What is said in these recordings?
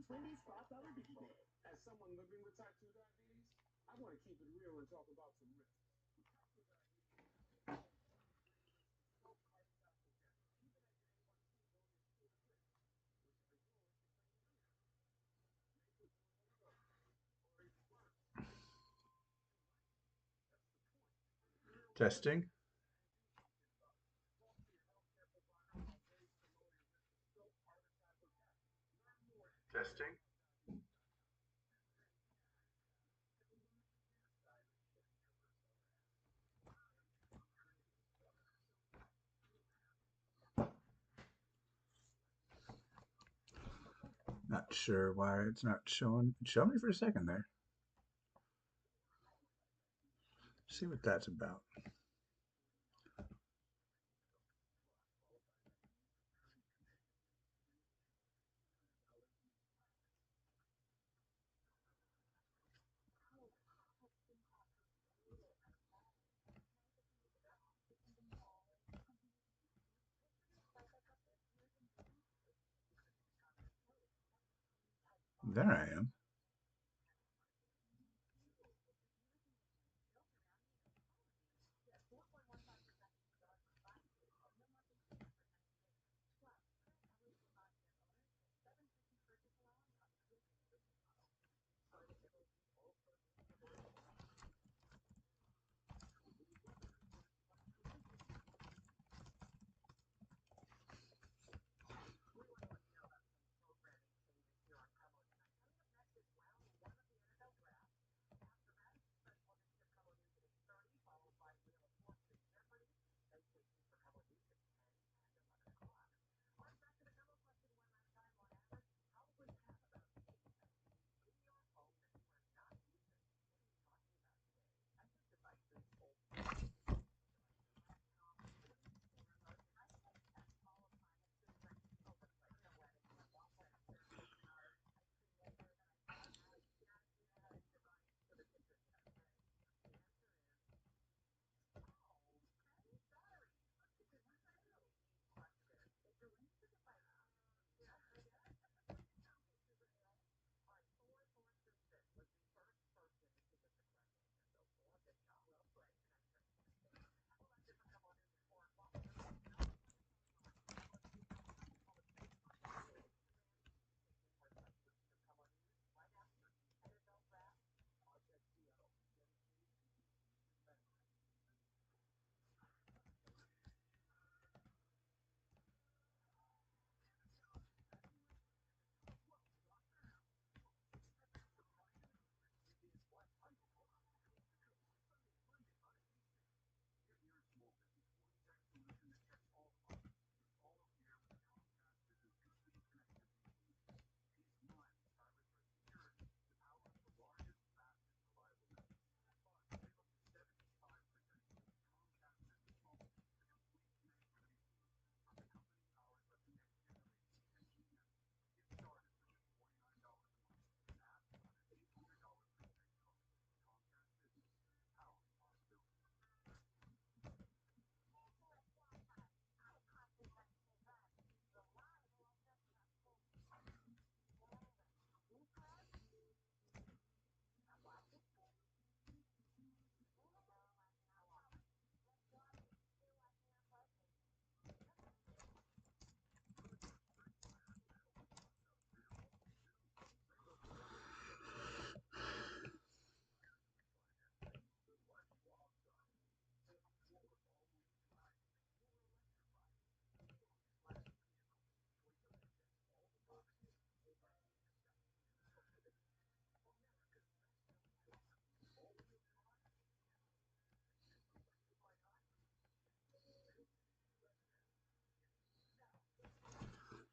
As someone living with type 2 diabetes, I want to keep it real and talk about some risks. Testing. Testing. Not sure why it's not showing. Show me for a second there. See what that's about. There I am.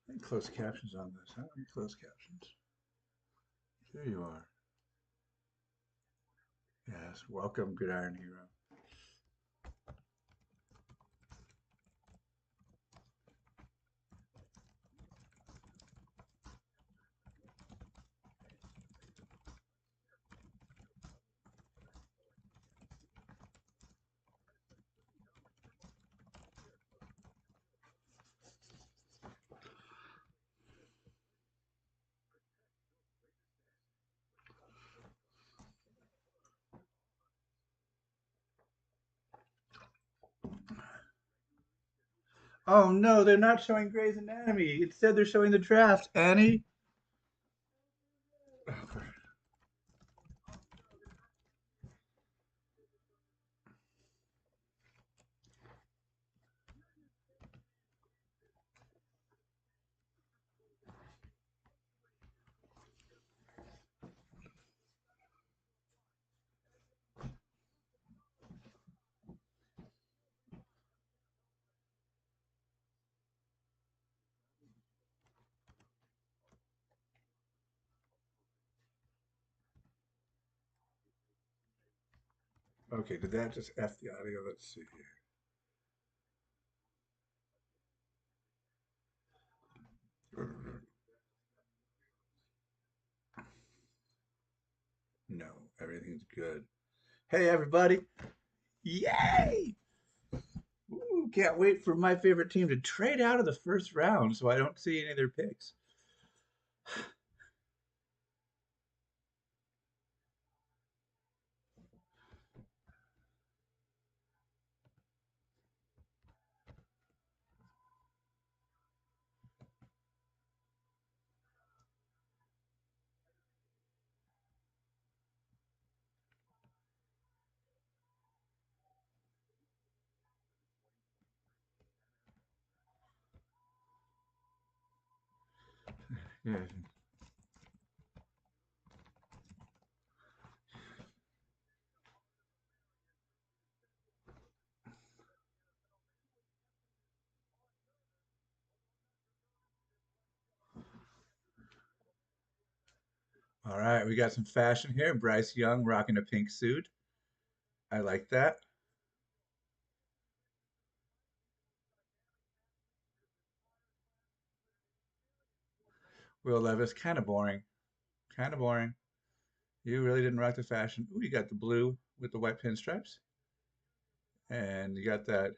Any closed captions on this? How many closed captions? There you are. Yes, welcome, Good Iron Hero. Oh no, they're not showing Grey's Anatomy. Instead, they're showing the draft. Annie. Okay, did that just F the audio? Let's see here. No, everything's good. Hey, everybody. Yay! Ooh, can't wait for my favorite team to trade out of the first round so I don't see any of their picks. Yeah. All right, we got some fashion here. Bryce Young rocking a pink suit. I like that. Will Levis, kind of boring. Kind of boring. You really didn't rock the fashion. Ooh, you got the blue with the white pinstripes. And you got that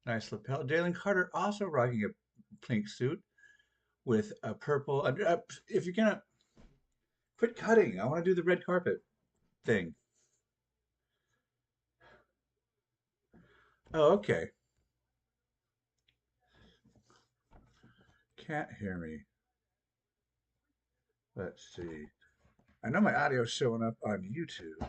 nice lapel. Jalen Carter also rocking a pink suit with a purple. If you're gonna quit cutting, I want to do the red carpet thing. Oh, okay. Can't hear me. Let's see. I know my audio's showing up on YouTube.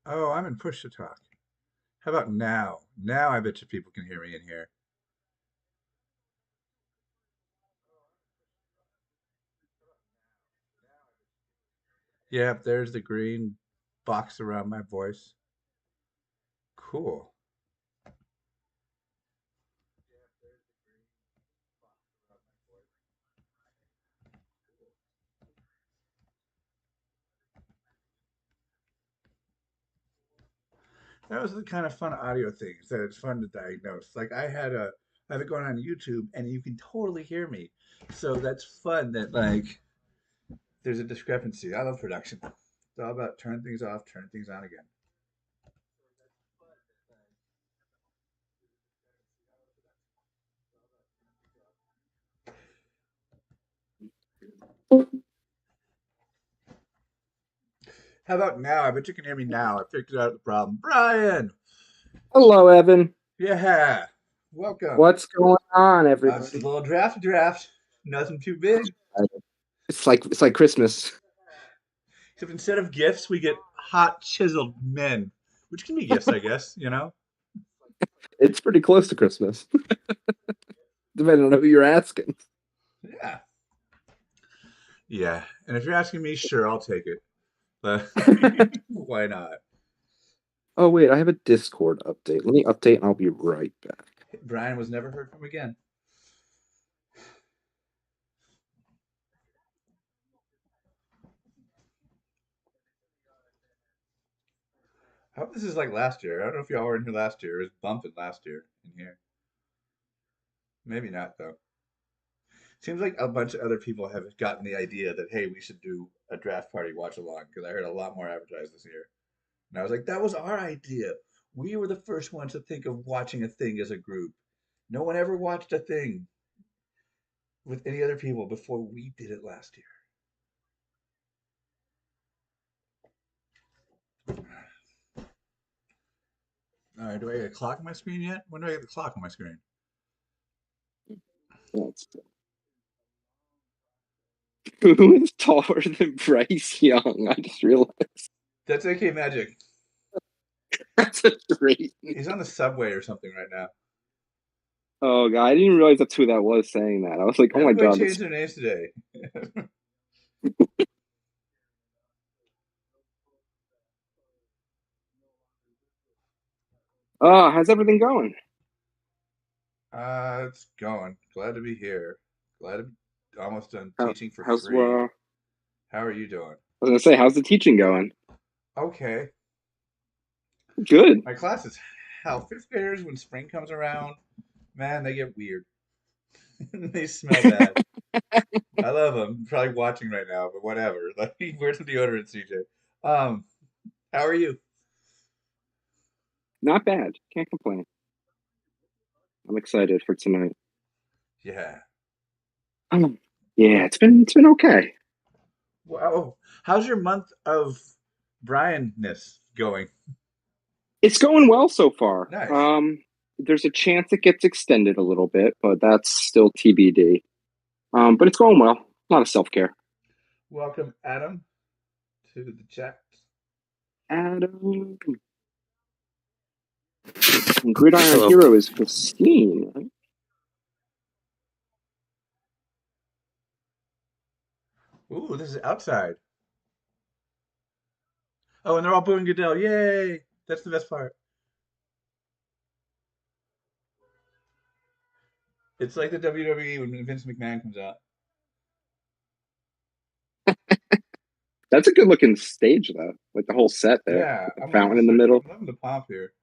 Oh, I'm in push to talk. How about now? Now I bet you people can hear me in here. Yep, there's the green box around my voice. Cool. That was the kind of fun audio things that it's fun to diagnose. Like I have it going on YouTube and you can totally hear me. So that's fun that like there's a discrepancy. I love production. It's all about turning things off, turning things on again. How about now? I bet you can hear me now. I figured out the problem. Brian! Hello, Evan. Yeah. Welcome. What's going on, It's a everybody? little draft. Nothing too big. It's like Christmas. Except instead of gifts, we get hot chiseled men, which can be gifts, I guess, you know? It's pretty close to Christmas, depending on who you're asking. Yeah. Yeah. And if you're asking me, sure, I'll take it. But why not? Oh wait, I have a Discord update. Let me update, and I'll be right back. Brian was never heard from again. I hope this is like last year. I don't know if y'all were in here last year. It was bumping last year in here. Maybe not though. Seems like a bunch of other people have gotten the idea that hey, we should do a draft party watch along because I heard a lot more advertised this year. And I was like, that was our idea. We were the first ones to think of watching a thing as a group. No one ever watched a thing with any other people before we did it last year. All right, do I get a clock on my screen yet? When do I get the clock on my screen? That's who is taller than Bryce Young? I just realized That's AK Magic. that's a great. He's on the subway or something right now. Oh god, I didn't realize that's who that was saying that. I was like, oh my Everybody god, changed that's their names today. how's everything going? It's going. Glad to be here. Glad to be almost done How, teaching for how's free. I How are you doing? was gonna say, how's the teaching going? Okay. Good. My class is hell. Fifth graders, when spring comes around, man, they get weird. They smell bad. I love them. Probably watching right now, but whatever. Like, where's the deodorant, CJ? Um, how are you? Not bad. Can't complain. I'm excited for tonight. Yeah. Yeah, it's been okay. Wow. How's your month of Brianness going? It's going well so far. Nice. There's a chance it gets extended a little bit, but that's still TBD. But it's going well. A lot of self-care. Welcome, Adam, to the chat. Adam. And Gridiron Hello. Hero is Christine, right? Ooh, this is outside. Oh, and they're all booing Goodell. Yay! That's the best part. It's like the WWE when Vince McMahon comes out. That's a good looking stage though. Like the whole set there. Yeah, With the I'm loving fountain in the middle. I'm loving the pomp here.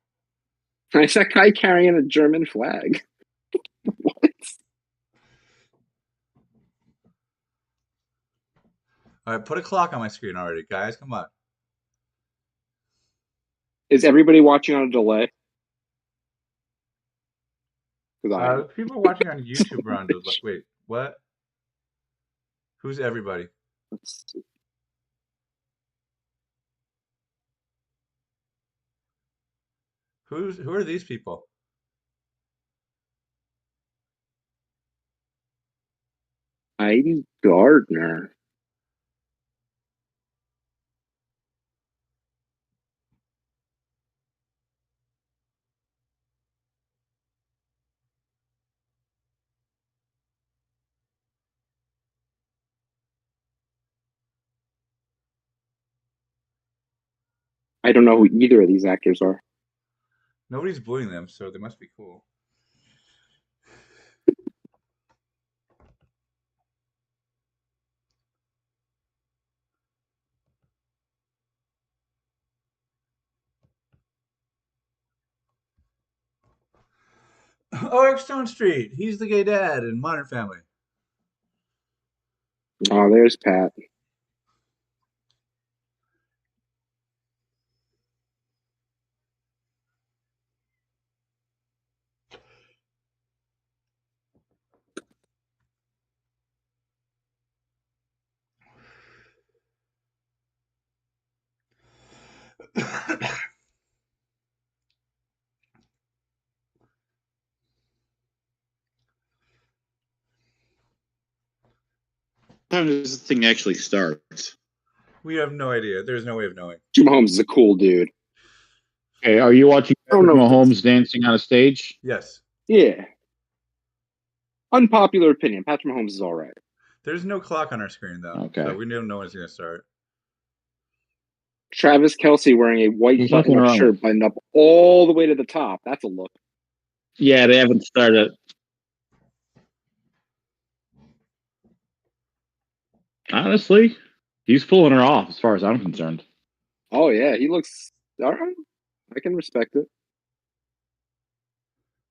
Is that guy carrying a German flag? What? All right, put a clock on my screen already, guys. Come on. Is everybody watching on a delay? Because I am. People watching on YouTube are on delay. Wait, what? Who's everybody? Let's see. Who are these people? Heidi Gardner. I don't know who either of these actors are. Nobody's booing them, so they must be cool. Oh, Eric Stone Street. He's the gay dad in Modern Family. Oh, there's Pat. How does this thing actually start? We have no idea. There's no way of knowing. Jim Holmes is a cool dude. Okay, are you watching I don't Patrick know if Mahomes dancing on a stage? Yes. Yeah. Unpopular opinion. Patrick Mahomes is all right. There's no clock on our screen though, Okay. so we don't know when it's gonna start. Travis Kelce wearing a white There's nothing button-up wrong. shirt buttoned up all the way to the top. That's a look. Yeah, they haven't started. Honestly, he's pulling her off as far as I'm concerned. Oh yeah, he looks all right. I can respect it.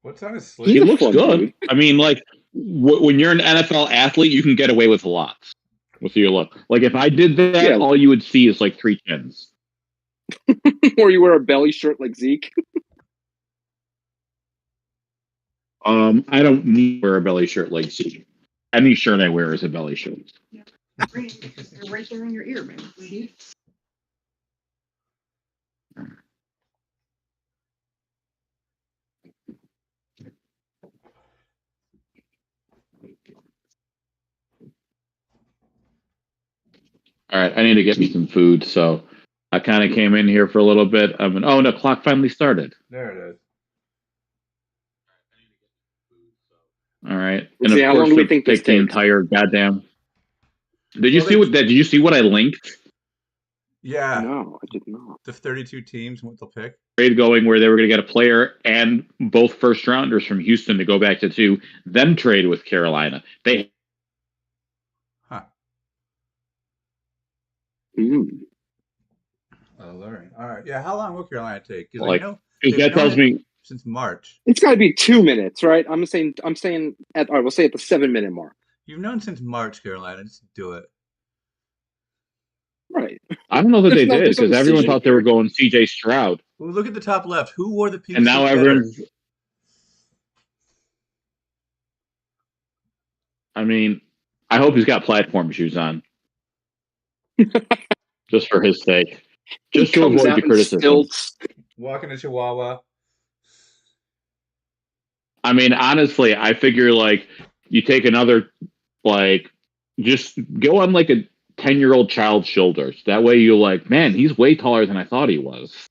What's on his He's He sleeve? a looks fun good. dude. I mean, like when you're an NFL athlete, you can get away with a lot with your look. Like if I did that, Yeah. all you would see is like 3 chins. Or you wear a belly shirt like Zeke. I don't need to wear a belly shirt like C. Any shirt I wear is a belly shirt. They're right there in your ear, man. See? All right, I need to get me some food, so I kind of came in here for a little bit. Oh, the clock finally started. There it is. All right, Let's and see, of how long course do we we think this take the takes? entire goddamn. Did you Well, see they- what that? Did you see what I linked? Yeah, No, I did not. the 32 teams and what they'll pick. Trade going where they were going to get a player and both first rounders from Houston to go back to 2, then trade with Carolina. They Huh. Alluring. All right. Yeah. How long will Carolina take? Because like I know because they've that tells known it me. since March. It's got to be 2 minutes, right? I'm saying at. All right, we'll say at the 7-minute mark. You've known since March, Carolina. Just do it. Right. I don't know that they did There's no because everyone decision thought they were here. going C.J. Stroud, Well, look at the top left. Who wore the pink and now suit better? everyone's. I mean, I hope he's got platform shoes on, just for his sake, just He to comes avoid out the in criticism. stilts. Walking to Chihuahua. I mean, honestly, I figure like you take another like just go on like a 10-year-old child's shoulders. That way you're like, man, he's way taller than I thought he was.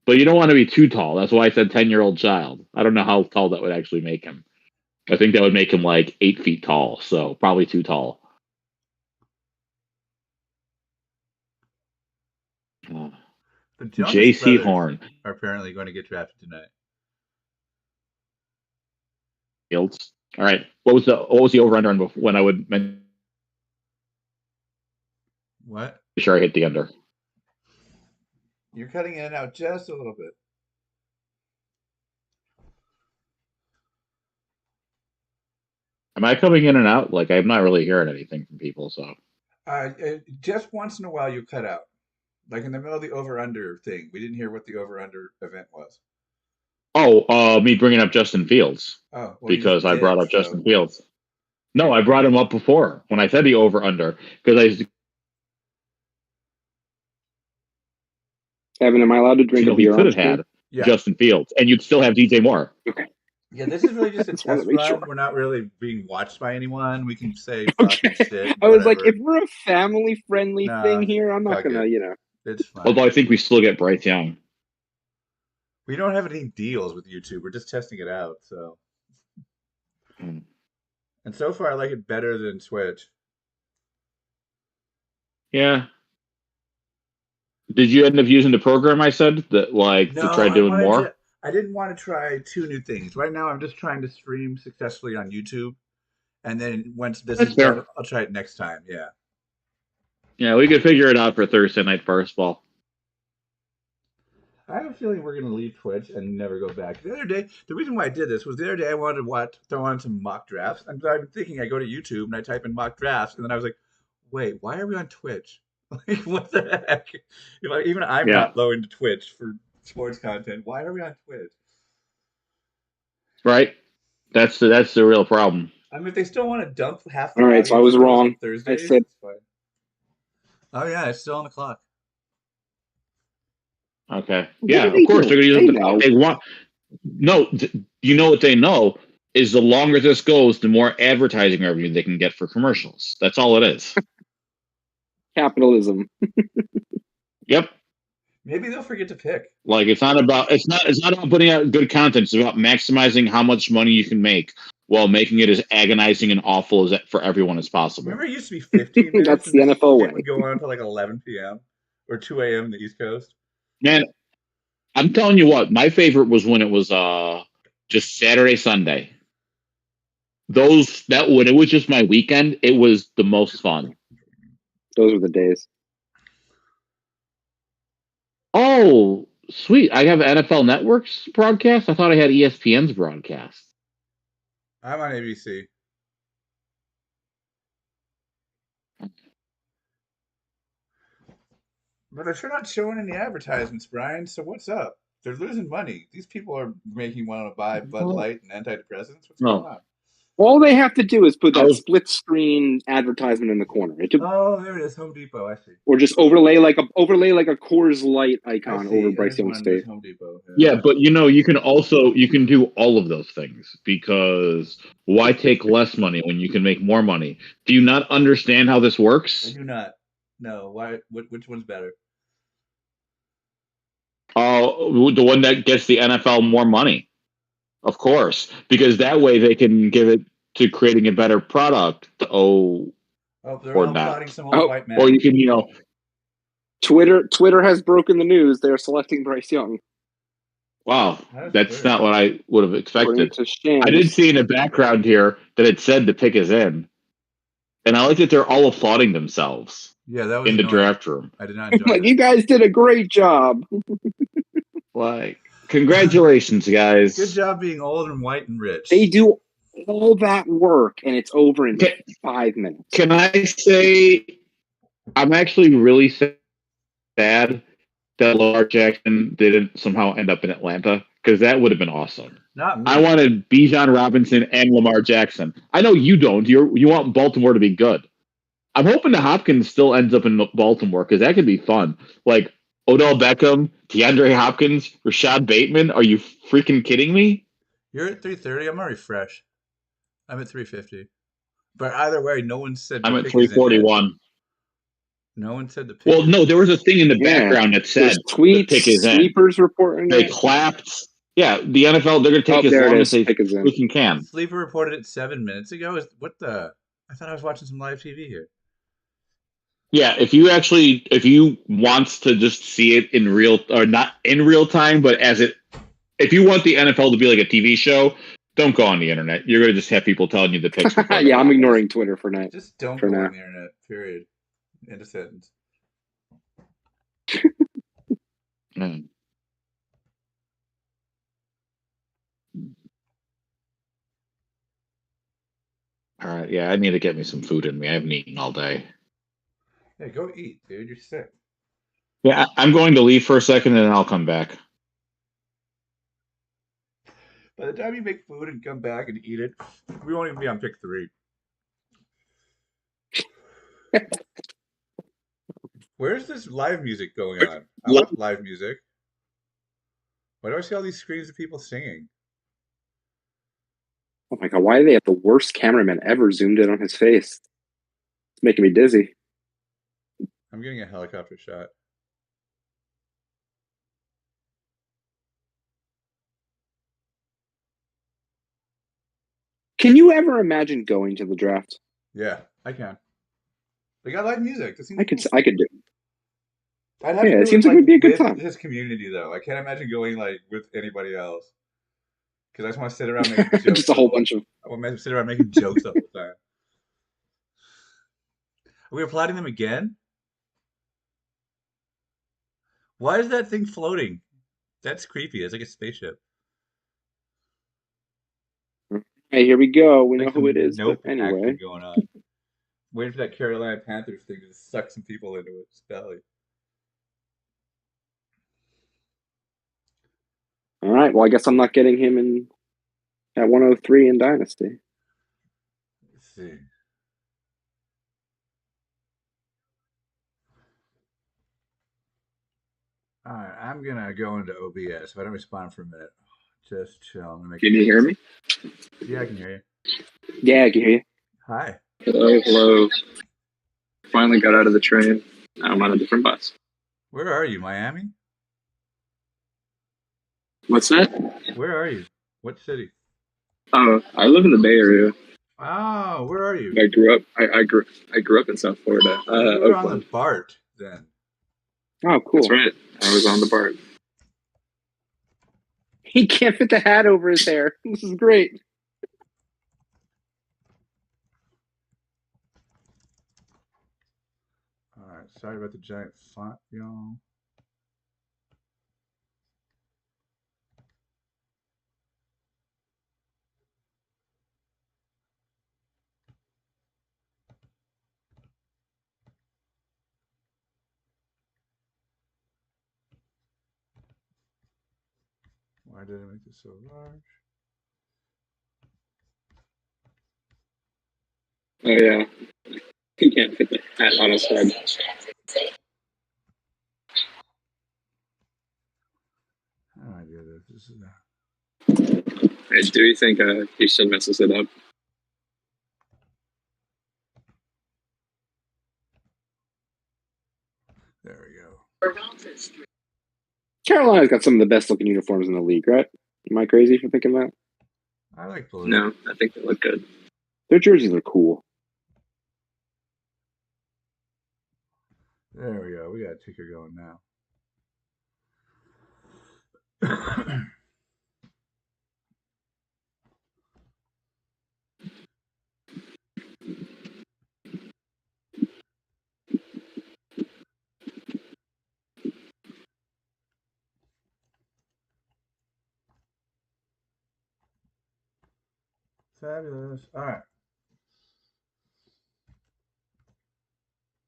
But you don't want to be too tall. That's why I said 10-year-old child. I don't know how tall that would actually make him. I think that would make him like 8 feet tall, so probably too tall. The Jonas J.C. brothers Horn. are apparently going to get drafted tonight. Fields. All right. What was the over under on when I would make What? sure I hit the under? You're cutting in and out just a little bit. Am I coming in and out? Like I'm not really hearing anything from people, so Just once in a while you cut out. Like in the middle of the over-under thing. We didn't hear what the over-under event was. me bringing up Justin Fields Oh, well, because I brought up so. Justin Fields. No, I brought him up before when I said the over under because Evan, am I allowed to drink a he beer could on have had Yeah. Justin Fields, and you'd still have DJ Moore. Okay. Yeah, this is really just a Just wanted test to make run. sure. We're not really being watched by anyone. We can say fuck Okay. and shit. I was like, whatever. if we're a family-friendly Nah, thing here, I'm not fuck gonna, it. It's fine. Although I think we still get Bryce Young. We don't have any deals with YouTube. We're just testing it out. So, Hmm. and so far, I like it better than Twitch. Yeah. Did you end up using the program I said that like to try doing more? I didn't want to try 2 new things. Right now, I'm just trying to stream successfully on YouTube, and then once this That's is fair. done, I'll try it next time. Yeah. Yeah, we could figure it out for Thursday night first ball. I have a feeling we're going to leave Twitch and never go back. The other day, the reason why I did this was the other day I wanted to throw on some mock drafts. And I've been thinking I go to YouTube and I type in mock drafts, and then I was like, wait, why are we on Twitch? Like, what the heck? Even I'm not low into Twitch for sports content. Why are we on Twitch? Right? That's the real problem. I mean, if they still want to dump half the All right, so I was wrong. Thursdays, I said, it's fine. Oh, yeah, it's still on the clock. Okay. What Yeah, do of they course do? they're going to use They it. know. They want. No, you know what they know is the longer this goes, the more advertising revenue they can get for commercials. That's all it is. Capitalism. Yep. Maybe they'll forget to pick. Like it's not about putting out good content. It's about maximizing how much money you can make while making it as agonizing and awful as for everyone as possible. Remember, it used to be 15 minutes. That's and the this NFL shit way. would go on until like 11 p.m. or 2 a.m. in the East Coast. Man, I'm telling you what, my favorite was when it was just Saturday, Sunday. When it was just my weekend, it was the most fun. Those were the days. Oh, sweet. I have NFL Network's broadcast. I thought I had ESPN's broadcast. I'm on ABC. But they're sure not showing any advertisements, Brian. So what's up? They're losing money. These people are making want to buy Bud Light and antidepressants. What's going No, on? All they have to do is put I that was split screen advertisement in the corner. Oh, there it is, Home Depot. I see. Or just overlay like a Coors Light I icon over see. Bryce There's Young one. There's State. Home Depot. yeah, but you can also do all of those things because why take less money when you can make more money? Do you not understand how this I works? do not. No. Why? Which one's better? The one that gets the NFL more money, of course, because that way they can give it to creating a better product. Oh, Oh, they're or all applauding not. some old Oh, white Or man. you can, Twitter has broken the news. They're selecting Bryce Young, wow, That's that's weird. not what I would have according expected. to I did Shams. see in the background here that it said the pick is in, and I like that they're all applauding themselves Yeah, that was in the annoying. draft room. I did not enjoy Like, that. you guys did a great job. Like, congratulations, guys. Good job being old and white and rich. They do all that work, and it's over in Can, 5 minutes. can I say I'm actually really sad that Lamar Jackson didn't somehow end up in Atlanta because that would have been awesome. Not me. I wanted Bijan Robinson and Lamar Jackson. I know you don't. You want Baltimore to be good. I'm hoping that Hopkins still ends up in Baltimore because that could be fun. Like Odell Beckham, DeAndre Hopkins, Rashad Bateman. Are you freaking kidding me? You're at 3:30. I'm already fresh. I'm at 3:50. But either way, no one said I'm the at pick is in yet. 341. No one said the pick. Well, no, there was a thing in the Yeah. background that said There's the tweets, pick is in. sleepers reporting They it. clapped. Yeah, the NFL, they're going to take as there it long is. as they Pick is in. freaking can. Sleeper reported it 7 minutes ago. What the? I thought I was watching some live TV here. Yeah, if you wants to just see it in real, or not in real time, but if you want the NFL to be like a TV show, don't go on the internet. You're going to just have people telling you the picks. Yeah, I'm ignoring Twitter for now. Just don't For go now. on the internet. Period. End of sentence. Mm. All right, yeah, I need to get me some food in me. I haven't eaten all day. Hey, go eat, dude. You're sick. Yeah, I'm going to leave for a second and then I'll come back. By the time you make food and come back and eat it, we won't even be on pick 3. Where's this live music going on? I want live music. Why do I see all these screens of people singing? Oh my god, why do they have the worst cameraman ever zoomed in on his face? It's making me dizzy. I'm getting a helicopter shot. Can you ever imagine going to the draft? Yeah, I can. They got live music. That seems I could cool. do it. I'd have Yeah, to it do seems like it would be a good with time. his community though. I can't imagine going like with anybody else. Because I just want to sit around making jokes. Just a whole bunch of. I want to sit around making jokes the whole time. Are we applauding them again? Why is that thing floating? That's creepy. It's like a spaceship. Hey, here we go. We know Like who some it is, nope but anyway. action going on. Waiting for that Carolina Panthers thing to suck some people into its belly. All right. Well, I guess I'm not getting him in at 103 in Dynasty. Let's see. All right, I'm gonna go into OBS. If I don't respond for a minute, just chill. Can you hear me? Yeah, I can hear you. Yeah, I can hear you. Hi. Hello. Finally got out of the train. Now I'm on a different bus. Where are you, Miami? What's that? Where are you? What city? Oh, I live in the Bay Area. Oh, where are you? I grew up. I grew up in South Florida. You were on Oakland. the BART then. Oh, cool. That's right. I was on the BART. He can't fit the hat over his hair. This is great. All right, sorry about the giant font, y'all. Why did I make this so large? Oh yeah, he can't fit the hat on his head. How do I do this? This is Hey, do you think Houston messes it up? there we go. Carolina's got some of the best looking uniforms in the league, right? Am I crazy for thinking that? I like blue. No, I think they look good. Their jerseys are cool. There we go. We got a ticker going now. Fabulous. All right.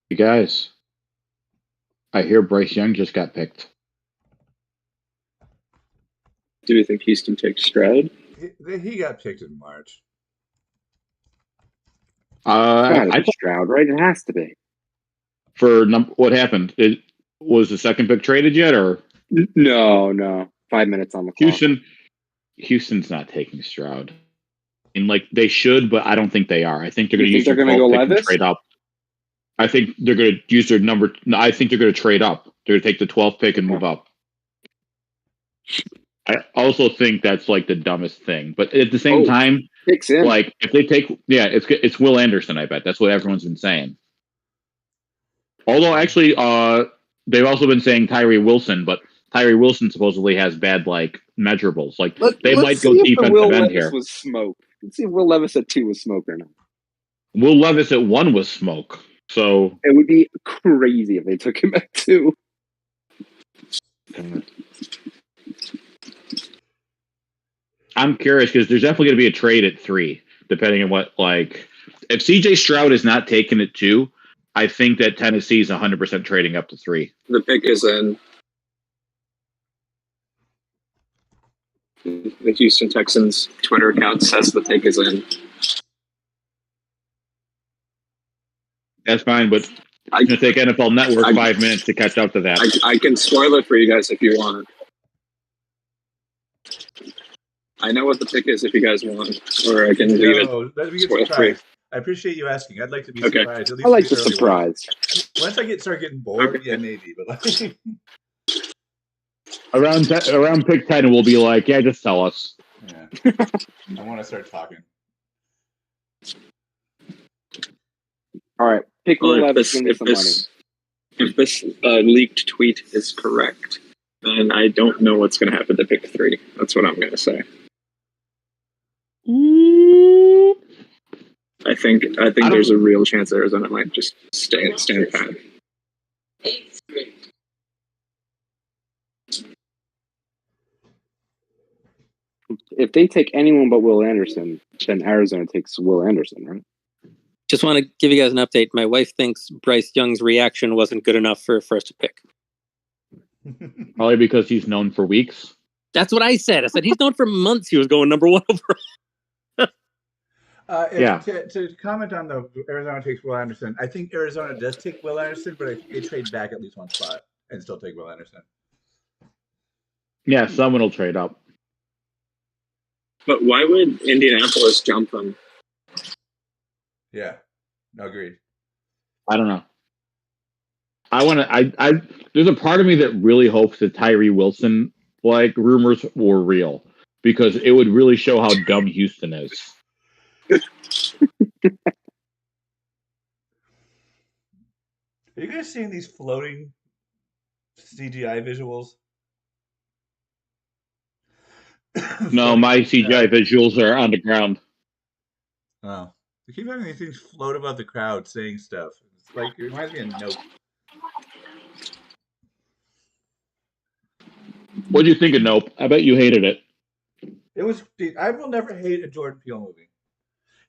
You guys, I hear Bryce Young just got picked. Do you think Houston takes Stroud? He got picked in March. Gotta I be Stroud, right? It has to be. for what happened? It was the second pick traded yet, or No. 5 minutes on the clock. Houston's not taking Stroud. And like they should, but I don't think they are. I think they're going to use they're their going to 12th go pick and Levis? trade up. I think they're going to use their number. No, I think they're going to trade up. They're going to take the 12th pick and move up. I also think that's like the dumbest thing. But at the same time, Picks in. like if they take, it's Will Anderson. I bet that's what everyone's been saying. Although actually, they've also been saying Tyree Wilson, but Tyree Wilson supposedly has bad like measurables. Like they might go defensive end here. Was smoke. Let's see if Will Levis at 2 was smoke or not. Will Levis at 1 was smoke. So it would be crazy if they took him at 2. I'm curious because there's definitely going to be a trade at 3, depending on what like if CJ Stroud is not taken at 2, I think that Tennessee is 100% trading up to 3. The pick is in. The Houston Texans Twitter account says the pick is in. That's fine, but it's going to take NFL Network 5 minutes to catch up to that. I can spoil it for you guys if you want. I know what the pick is if you guys want, or I can leave it. Let me get surprised. I appreciate you asking. I'd like to be surprised. At least I like the surprise. Once I start getting bored, yeah, maybe. But like around pick 10, we'll be like, yeah, just tell us. Yeah, I want to start talking. All right, pick Well, Will Levis. Give me some money. If this leaked tweet is correct, then I don't know what's going to happen to pick 3. That's what I'm going to say. I think there's a real chance Arizona might just stand pat. If they take anyone but Will Anderson, then Arizona takes Will Anderson, right? Just want to give you guys an update. My wife thinks Bryce Young's reaction wasn't good enough for first pick. Probably because he's known for weeks. That's what I said. I said he's known for months. He was going number 1 overall. To comment on the Arizona takes Will Anderson, I think Arizona does take Will Anderson, but I think they trade back at least one spot and still take Will Anderson. Yeah, someone will trade up. But why would Indianapolis jump them? Yeah, no, agreed. I don't know. There's a part of me that really hopes that Tyree Wilson like rumors were real because it would really show how dumb Houston is. Are you guys seeing these floating CGI visuals? No, my CGI visuals are on the ground. Oh. They keep having these things float above the crowd saying stuff. It's like, it reminds me of Nope. What do you think of Nope? I bet you hated it. I will never hate a Jordan Peele movie.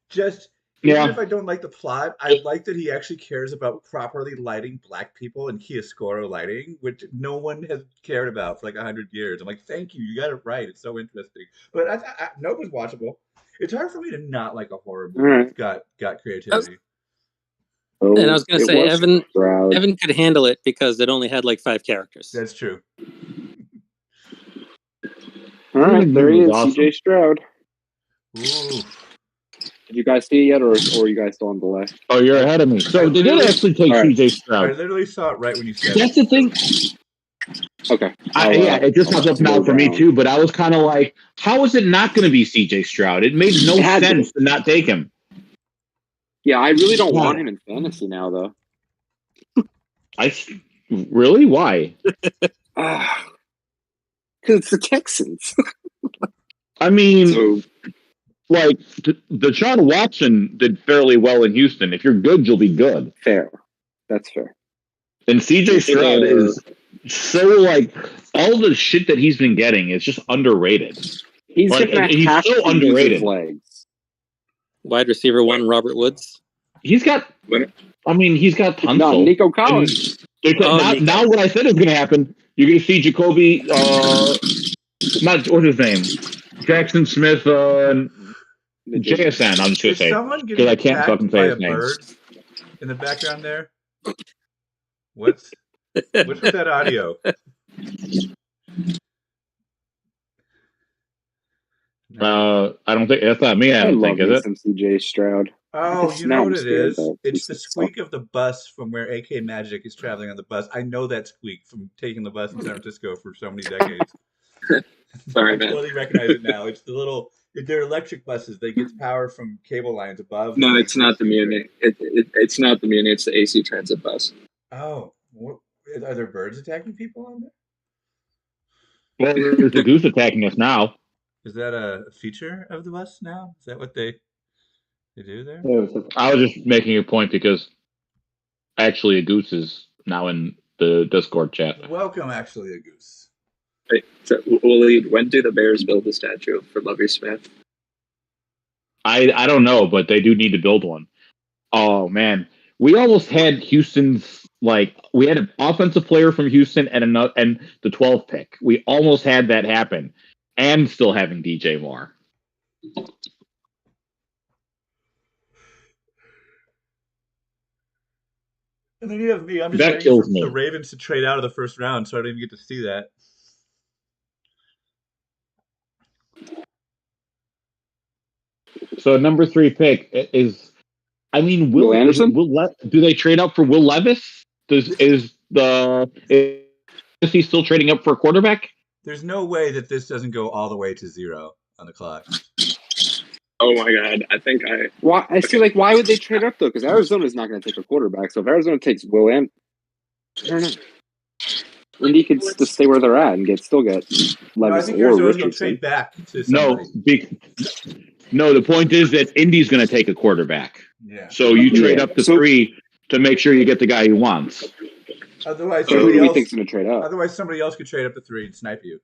Just Even Yeah. if I don't like the plot, I like that he actually cares about properly lighting black people in chiaroscuro lighting, which no one has cared about for like 100 years. I'm like, thank you, you got it right. It's so interesting. But Nope was watchable. It's hard for me to not like a horror All movie. right. It's got creativity. And I Oh, was going to it say, was Stroud. Evan could handle it because it only had like 5 characters. That's true. All right, there he is, Awesome. CJ Stroud. Ooh. Did you guys see it yet, or are you guys still on delay? Oh, you're ahead of me. So they did actually take All right. CJ I Stroud. literally saw it right when you said That's it. the thing. Okay. Yeah, it just popped up now slow for me down. too. But I was kind of like, how is it not going to be CJ Stroud? It made no It had to. sense to not take him. Yeah, I really don't Yeah. want him in fantasy now, though. Really? Why? Because it's the Texans. I mean, So like Deshaun Watson did fairly well in Houston. If you're good, you'll be good. Fair. That's fair. And CJ Stroud is so like all the shit that he's been getting is just underrated. He's Like, gonna he's have so to use underrated. his legs. Wide receiver 1, Robert Woods. He's got. I mean, he's got tons. No, Nico Collins. Now what I said is going to happen. You're going to see Jacoby. Not what's his name, Jackson Smith. JSN. I'm just going Is to say someone because getting I can't fucking attacked by say a his name. bird in the background there? What's with that audio? I don't think that's not me. I don't love think is me it. some CJ Stroud. Oh, you know what it is? It's the Jesus. squeak of the bus from where AK Magic is traveling on the bus. I know that squeak from taking the bus in San Francisco for so many decades. Sorry, I man. totally recognize it now. It's the little. They're electric buses. They get power from cable lines above. No, it's not the Muni. It's not the Muni. It's the AC Transit bus. Oh, are there birds attacking people on there? Well, there's a goose attacking us now. Is that a feature of the bus now? Is that what they do there? I was just making a point because actually a goose is now in the Discord chat. Welcome, actually, a goose. Wait, so, Waleed, when do the Bears build a statue for Lovie Smith? I don't know, but they do need to build one. Oh man, we almost had Houston's we had an offensive player from Houston and the 12th pick. We almost had that happen, and still having DJ Moore. And then you have me. I'm just That waiting kills for me. the Ravens to trade out of the first round, so I don't even get to see that. So number 3 pick is, I mean, Will Anderson? Do they trade up for Will Levis? Is he still trading up for a quarterback? There's no way that this doesn't go all the way to 0 on the clock. Oh my God! I think I. Why? I see. Like, why would they trade up though? Because Arizona's not going to take a quarterback. So if Arizona takes Will Anderson, I don't know. Indy could just stay where they're at and still get Levis No, I think or Arizona's going to Richardson. trade back to somebody. No, the point is that Indy's going to take a quarterback. Yeah. So you trade up to 3 to make sure you get the guy he wants. Otherwise, So who somebody do you else. think's going to trade up? Otherwise, somebody else could trade up to 3 and snipe you.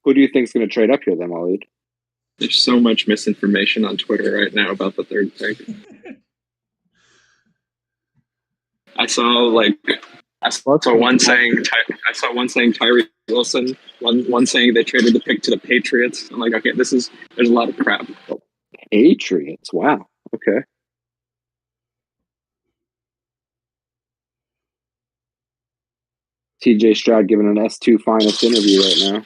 Who do you think's going to trade up here then, Waleed? There's so much misinformation on Twitter right now about the 3rd pick. I saw one saying Tyree Wilson, one saying they traded the pick to the Patriots. I'm like, okay, there's a lot of crap. Patriots. Wow. Okay. TJ Stroud giving an S2 finest interview right now.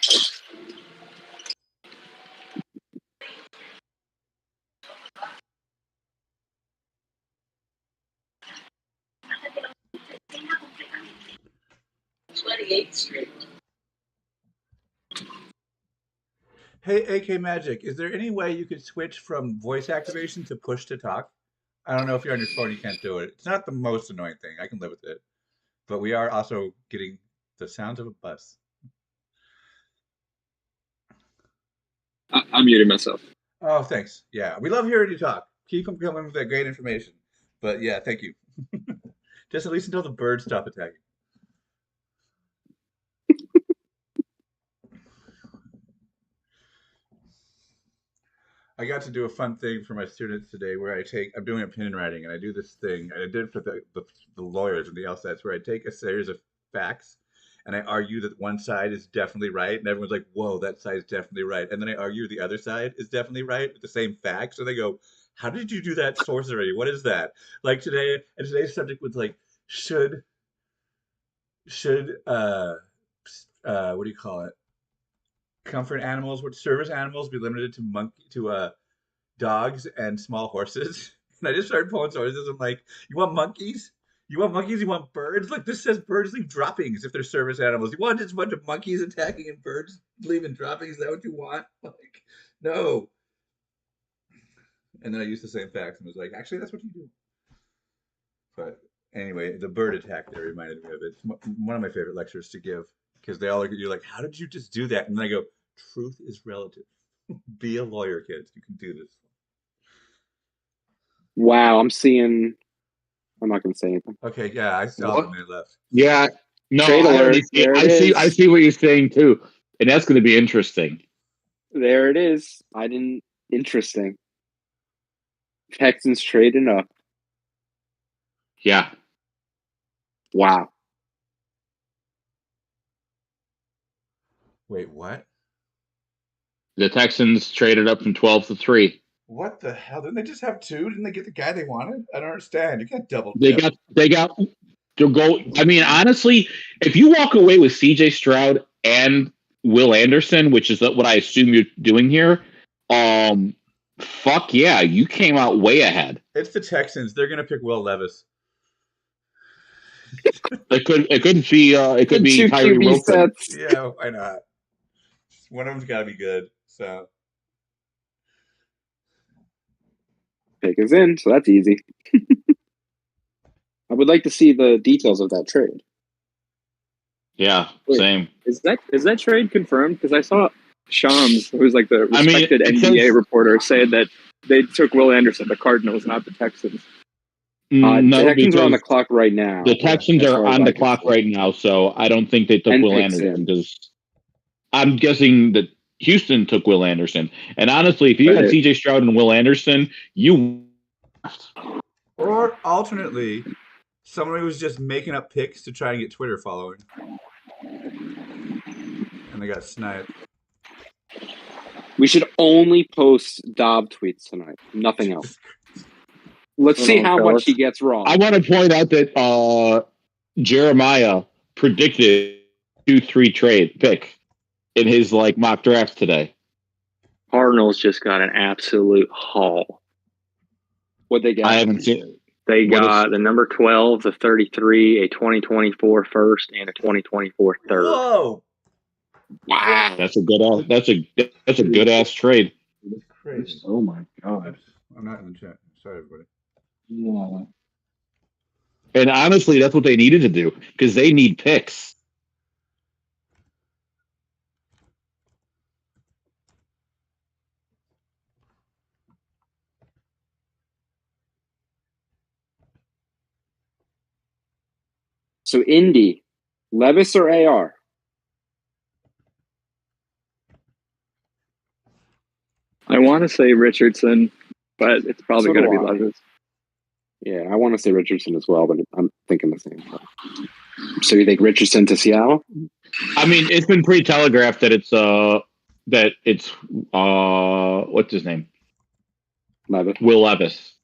Hey, AK Magic, is there any way you could switch from voice activation to push to talk? I don't know if you're on your phone, you can't do it. It's not the most annoying thing. I can live with it. But we are also getting the sounds of a bus. I muted myself. Oh, thanks. Yeah, we love hearing you talk. Keep coming with that great information. But yeah, thank you. Just at least until the birds stop attacking. I I got to do a fun thing for my students today where I'm doing opinion writing, and I do this thing, and I did it for the lawyers and the LSATs, where I take a series of facts and I argue that one side is definitely right, and everyone's like, whoa, that side is definitely right. And then I argue the other side is definitely right with the same facts. And they go, how did you do that sorcery? What is that? Like today, and today's subject was like, should, should, what do you call it? Comfort animals, what service animals be limited to dogs and small horses? And I just started pulling sources. I'm like, you want monkeys? You want monkeys? You want birds? Look, this says birds leave droppings if they're service animals. You want just a bunch of monkeys attacking and birds leaving droppings? Is that what you want? Like, no. And then I used the same facts and was like, actually, that's what you do. But anyway, the bird attack there reminded me of it. It's one of my favorite lectures to give because they all look at you like, how did you just do that? And then I go, truth is relative. Be a lawyer, kids. You can do this. Wow, I'm not going to say anything. Okay, yeah, I still have a minute left. Yeah. No, Trade I already alert. see. There it I see. is. I see what you're saying too, and that's going to be interesting. There it is. Interesting. Texans trading up. Yeah. Wow. Wait, what? The Texans traded up from 12 to 3. What the hell? Didn't they just have two? Didn't they get the guy they wanted? I don't understand. You can't double They dip. got to go. I mean, honestly, if you walk away with CJ Stroud and Will Anderson, which is what I assume you're doing here, fuck yeah, you came out way ahead. It's the Texans. They're gonna pick Will Levis. It could be Two Tyree QB Wilson. sets. Yeah, why not? One of them's got to be good. So Pick is in, so that's easy. I would like to see the details of that trade. Yeah, Wait. same. Is that trade confirmed? Because I saw Shams, who's like the respected it NBA says- reporter, say that they took Will Anderson, the Cardinals, not the Texans. The No, Texans are on the because clock right now. the Texans as are far as on I the can clock see. right now, so I don't think they took And Will picks Anderson in. because I'm guessing that Houston took Will Anderson. And honestly, if you had Right. CJ Stroud and Will Anderson, you or alternately, someone who was just making up picks to try and get Twitter following, and they got sniped. We should only post Dobb tweets tonight. Nothing else. Let's see how much he gets wrong. I want to point out that Jeremiah predicted 2-3 trade pick in his mock draft today. Cardinals just got an absolute haul. What they got? I haven't seen it. They What got the number 12, the 33, a 2024 first, and a 2024 third. Whoa! Wow. That's a good ass trade. That's crazy. Oh my god. I'm not in the chat. Sorry, everybody. Yeah. And honestly, that's what they needed to do because they need picks. So Indy, Levis or AR? I want to say Richardson, but it's probably So going to do be I. Levis. Yeah, I want to say Richardson as well, but I'm thinking the same thing. So you think Richardson to Seattle? I mean, it's been pretty telegraphed that it's what's his name? Levis. Will Levis.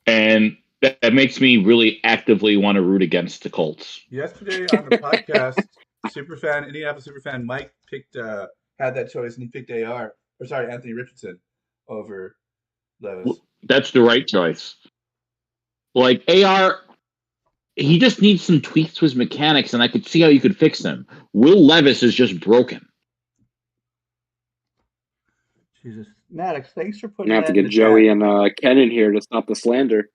And that makes me really actively want to root against the Colts. Yesterday on the podcast, Indianapolis superfan Mike had that choice, and he picked Anthony Richardson over Levis. That's the right choice. AR, he just needs some tweaks to his mechanics, and I could see how you could fix him. Will Levis is just broken. Jesus, Maddox, thanks for putting. You have to that in get the Joey chat. and Ken in here to stop the slander.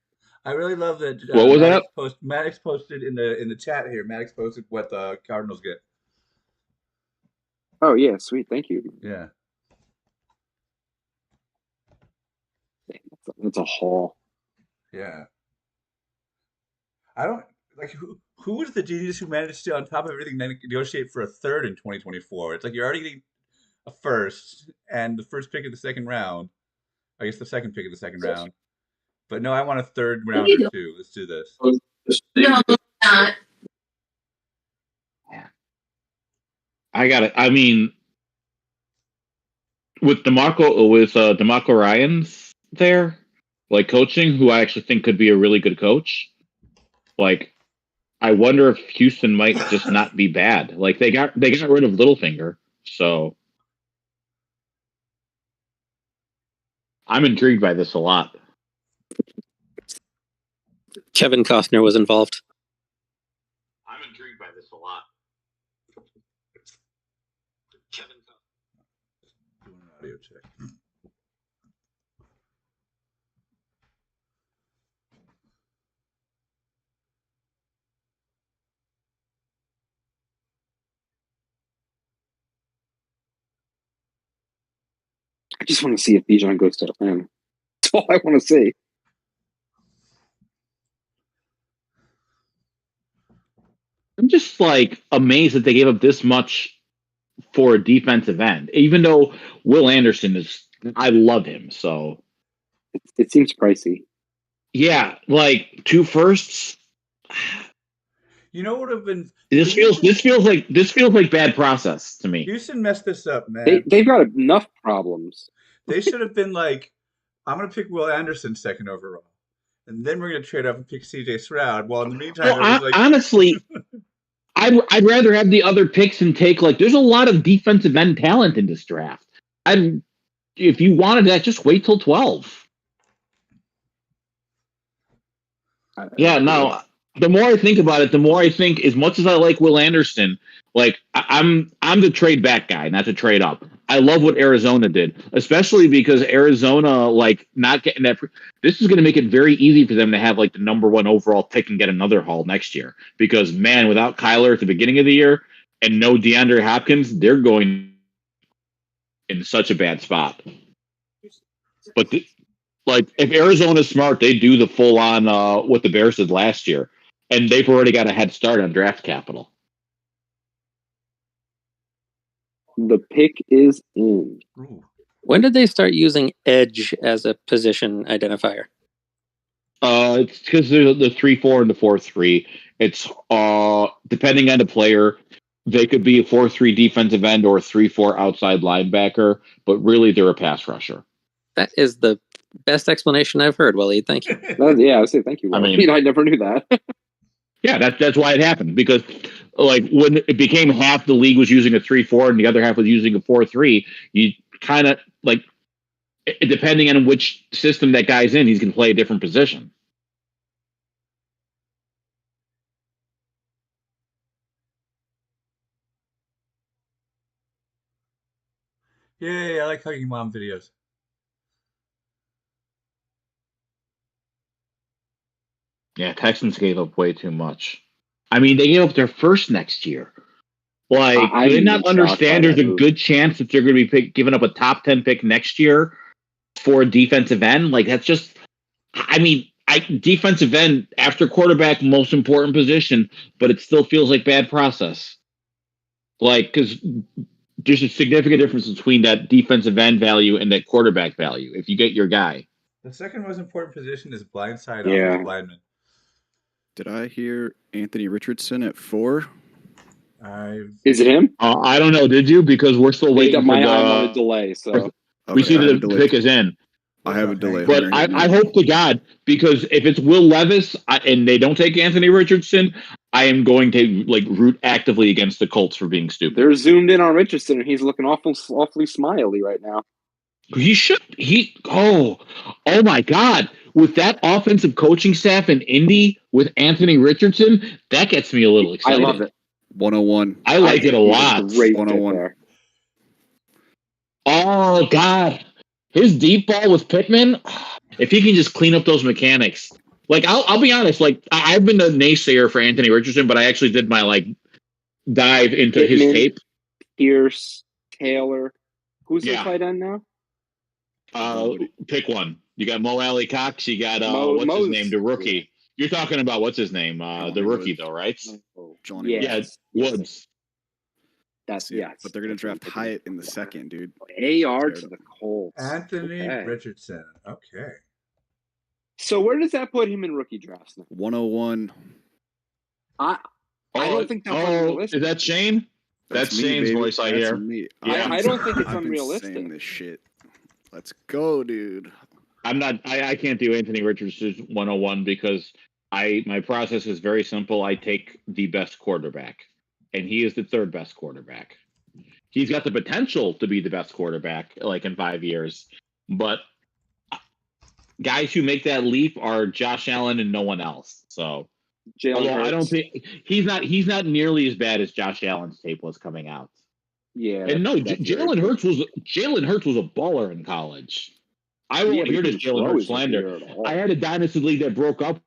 I really love that. What was that? Maddox posted in the chat here. Maddox posted what the Cardinals get. Oh yeah, sweet, thank you. Yeah. That's a haul. Yeah. I don't who was the genius who managed to, on top of everything, negotiate for a third in 2024? It's like you're already getting a first and the first pick of the second round, I guess the second pick of the second round. But no, I want a third What are you rounder doing? too. Let's do this. No, not. I got it. I mean, with DeMarco Ryans there, like coaching, who I actually think could be a really good coach. Like, I wonder if Houston might just not be bad. Like they got rid of Littlefinger, so I'm intrigued by this a lot. Kevin Costner was involved. I'm intrigued by this a lot. Kevin Costner. Doing an audio check. I just want to see if Bijan goes to Atlanta. That's all I want to see. I'm just like amazed that they gave up this much for a defensive end, even though Will Anderson is. I love him, so It seems pricey. yeah, like 2 firsts. You know what would have been? This feels like bad process to me. Houston messed this up, man. They've got enough problems. They should have been like, I'm going to pick Will Anderson second overall, and then we're going to trade up and pick C.J. Stroud. Well, in the meantime, Well, it was like, honestly, I'd rather have the other picks and take like. There's a lot of defensive end talent in this draft. If you wanted that, just wait till 12. Yeah, no. The more I think about it, the more I think, as much as I like Will Anderson, like I'm the trade back guy, not to trade up. I love what Arizona did, especially because Arizona, like, not getting that. This is going to make it very easy for them to have like the number 1 overall pick and get another haul next year. Because man, without Kyler at the beginning of the year and no DeAndre Hopkins, they're going in such a bad spot. But like, if Arizona's smart, they do the full on what the Bears did last year. And they've already got a head start on draft capital. The pick is in. ooh. When did they start using edge as a position identifier? It's because there's the 3-4 and the 4-3. It's depending on the player, they could be a 4-3 defensive end or a 3-4 outside linebacker, but really they're a pass rusher. That is the best explanation I've heard, Waleed. Thank you. Yeah, I would say thank you. I I mean- I never knew that. Yeah, that's why it happened. Because like when it became half the league was using a 3-4 and the other half was using a 4-3, you kind of like, depending on which system that guy's in, he's going to play a different position. Yay, I like Hugging Mom videos. Yeah, Texans gave up way too much. I mean, they gave up their first next year. Like, I'm do they not shocked by understand there's that a move. good chance that they're going to be giving up a top 10 pick next year for a defensive end? Like, that's just, I mean, defensive end after quarterback, most important position, but it still feels like bad process. Like, because there's a significant difference between that defensive end value and that quarterback value if you get your guy. The second most important position is blindside Yeah. offensive lineman. Did I hear Anthony Richardson at 4? Is it him? I don't know. Did you? Because we're still waiting I'm for on a delay, so we see I have that a the delay. pick is in. I have a delay. But Hold on. I hope to God, because if it's Will Levis and they don't take Anthony Richardson, I am going to like root actively against the Colts for being stupid. they're zoomed in on Richardson, and he's looking awfully smiley right now. He should. Oh my God! With that offensive coaching staff in Indy with Anthony Richardson, that gets me a little excited. I love it. 101. I like it a He's lot. Great fit 101. there. Oh God, his deep ball with Pittman. If he can just clean up those mechanics, like I'll be honest, like I've been a naysayer for Anthony Richardson, but I actually did my like dive into his Pittman, tape. Pierce, Taylor. Who's the Yeah. tight end now? Pick one. You got Mo Alley Cox. You got what's Mo's- his name? The rookie. You're talking about what's his name? The rookie though, right? Oh, Johnny yes. Yeah, Woods. That's Yeah, but they're gonna that's what I'm draft thinking. Hyatt in the second, dude. AR to the Colts. Anthony Okay. Richardson. Okay. So where does that put him in rookie drafts now? 101. I don't think that's Is unrealistic. that Shane? That's me, Shane's baby. voice I That's hear. me. Yeah. I don't think it's I've been unrealistic. saying this shit. Let's go, dude. I'm not. I can't do Anthony Richardson 101 because my process is very simple. I take the best quarterback, and he is the third best quarterback. He's got the potential to be the best quarterback, like in 5 years, but guys who make that leap are Josh Allen and no one else. So, although I don't think he's not nearly as bad as Josh Allen's tape was coming out. Yeah, And no, Jalen Hurts was a baller in college. I won't hear this Jalen Hurts slander. I had a dynasty league that broke up.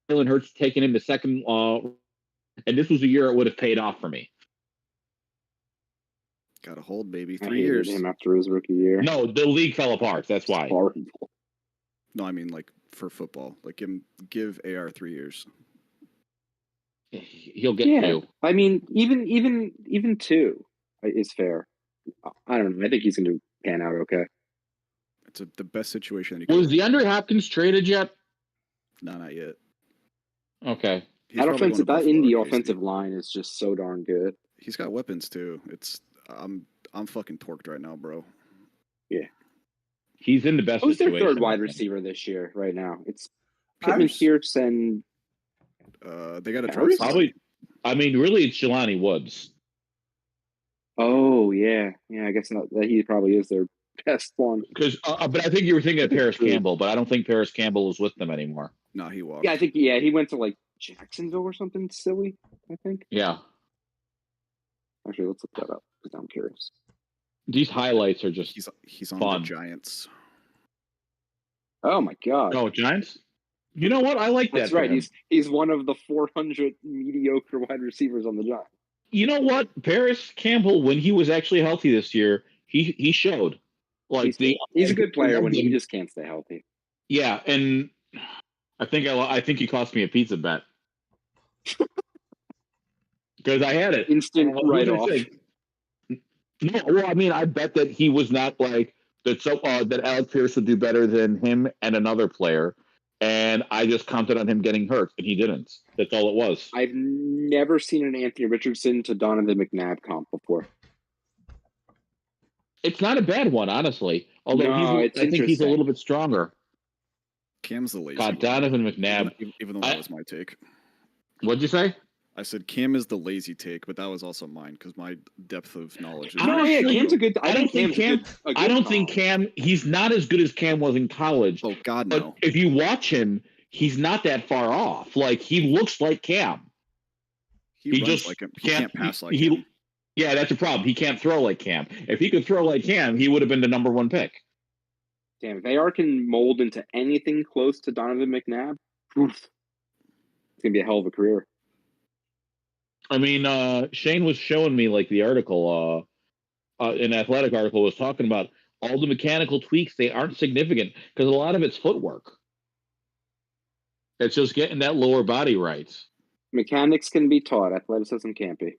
Jalen Hurts taking him the second, and this was a year it would have paid off for me. Got to hold, baby. I 3 hated years. him after his rookie year. No, the league fell apart. That's why. Horrible. No, I mean like for football. Like give AR 3 years. He'll get 2. I mean, even 2 is fair. I don't know. I think he's going to pan out okay. It's the best situation. Was DeAndre Hopkins traded yet? No, not yet. Okay. That Indy offensive line is just so darn good. He's got weapons too. I'm fucking torqued right now, bro. Yeah. He's in the best Who's their situation. third wide receiver this year right now? It's Pittman, Pierce, and they got to draft probably. I mean, really, it's Jelani Woods. Oh yeah. I guess not, that he probably is their best one. Because, but I think you were thinking of Paris Campbell, but I don't think Paris Campbell is with them anymore. No, he walked. Yeah, I think he went to like Jacksonville or something silly. I think. Yeah. Actually, let's look that up because I'm curious. These highlights are just he's on fun. the Giants. Oh my god! Oh, Giants. You know what? I like that. That's right. He's one of the 400 mediocre wide receivers on the Giants. You know what? Paris Campbell, when he was actually healthy this year, he showed. Like he's a good player when he just can't stay healthy. Yeah, and I think he cost me a pizza bet because I had it instant write off. No, well, I mean, I bet that he was not like that. So that Alec Pierce would do better than him and another player, and I just counted on him getting hurt, and he didn't. That's all it was. I've never seen an Anthony Richardson to Donovan McNabb comp before. It's not a bad one, honestly. Although I think he's a little bit stronger. Cam's the lazy. God, Donovan McNabb. Even though that was my take. What'd you say? I said Cam is the lazy take, but that was also mine because my depth of knowledge is. Cam's a good. I don't think Cam. He's not as good as Cam was in college. Oh God, but no! If you watch him, he's not that far off. Like he looks like Cam. He just like him. He can't pass like him. Yeah, that's a problem. He can't throw like Cam. If he could throw like Cam, he would have been the number 1 pick. Damn, if AR can mold into anything close to Donovan McNabb, it's gonna be a hell of a career. I mean, Shane was showing me like the article, an athletic article was talking about all the mechanical tweaks. They aren't significant because a lot of it's footwork. It's just getting that lower body right. Mechanics can be taught. Athleticism can't be.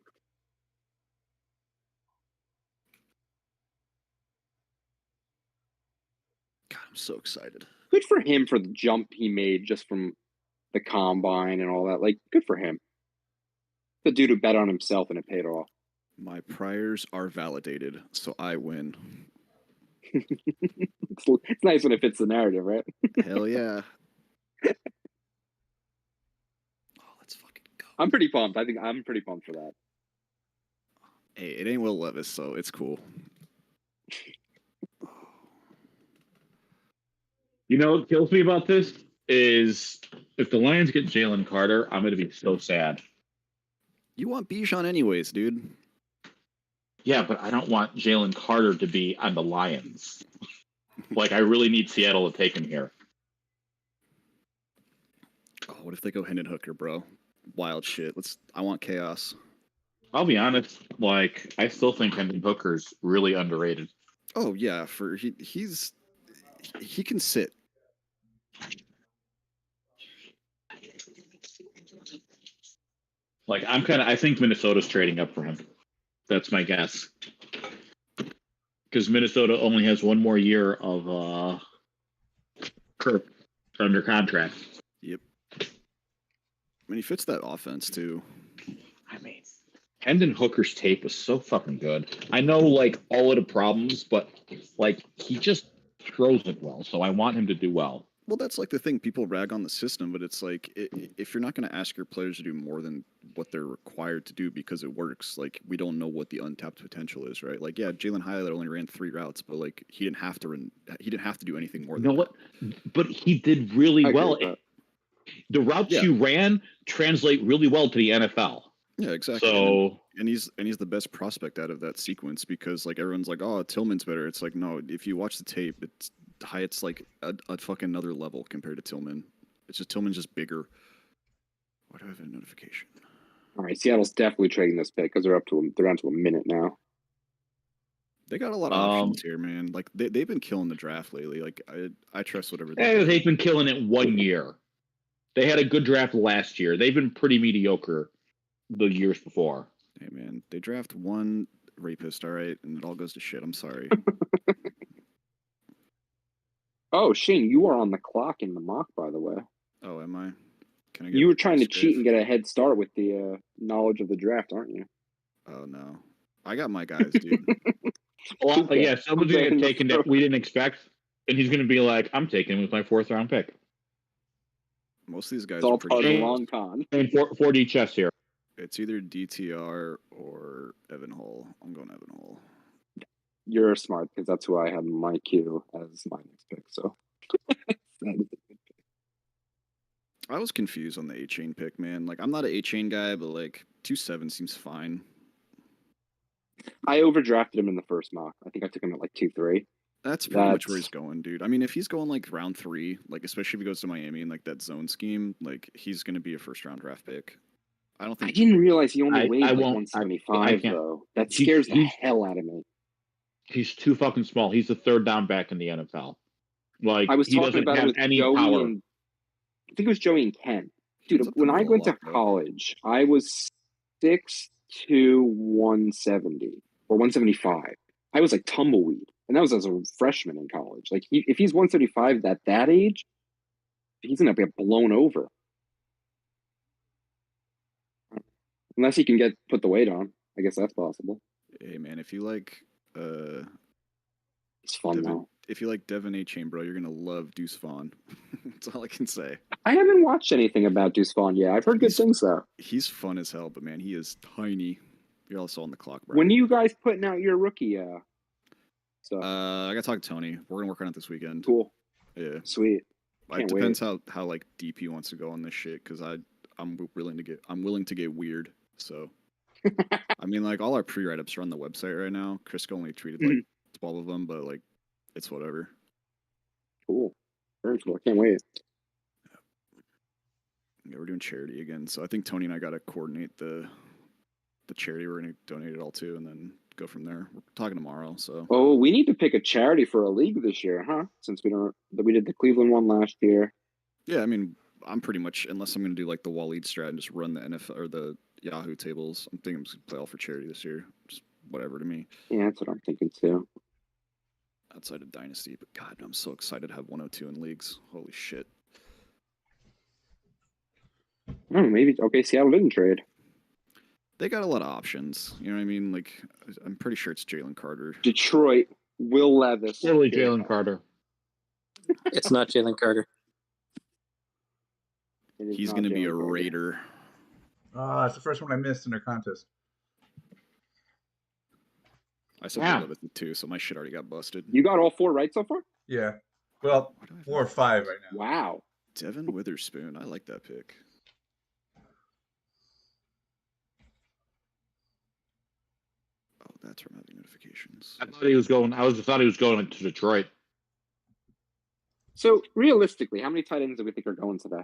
God, I'm so excited. Good for him for the jump he made just from the combine and all that. Like, good for him. The dude who bet on himself and it paid off. My priors are validated, so I win. It's nice when it fits the narrative, right? Hell yeah. Let's fucking go. I'm pretty pumped. I think I'm pretty pumped for that. Hey, it ain't Will Levis, so it's cool. You know what kills me about this is if the Lions get Jalen Carter, I'm going to be so sad. You want Bijan anyways, dude. Yeah, but I don't want Jalen Carter to be on the Lions. Like, I really need Seattle to take him here. Oh, what if they go Hendon Hooker, bro? Wild shit. I want chaos. I'll be honest, like, I still think Hendon Hooker's really underrated. Oh yeah, he can sit. Like, I think Minnesota's trading up for him. That's my guess. Because Minnesota only has one more year of Kirk under contract. Yep. I mean, he fits that offense too. I mean, Hendon Hooker's tape was so fucking good. I know, like, all of the problems, but, like, he just throws it well, so I want him to do well. Well, that's like the thing. People rag on the system, but it's like if you're not going to ask your players to do more than what they're required to do because it works, like we don't know what the untapped potential is, right? Like, yeah, Jalen Hyatt only ran 3 routes, but like he didn't have to do anything more. You know what? But he did really well. The routes you ran translate really well to the NFL. Yeah, exactly. So and he's the best prospect out of that sequence because like everyone's like, oh, Tillman's better. It's like, no, if you watch the tape, Hyatt's like a fucking another level compared to Tillman. It's just Tillman's just bigger. Why do I have a notification? All right, Seattle's definitely trading this pick because they're down to a minute now. They got a lot of options here, man. Like they've been killing the draft lately. Like I trust whatever they've been killing it 1 year. They had a good draft last year. They've been pretty mediocre the years before. Hey man, they draft one rapist, all right, and it all goes to shit. I'm sorry. Oh, Shane, you are on the clock in the mock, by the way. Oh, am I? Can I you were trying to cheat and get a head start with the knowledge of the draft, aren't you? Oh, no. I got my guys, dude. Well, yeah, someone's going to get taken that we didn't expect, and he's going to be like, I'm taking him with my 4th round pick. Most of these guys it's all are part of the long con. And 4D chess here. It's either DTR or Evan Hall. I'm going Evan Hall. You're smart because that's who I had in my queue as my next pick. So I was confused on the A-Chain pick, man. Like, I'm not an A-Chain guy, but like 2.7 seems fine. I overdrafted him in the first mock. I think I took him at like 2.3. That's pretty much where he's going, dude. I mean, if he's going like round 3, like especially if he goes to Miami and like that zone scheme, like he's going to be a 1st round draft pick. I don't think. I didn't realize he only weighed like 175 though. That scares the hell out of me. He's too fucking small. He's the 3rd down back in the NFL. Like, I was he talking doesn't about have it with any Joey power. I think it was Joey and Ken. Dude, when I went to college, I was 6'2", 170 or 175. I was like tumbleweed, and that was as a freshman in college. Like, if he's 175 at that age, he's gonna get blown over. Unless he can put the weight on. I guess that's possible. Hey man, if you like it's fun though. If you like Devin A-Chain, bro, you're gonna love Deuce Vaughn. That's all I can say. I haven't watched anything about Deuce Vaughn yet. I've heard good things though. He's fun as hell, but man, he is tiny. You're also on the clock, bro. When are you guys putting out your rookie stuff? I gotta talk to Tony. We're gonna work on it this weekend. Cool. Yeah. Sweet. It depends how like deep he wants to go on this shit, because I'm willing to get weird. So I mean, like, all our pre-write-ups are on the website right now. Chris only tweeted like 12 of them, but like it's whatever. Cool. Very cool. I can't wait. Yeah, we're doing charity again. So I think Tony and I gotta coordinate the charity we're gonna donate it all to, and then go from there. We're talking tomorrow. So we need to pick a charity for a league this year, huh? Since we did the Cleveland one last year. Yeah, I mean, I'm pretty much, unless I'm gonna do like the Waleed strat and just run the NFL or the Yahoo tables, I'm thinking I'm just gonna play all for charity this year. Just whatever to me. Yeah, that's what I'm thinking too. Outside of Dynasty, but God, I'm so excited to have 102 in leagues. Holy shit. Oh, maybe Seattle didn't trade. They got a lot of options. You know what I mean? Like, I'm pretty sure it's Jalen Carter. Detroit, Will Levis. Totally Jalen Carter. It's not Jalen Carter. He's going to be a Raider. Oh, that's the first one I missed in their contest. I said Will Levis too, so my shit already got busted. You got all 4 right so far? Yeah. Well, 4 or 5 right now. Wow. Devin Witherspoon. I like that pick. Oh, that's from having notifications. I thought he was going to Detroit. So realistically, how many tight ends do we think are going today?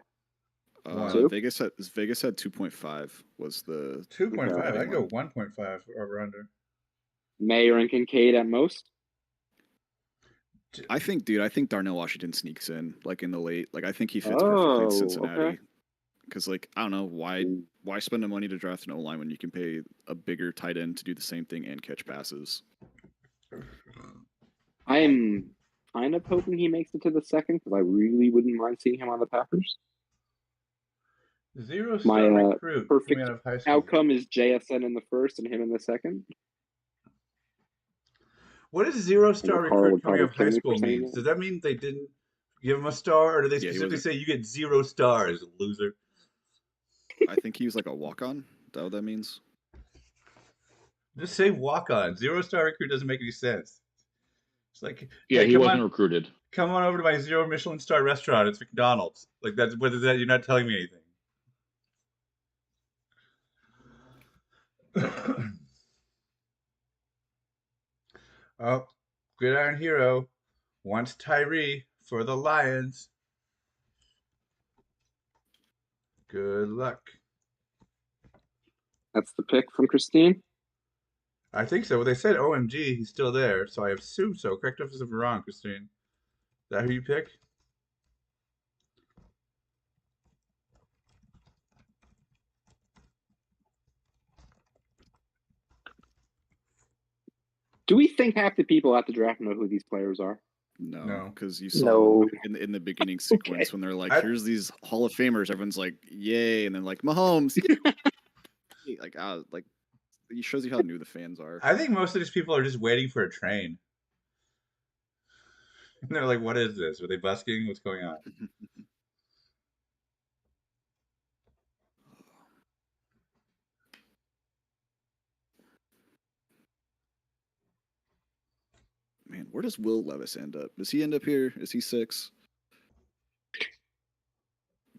Vegas had 2.5 was the 2.5. I go 1.5 over under. Mayer and Kincaid at most. I think Darnell Washington sneaks in like in the late. Like, I think he fits perfectly in Cincinnati. Because like I don't know why spend the money to draft an O-line when you can pay a bigger tight end to do the same thing and catch passes. I'm kind of hoping he makes it to the second because I really wouldn't mind seeing him on the Packers. 0-star recruit perfect coming out of high school. outcome is JSN in the first and him in the second. What does 0-star And Carl recruit would coming out of high probably school kill me for saying means? that. Does that mean they didn't give him a star, or do they Yeah, he specifically wasn't- say you get 0 stars, loser? I think he was like a walk-on. Is that what that means? Just say walk-on. 0-star recruit doesn't make any sense. It's like, Yeah, hey, he come wasn't on, recruited. come on over to my 0 Michelin star restaurant. It's McDonald's. Like that's what is that? You're not telling me anything. Oh, Gridiron Hero wants Tyree for the Lions. Good luck. That's the pick from Christine. I think so. Well, they said OMG, he's still there, so I assume so. Correct us if I'm wrong, Christine. Is that who you pick? Do we think half the people at the draft know who these players are? No, because you saw No. in the beginning sequence when they're like, "Here's these Hall of Famers." Everyone's like, "Yay!" And then like Mahomes, like it shows you how new the fans are. I think most of these people are just waiting for a train. And they're like, "What is this? Are they busking? What's going on?" Man, where does Will Levis end up? Does he end up here? Is he 6?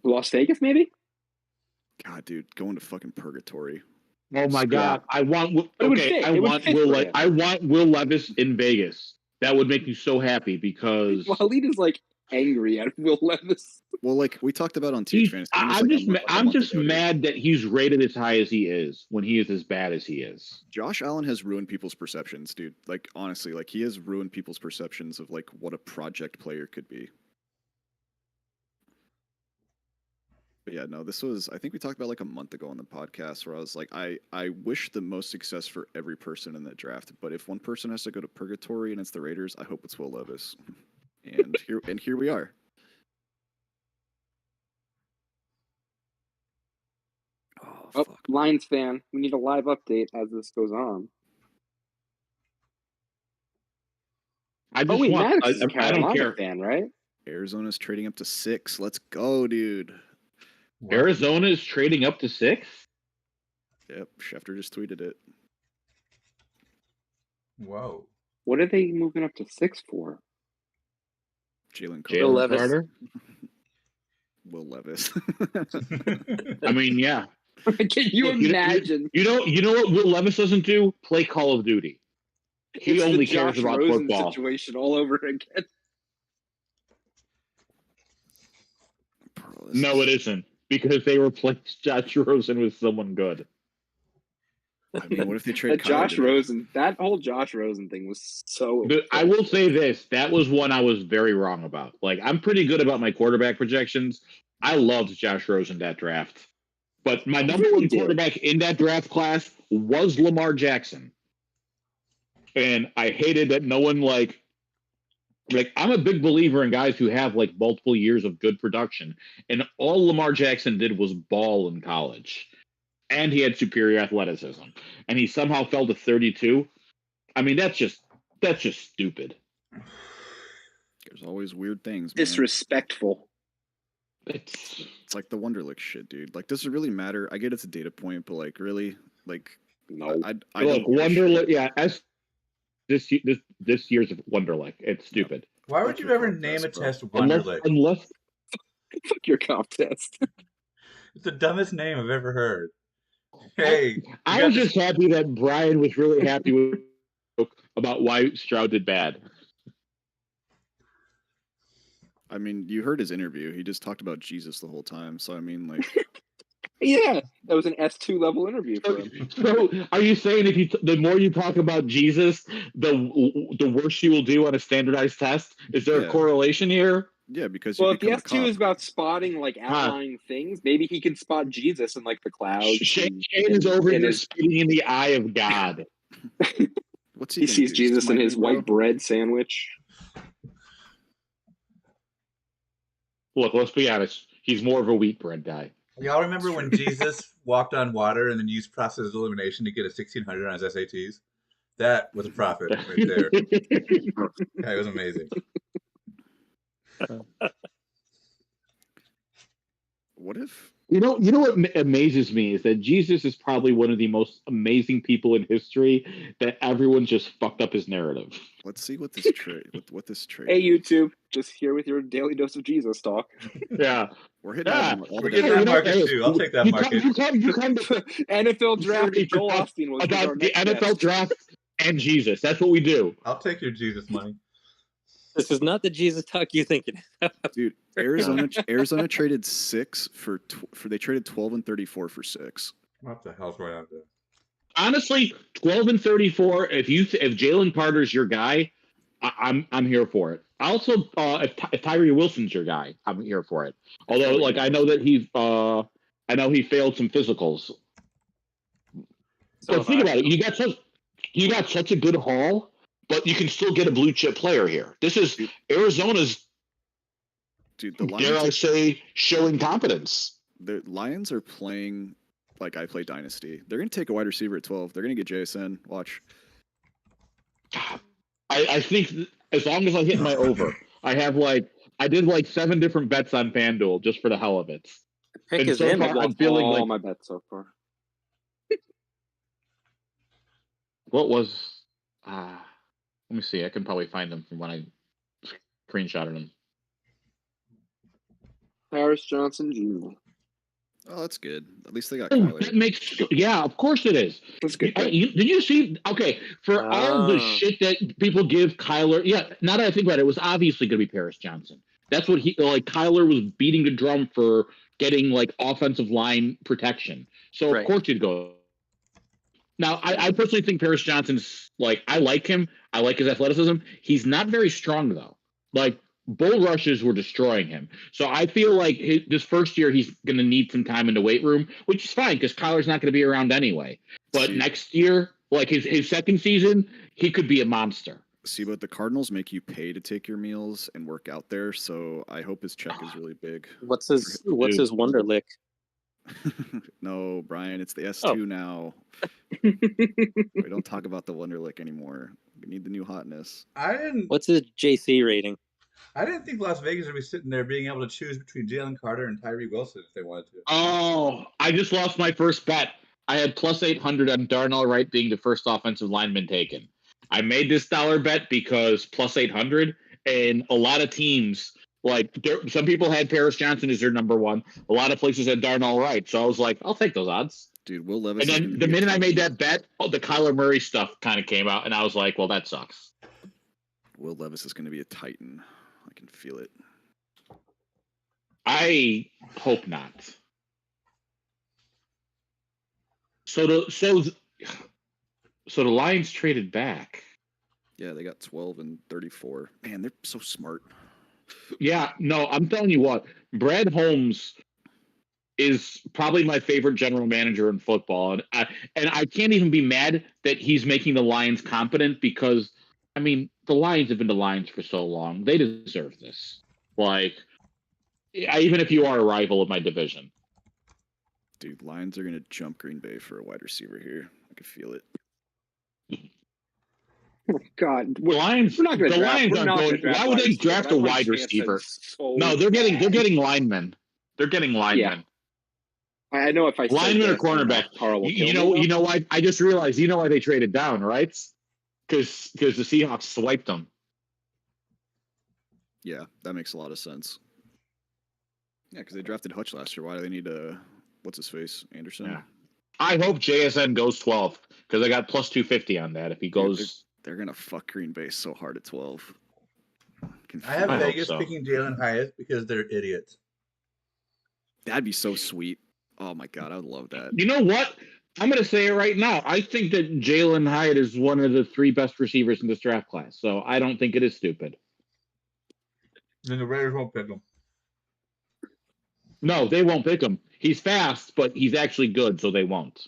Las Vegas, maybe? God, dude, going to fucking purgatory. Oh my Yeah. God! I want It would okay. fit. I It would want fit for him. I want Will Levis in Vegas. That would make me so happy because Waleed is like angry at Will Levis. Well, like we talked about on TH Fantasy. I'm just mad that he's rated as high as he is when he is as bad as he is. Josh Allen has ruined people's perceptions, dude. Like honestly, like he has ruined people's perceptions of like what a project player could be. But yeah, no, this was, I think we talked about like a month ago on the podcast where I was like, I wish the most success for every person in that draft, but if one person has to go to purgatory and it's the Raiders, I hope it's Will Levis. And here we are. Oh, Lions fan, we need a live update as this goes on. Maddox is a Carolina fan, right? Arizona's trading up to 6. Let's go, dude. What? Arizona is trading up to 6? Yep, Schefter just tweeted it. Whoa. What are they moving up to 6 for? Jalen Levis. Carter. Will Levis. I mean, yeah. Can you imagine? You know what Will Levis doesn't do? Play Call of Duty. He It's only the cares Josh about Rosen football. situation all over again. Bro, No, it isn't. Because they replaced Josh Rosen with someone good. I mean, what if they trade Josh Rosen? That whole Josh Rosen thing was so. But I will say this: that was one I was very wrong about. Like, I'm pretty good about my quarterback projections. I loved Josh Rosen that draft, but my number one quarterback in that draft class was Lamar Jackson, and I hated that no one like I'm a big believer in guys who have like multiple years of good production, and all Lamar Jackson did was ball in college. And he had superior athleticism, and he somehow fell to 32. I mean, that's just stupid. There's always weird things, man. Disrespectful. It's like the Wonderlic shit, dude. Like, does it really matter? I get it's a data point, but like, really, like, no. I Look, don't Wonderlic, yeah. As this year's Wonderlic, it's stupid. Why would you ever name a test Wonderlic? Unless Fuck your comp test. It's the dumbest name I've ever heard. Hey, I was just happy that Brian was really happy with about why Stroud did bad. I mean, you heard his interview. He just talked about Jesus the whole time. So I mean, like, yeah, that was an S2 level interview for him. So, are you saying the more you talk about Jesus, the worse you will do on a standardized test? Is there a correlation here? Yeah, because Well, you if the become a S2 cop. is about spotting like outlying things, maybe he can spot Jesus in like the clouds. Shane is over and here spitting in the eye of God. What's he gonna sees do? Jesus in Smite his me, bro? white bread sandwich. Look, let's be honest. He's more of a wheat bread guy. Y'all remember That's when true. Jesus walked on water and then used process elimination to get a 1600 on his SATs? That was a profit right there. That was amazing. What if? You know what amazes me is that Jesus is probably one of the most amazing people in history that everyone just fucked up his narrative. Let's see what this trade. What this trade. Hey, is. YouTube, just here with your daily dose of Jesus talk. Yeah. We're hitting Yeah. all We're the getting that market too. I'll take that market. You come NFL draft with Joel Austin was our about the next NFL guest. draft and Jesus. That's what we do. I'll take your Jesus money. This is not the Jesus talk you think it is. Dude, Arizona traded 6 for they traded 12 and 34 for 6. What the hell's going on there? Honestly, 12 and 34. If Jalen Carter's your guy, I'm here for it. Also, if Tyree Wilson's your guy, I'm here for it. Although, like, I know that I know he failed some physicals. So But think about it. You got such a good haul, but you can still get a blue chip player here. This is Arizona's. Dude, the Dare I Lions. say, showing competence. The Lions are playing like I play Dynasty. They're gonna take a wide receiver at 12. They're gonna get JSN. Watch. I think as long as I hit my over, I did like 7 different bets on FanDuel just for the hell of it. Pick And is so in. far, I've I'm lost feeling all like my bets so far. what was let me see. I can probably find them from when I screenshotted them. Paris Johnson Jr. Oh, that's good. At least they got That Kyler. makes of course it is. That's a good bet. Did you see? Okay, for all the shit that people give Kyler, now that I think about it, it was obviously going to be Paris Johnson. That's what Kyler was beating the drum for getting like offensive line protection. So Right. of course he'd go. Now, I personally think Paris Johnson's I like him. I like his athleticism. He's not very strong though. Like bull rushes were destroying him. So I feel like this first year he's going to need some time in the weight room, which is fine because Kyler's not going to be around anyway. But next year, like his second season, he could be a monster. See, but the Cardinals make you pay to take your meals and work out there, so I hope his check is really big. What's his Wonderlick? No, Brian, it's the S2 now. We don't talk about the Wonderlick anymore. We need the new hotness. What's his JC rating? I didn't think Las Vegas would be sitting there being able to choose between Jalen Carter and Tyree Wilson if they wanted to. Oh, I just lost my first bet. I had plus 800 on Darnell Wright being the first offensive lineman taken. I made this dollar bet because plus 800, and a lot of teams, some people had Paris Johnson as their number one. A lot of places had Darnell Wright. So I was like, I'll take those odds. Dude, Will Levis. And then the minute I made that bet, the Kyler Murray stuff kind of came out, and I was like, well, that sucks. Will Levis is going to be a Titan. I can feel it. I hope not. So the Lions traded back. Yeah, they got 12 and 34. Man, they're so smart. Yeah, no, I'm telling you what, Brad Holmes is probably my favorite general manager in football, and I can't even be mad that he's making the Lions competent because, I mean, the Lions have been the Lions for so long. They deserve this. Even if you are a rival of my division. Dude, Lions are going to jump Green Bay for a wide receiver here. I can feel it. Oh, God, the Lions. We're not going to draft. Lions We're not going, gonna draft why would they draft a wide receiver? No, they're getting linemen. They're getting linemen. Yeah. I know if I lineman or cornerback. You know why? I just realized. You know why they traded down, right? Because the Seahawks swiped them. Yeah, that makes a lot of sense. Yeah, because they drafted Hutch last year. Why do they need what's his face, Anderson? Yeah. I hope JSN goes 12 because I got plus 250 on that. If he goes, dude, they're gonna fuck Green Bay so hard at 12. I have Vegas picking Jalen Hyatt because they're idiots. That'd be so sweet. Oh my God, I would love that. You know what? I'm going to say it right now. I think that Jalen Hyatt is one of the 3 best receivers in this draft class. So I don't think it is stupid. Then the Raiders won't pick him. No, they won't pick him. He's fast, but he's actually good, so they won't.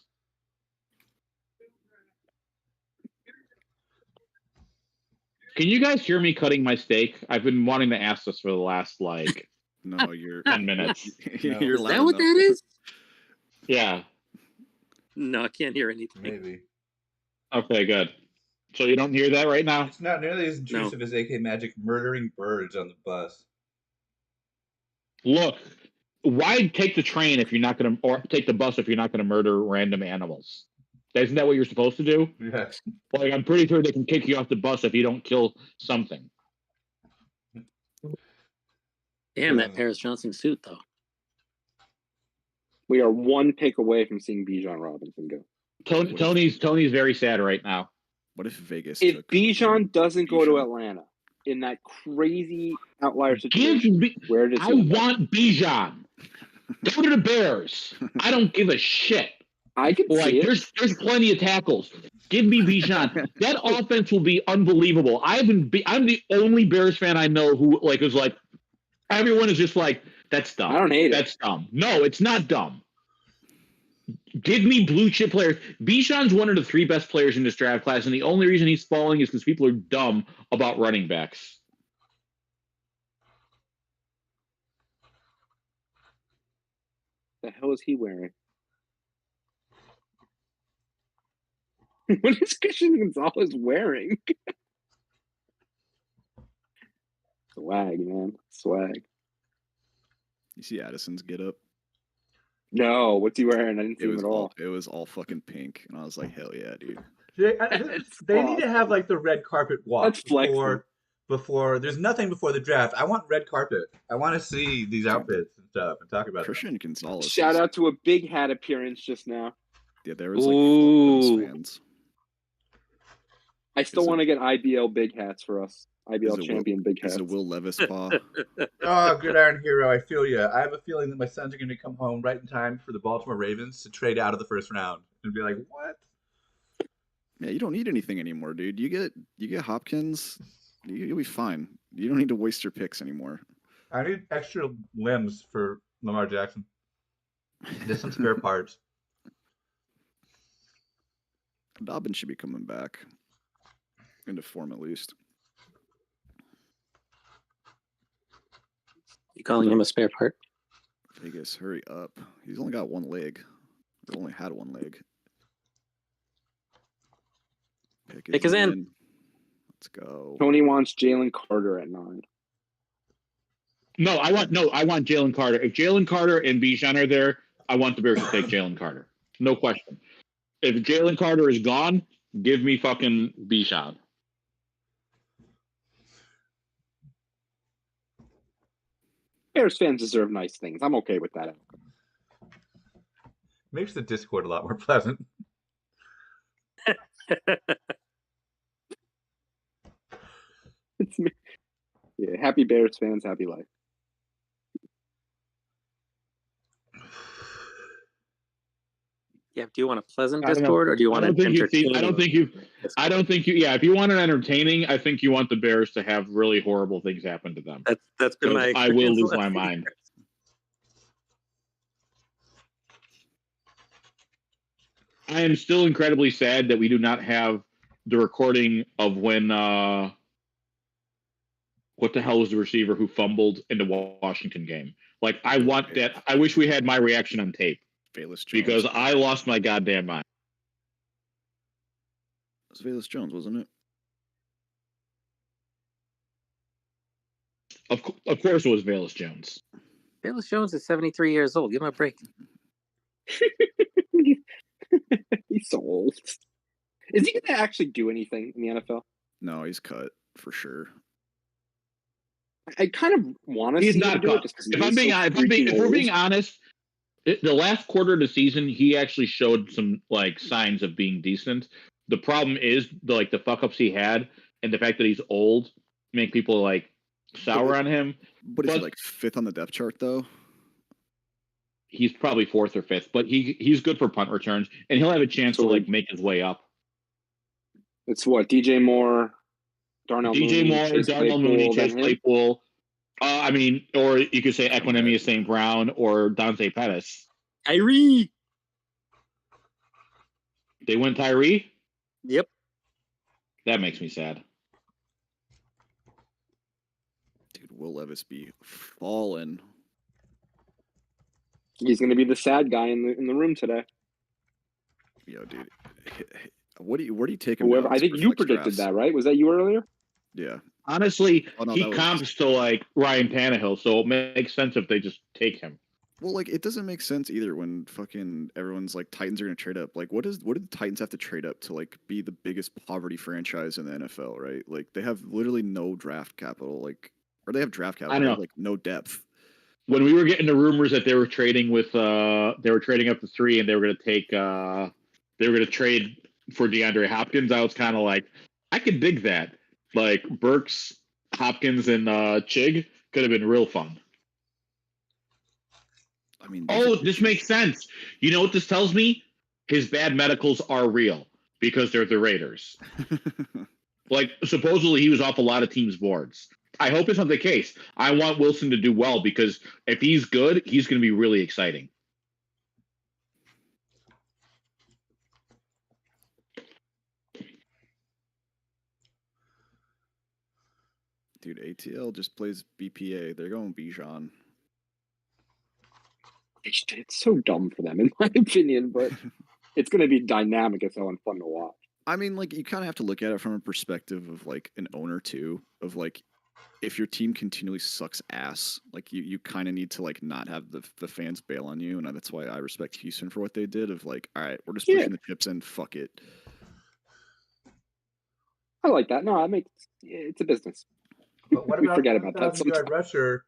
Can you guys hear me cutting my steak? I've been wanting to ask this for the last, like, No, you're 10 minutes. you're Is loud that what enough. that is? Yeah. No, I can't hear anything. Maybe. Okay, good. So you don't hear that right now? It's not nearly as intrusive as AK Magic murdering birds on the bus. Look, why take the train if you're not going to, or take the bus if you're not going to murder random animals? Isn't that what you're supposed to do? Yeah. Like, I'm pretty sure they can kick you off the bus if you don't kill something. Damn, that Paris Johnson suit, though. We are one pick away from seeing Bijan Robinson go. Tony's very sad right now. What if Vegas? If took Bijan doesn't go to Bijan? Atlanta in that crazy outlier situation, where does I he go? want Bijan. Go to the Bears. I don't give a shit. I could Like, see it. there's plenty of tackles. Give me Bijan. That offense will be unbelievable. I'm the only Bears fan I know who like is like, everyone is just like, that's dumb. I don't hate it. That's dumb. No, it's not dumb. Give me blue chip players. Bijan's one of the 3 best players in this draft class, and the only reason he's falling is because people are dumb about running backs. The hell is he wearing? What is Christian Gonzalez wearing? Swag, man. Swag. You see Addison's get up? No, what's he wearing? I didn't see It him was at all. it was all fucking pink, and I was like, hell yeah, dude. They need to have like the red carpet walk That's flexing. before. There's nothing before the draft. I want red carpet. I want to see these outfits and stuff and talk about them. Christian Gonzalez. Shout out to a big hat appearance just now. Yeah, there was like Ooh. Phillips fans. I still Is it- want to get IBL big hats for us. Is IBL it champion big Is hats. it Will Levis paw? Oh, good Iron Hero. I feel you. I have a feeling that my sons are going to come home right in time for the Baltimore Ravens to trade out of the first round and be like, what? Yeah, you don't need anything anymore, dude. You get Hopkins, you'll be fine. You don't need to waste your picks anymore. I need extra limbs for Lamar Jackson. Just some spare parts. Dobbins should be coming back into form at least. You calling him a spare part? Vegas, hurry up. He's only got one leg. Or only had one leg. Pick is in. Let's go. Tony wants Jalen Carter at 9. No, I want Jalen Carter. If Jalen Carter and Bijan are there, I want the Bears to take Jalen Carter. No question. If Jalen Carter is gone, give me fucking Bijan. Bears fans deserve nice things. I'm okay with that. Makes the Discord a lot more pleasant. It's me. Yeah, happy Bears fans, happy life. Yeah. Do you want a pleasant I don't know. Discord, or do you want I don't an think you. entertaining? I don't think you. Yeah, if you want an entertaining, I think you want the Bears to have really horrible things happen to them. That's been my. I will experience lose the my last few mind. years. I am still incredibly sad that we do not have the recording of when. What the hell was the receiver who fumbled in the Washington game? Like, I want that. I wish we had my reaction on tape Velus Jones. because I lost my goddamn mind. It was Velus Jones, wasn't it? Of course, it was Velus Jones. Velus Jones is 73 years old. Give him a break. He's so old. Is he going to actually do anything in the NFL? No, he's cut for sure. I kind of want to He's see not him do it cut. just 'cause If he I'm is being so if freaking we're old. being honest, the last quarter of the season, he actually showed some like signs of being decent. The problem is the fuck ups he had, and the fact that he's old make people like sour on him. But is he But- like 5th on the depth chart though? He's probably 4th or 5th, but he's good for punt returns, and he'll have a chance So to like like- make his way up. It's what? DJ Moore, Darnell DJ Mooney, Moore, Chase Darnell Claypool, Mooney, then Chase him? Claypool, I mean, or you could say Equinemius St. Brown or Dante Pettis. Kyrie. They went Tyree? Yep. That makes me sad. Dude, Will Levis be falling. He's going to be the sad guy in the room today. Yo, dude. Where do you take him? Whoever, I think you predicted that, right? Was that you earlier? Yeah. Honestly, Oh, no, he comps to like Ryan Tannehill, so it makes sense if they just take him. Well, like it doesn't make sense either when fucking everyone's like Titans are gonna trade up. Like, what did the Titans have to trade up to like be the biggest poverty franchise in the NFL? Right? Like they have literally no draft capital. Like, or they have draft capital, I don't know. like no depth. When we were getting the rumors that they were trading with, they were trading up to 3, and they were going to take, they were going to trade for DeAndre Hopkins. I was kind of like, I could dig that. Like Burks, Hopkins, and Chig could have been real fun. I mean, this makes sense. You know what this tells me? His bad medicals are real because they're the Raiders. Like, supposedly he was off a lot of teams' boards. I hope it's not the case. I want Wilson to do well because if he's good, he's going to be really exciting. Dude, ATL just plays BPA. They're going Bijan. It's so dumb for them, in my opinion, but it's going to be dynamic as hell and fun to watch. I mean, like, you kind of have to look at it from a perspective of, like, an owner, too. Of, like, if your team continually sucks ass, like, you kind of need to, like, not have the fans bail on you. And that's why I respect Houston for what they did of, like, all right, we're just pushing the chips in, fuck it. I like that. No, it's a business. But what we about forget about that 1,000-yard rusher?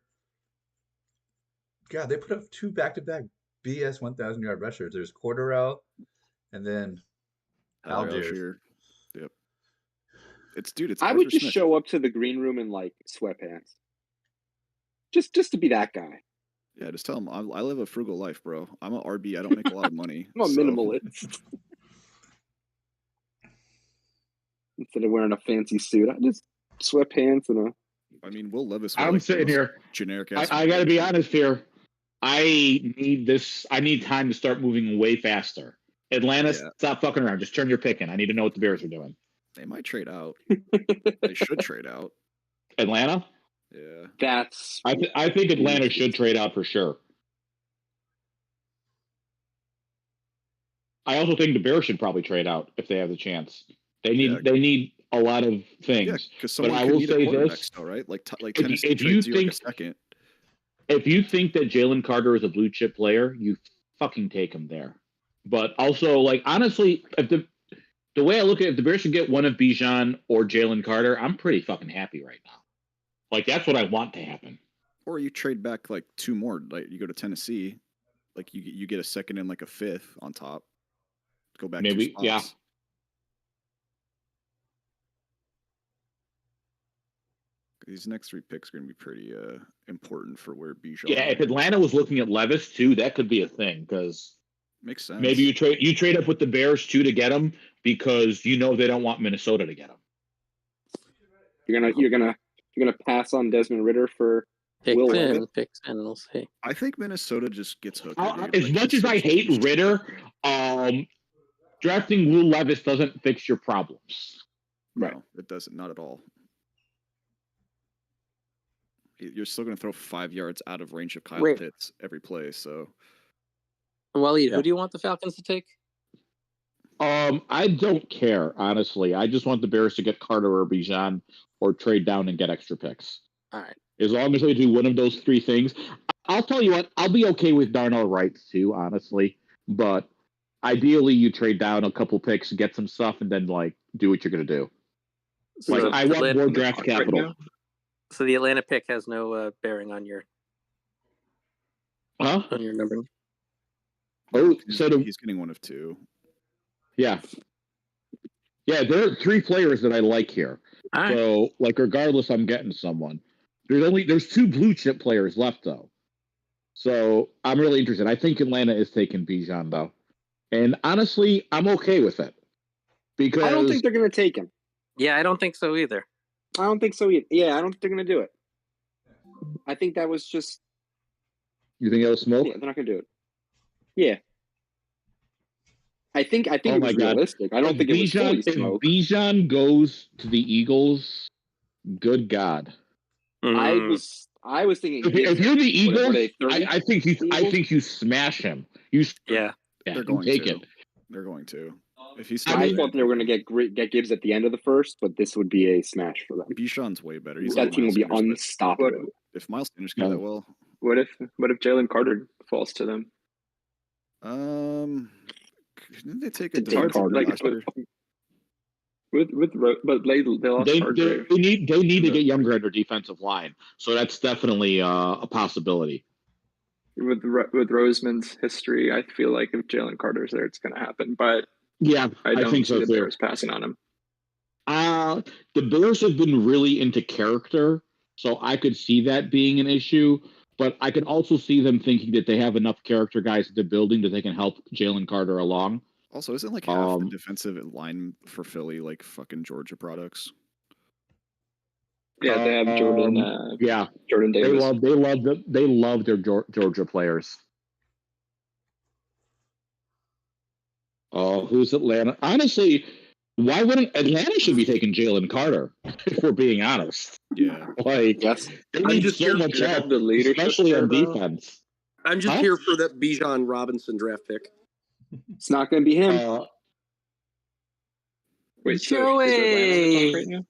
God, they put up 2 back-to-back BS 1,000-yard rushers. There's Cordarrelle and then Algier. Yep. It's. I would just show up to the green room in like sweatpants, just to be that guy. Yeah, just tell him I live a frugal life, bro. I'm an RB. I don't make a lot of money. I'm a minimalist. Instead of wearing a fancy suit, I just sweatpants and a. I mean, Will Levis. I'm sitting here. Generic. I got to be honest here. I need this. I need time to start moving way faster. Atlanta, stop fucking around. Just turn your pick in. I need to know what the Bears are doing. They might trade out. They should trade out. Atlanta? Yeah. I think Atlanta should trade out for sure. I also think the Bears should probably trade out if they have the chance. They need a lot of things. Yeah, because someone could need a quarterback still, right? Like Tennessee trades you like a second. If you think that Jalen Carter is a blue chip player, you fucking take him there. But also, like, honestly, if the way I look at it, if the Bears should get one of Bijan or Jalen Carter, I'm pretty fucking happy right now. Like, that's what I want to happen. Or you trade back like 2 more. Like you go to Tennessee, like you get a second and like a 5th on top. Go back 2 spots. Yeah. These next 3 picks are going to be pretty important for where Bijan. Yeah, if Atlanta was looking at Levis too, that could be a thing because makes sense. Maybe you trade up with the Bears too to get him because you know they don't want Minnesota to get him. You're gonna pass on Desmond Ritter for pick 10. We'll see. I think Minnesota just gets hooked. As much as I hate Ritter, drafting Will Levis doesn't fix your problems. No, it doesn't. Not at all. You're still going to throw 5 yards out of range of Kyle Pitts every play. So, Waleed, who do you want the Falcons to take? I don't care, honestly. I just want the Bears to get Carter or Bijan or trade down and get extra picks. All right. As long as they do one of those 3 things. I'll tell you what, I'll be okay with Darnell Wright too, honestly. But ideally, you trade down a couple picks and get some stuff and then, like, do what you're going to do. So like, I want more draft capital. So the Atlanta pick has no bearing on your on your numbering. Oh, he's getting one of 2. Yeah, there are 3 players that I like here. Right. So, like, regardless, I'm getting someone. There's 2 blue chip players left though, so I'm really interested. I think Atlanta is taking Bijan though, and honestly, I'm okay with it because I don't think they're going to take him. Yeah, I don't think so either. I don't think so either. Yeah, I don't think they're going to do it. I think that was just. You think that was smoke? Yeah, they're not gonna do it. Yeah. I think Oh it my was God. realistic. I don't think it was fully smoke. If Bijan goes to the Eagles, good God. I was thinking. If you're the Eagles, what are they, 30? I think you smash him. Yeah. They're you going take to. it. They're going to. If he's I thought they were going to get Gibbs at the end of the first, but this would be a smash for them. Bijan's way better. He's That like team will Miles be Sanders, but unstoppable. if Miles Sanders can do that well, What if Jalen Carter falls to them? didn't they take a It's hard defensive to, back like, last year? But they lost They Hargrave. need to get younger at their defensive line, so that's definitely a possibility. With Roseman's history, I feel like if Jalen Carter's there, it's going to happen. But Yeah, I don't think see so the too. Bears passing on him. The Bears have been really into character, so I could see that being an issue. But I could also see them thinking that they have enough character guys in the building that they can help Jalen Carter along. Also, isn't like half the defensive line for Philly like fucking Georgia products? Yeah, they have Jordan. Jordan Davis. They love their Georgia players. Oh, who's Atlanta? Honestly, why wouldn't Atlanta should be taking Jalen Carter? If we're being honest, Yeah. like Yes. they I'm need just so here much to help, have the leadership especially there, on though. defense. I'm just here for that Bijan Robinson draft pick. It's not going to be him. Wait, so Joey! is Atlanta on the clock right now?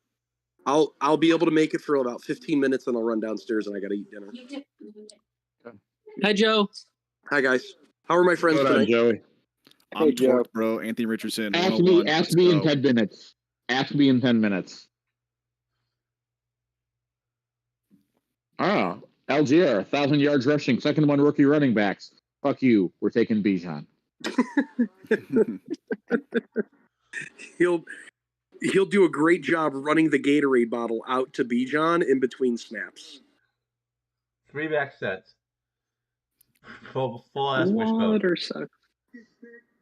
I'll be able to make it for about 15 minutes, and I'll run downstairs and I got to eat dinner. Hi, Joe. Hi guys, how are my friends Hold on, tonight? Joey. I'm Joe. torqued, bro. Anthony Richardson. Ask 101. me Let's in go. 10 minutes. Ask me in 10 minutes. Algier, 1,000 yards rushing, second one rookie running backs. Fuck you. We're taking Bijan. He'll do a great job running the Gatorade bottle out to Bijan in between snaps. 3 back sets. Full ass wishbone. Water sucks.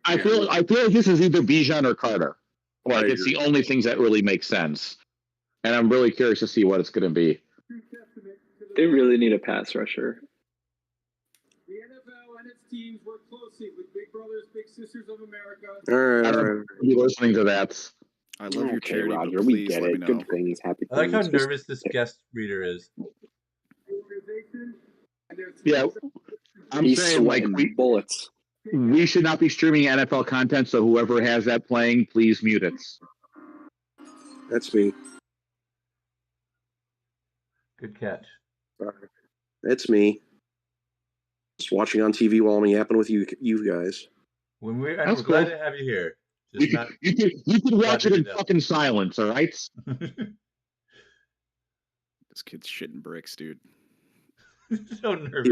I feel like this is either Bijan or Carter. Like I it's agree. the only things that really make sense. And I'm really curious to see what it's going to be. They really need a pass rusher. The NFL and its teams work closely with Big Brothers Big Sisters of America. All I right. don't be listening to that. I love your Okay, charity, Roger. but We please get let me it. know. Good things, happy I like how things. nervous this guest reader is. Yeah, I'm He's saying like sweating bullets. we should not be streaming NFL content. So whoever has that playing, please mute it. That's me. Good catch. It's me. Just watching on TV while I'm yapping with you guys. And That's we're glad cool. to have you here. You Just could watch it in know. fucking silence, all right? This kid's shitting bricks, dude. So He nervous.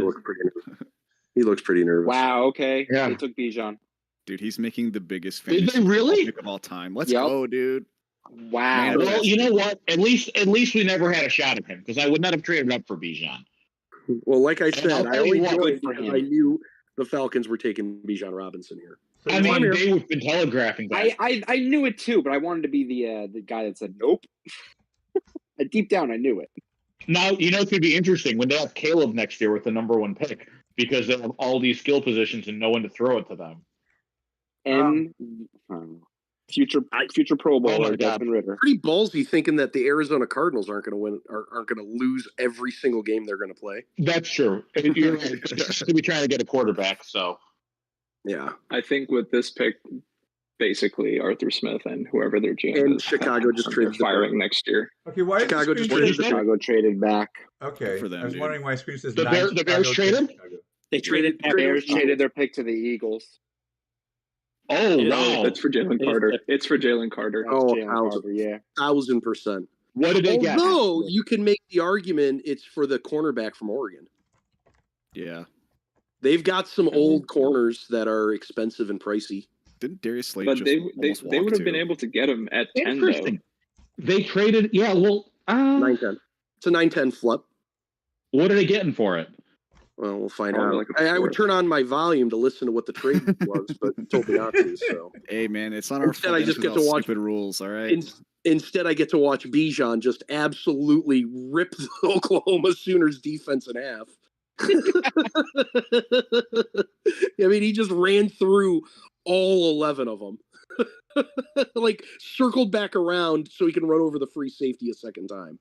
looks pretty nervous. Wow, okay. Yeah. They took Bijan. Dude, he's making the biggest Did fantasy they really? pick of all time. Let's Yep. go, dude. Wow. Man, Well, you know what? At least we never had a shot at him because I would not have traded up for Bijan. Well, like I And said, I'll I tell you only what, joined for because him. I knew the Falcons were taking Bijan Robinson here. So I you mean, want- they've been telegraphing that. I knew it too, but I wanted to be the guy that said nope. Deep down, I knew it. Now, you know, it could be interesting when they have Caleb next year with the number 1 pick because they have all these skill positions and no one to throw it to them. And future Pro Bowler my God. Desmond Ritter. Pretty ballsy thinking that the Arizona Cardinals aren't going to win, aren't going to lose every single game they're going to play. That's true. You're right. To be trying to get a quarterback, so. Yeah, I think with this pick, basically Arthur Smith and whoever their GM and is, Chicago just they're traded the firing pick. next year. Okay, why is Chicago the just screen traded says- the pick. Chicago traded back. Okay, For them, I was dude. wondering why screen says The 9 Bears Chicago, traded? 10 Chicago. They traded Bears traded their pick to the Eagles. Oh, Yeah, wow. That's for Jalen Carter. It's for Jalen Carter. That's Oh, Jalen thousand. Carter, yeah. 1,000%. What did they get? Although you can make the argument it's for the cornerback from Oregon. Yeah. They've got some old corners that are expensive and pricey. Didn't Darius Slade But just they almost would walk have been too? able to get him at 10 though. Interesting. They traded, yeah, well, 9-10. It's a 9-10 flip. what are they getting for it? Well, we'll find Probably out. like a I would fourth. turn on my volume to listen to what the trade was, but told me not to. So Hey, man, it's not our Instead, fault. I just This get is to all watch- stupid rules, all right? Instead, I get to watch Bijan just absolutely rip the Oklahoma Sooners defense in half. I mean, he just ran through all 11 of them. Like, circled back around so he can run over the free safety a second time.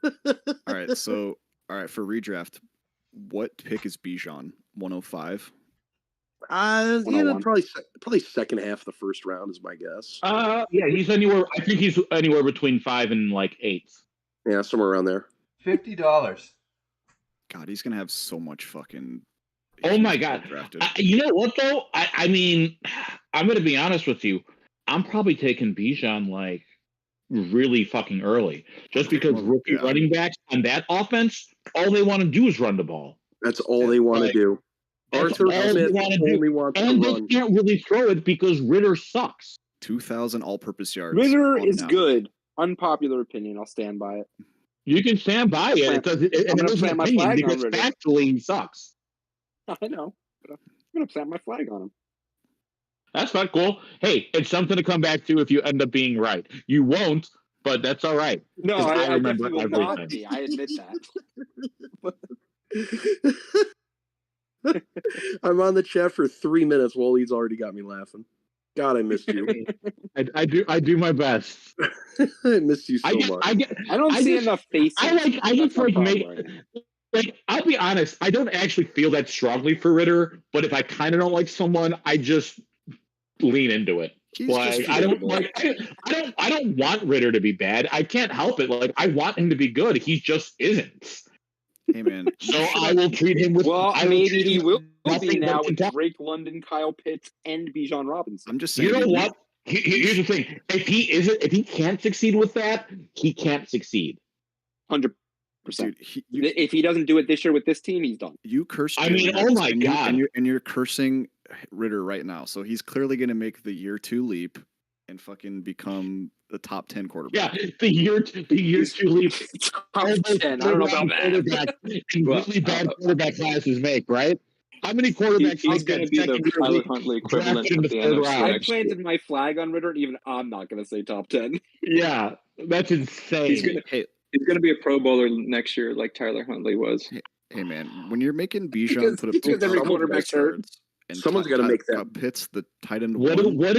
All right, so for redraft, what pick is Bijan? 105. Probably second half of the first round is my guess. Yeah, he's anywhere. I think he's anywhere between 5 and like 8. Yeah, somewhere around there. $50. God, he's gonna have so much fucking. Oh my God! You know what though? I mean, I'm gonna be honest with you. I'm probably taking Bijan like really fucking early, just because rookie running backs on that offense, all they want to do is run the ball. That's all they want to do. Arthur Smith only wants to run. And they can't really throw it because Ritter sucks. 2,000 all-purpose yards. Ritter is good. Unpopular opinion. I'll stand by it. You can stand by it. It doesn't plant my flag because factually he sucks. I know. But I'm going to plant my flag on him. That's not cool. Hey, it's something to come back to if you end up being right. You won't, but that's all right. No, I remember everything. I admit that. I'm on the chat for 3 minutes while he's already got me laughing. God, I missed you. I do my best. I missed you so much. I don't see enough faces. I'll be honest, I don't actually feel that strongly for Ritter, but if I kind of don't like someone, I just lean into it. Like I don't want Ritter to be bad. I can't help it. Like I want him to be good. He just isn't. Hey man. So I will treat him with. Well, maybe he will be now with Drake London, Kyle Pitts, and Bijan Robinson. I'm just saying. You know what? Here's the thing: if he can't succeed with that, he can't succeed. 100%. If he doesn't do it this year with this team, he's done. You cursed. I mean, oh my God! You're cursing Ritter right now. So he's clearly going to make the year 2 leap and fucking become the top 10 quarterback. Yeah, the year 2 leap. Top 10. I don't know about that. Really bad quarterback classes make, right? How many quarterbacks he's going to be the Tyler Huntley equivalent of the NFC I planted my flag on Ritter, and even I'm not going to say top 10. Yeah, that's insane. He's going to be a Pro Bowler next year, like Tyler Huntley was. Hey man, when you're making Bijan put up 2,000 quarterback yards, and someone's got to make that. Pitts the tight end. What do we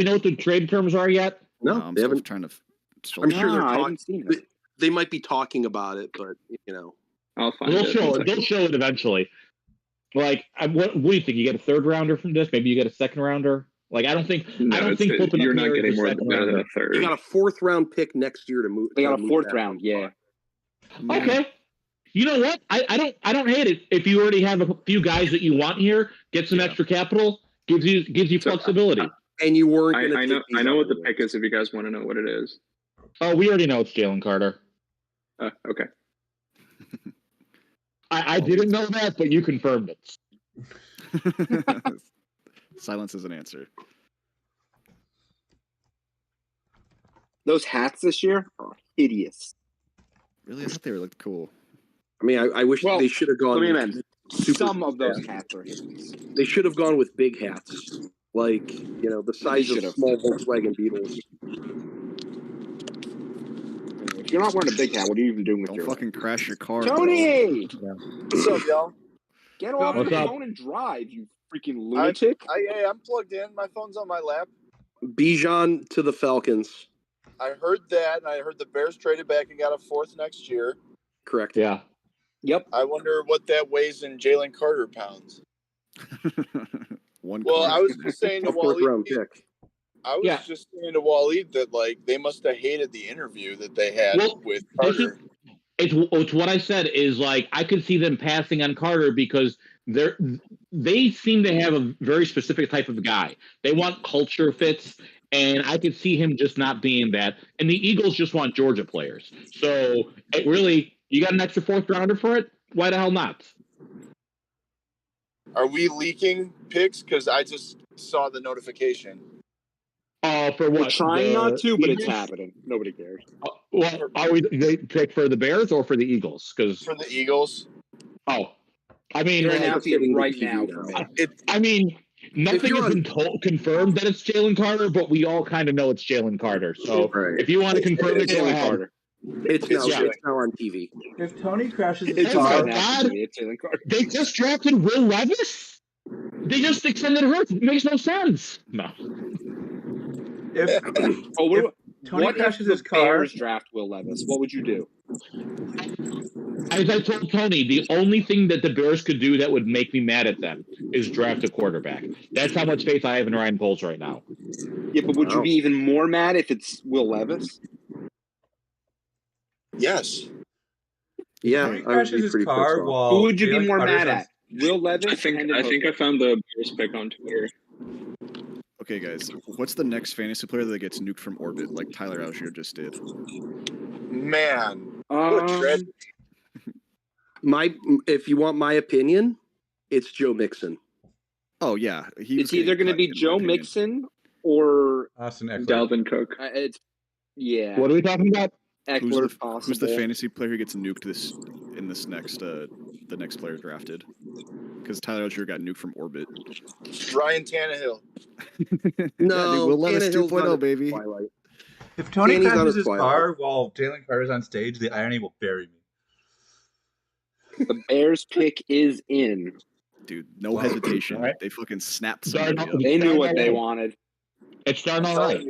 know what the trade terms are yet? No, they haven't. Trying to. I'm sure they're talking. They might be talking about it, but I'll find it. They'll show it eventually. Like, what do you think? You get a 3rd rounder from this? Maybe you get a 2nd rounder. Like, I don't think. You're not getting more than a 3rd. You got a 4th round pick next year to move. They got a 4th round. Yeah. Okay. You know what? I don't hate it. If you already have a few guys that you want here, get some extra capital. Gives you flexibility. And you weren't. I know what the pick is. If you guys want to know what it is. Oh, we already know it's Jalen Carter. Okay. I didn't know that, but you confirmed it. Silence is an answer. Those hats this year are hideous. Really, I thought they looked cool. I mean, I wish they should have gone. Some of those hats are hideous. They should have gone with big hats, like the size of small Volkswagen Beetles. If you're not wearing a big hat, what are you even doing with Don't fucking crash your car, Tony? What's up, y'all? Get off your phone and drive, you freaking lunatic! I'm plugged in. My phone's on my lap. Bijan to the Falcons. I heard that, and I heard the Bears traded back and got a 4th next year. Correct. Yeah. Yep. I wonder what that weighs in Jalen Carter pounds. I was just saying to Waleed. Just saying to Waleed that they must have hated the interview that they had with Carter. It's what I said is I could see them passing on Carter because they seem to have a very specific type of guy. They want culture fits, and I could see him just not being that. And the Eagles just want Georgia players. So you got an extra 4th rounder for it? Why the hell not? Are we leaking picks? Because I just saw the notification. For what? We're trying not to, but it's happening. Nobody cares. Well, are we they pick for the Bears or for the Eagles? Because for the Eagles. Oh, I mean, they're announcing it right now. For me. I mean, Nothing has been confirmed that it's Jalen Carter, but we all kind of know it's Jalen Carter. So if you want to confirm it, go ahead. Carter. It's now on TV. If Tony crashes his It's car, God, they just drafted Will Levis. They just extended Hurts. It makes no sense. No. If Tony crashes his car, Bears draft Will Levis, what would you do? As I told Tony, the only thing that the Bears could do that would make me mad at them is draft a quarterback. That's how much faith I have in Ryan Poles right now. Yeah, but would you be even more mad if it's Will Levis? Yes. Yeah, Tony crashes his car while who would you be Jalen more Carter's mad at? Will Levis? I think I found the Bears pick on Twitter. Okay, guys, what's the next fantasy player that gets nuked from orbit like Tyler Algier just did? Man, what a tragedy. If you want my opinion, it's Joe Mixon. Oh yeah, it's either going to be Joe Mixon or Austin Eckler. Dalvin Cook. What are we talking about? Who's the fantasy player who gets nuked in this next the next player drafted? Because Tyler Algier got nuked from orbit. Ryan Tannehill. No, Will Levis 2.0, baby. If Tony crashes his car while Jalen Carter's on stage, the irony will bury me. The Bears pick is in. Dude, no hesitation. Right. They fucking snapped somebody up. They knew what they wanted. It's Darnell Wright.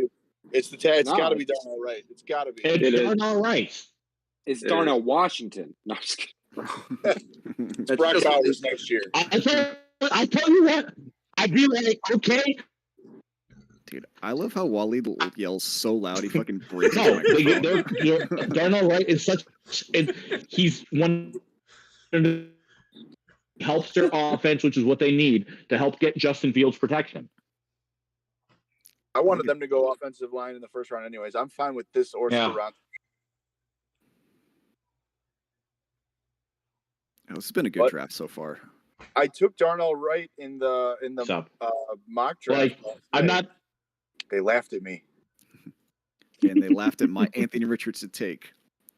It's got to be Darnell Wright. It's got to be. It's Darnell Wright. It's Darnell Washington. No, I'm just kidding. It's Brock Bowers next year. I tell you what, I'd be like, okay. Dude, I love how Waleed yells so loud he fucking breaks. Darnell Wright is he's one helps their offense, which is what they need to help get Justin Fields protection. I wanted them to go offensive line in the first round anyways. I'm fine with this or round. This has been a good draft so far. I took Darnell Wright in the mock draft. I'm not. They laughed at me. And they laughed at my Anthony Richardson take.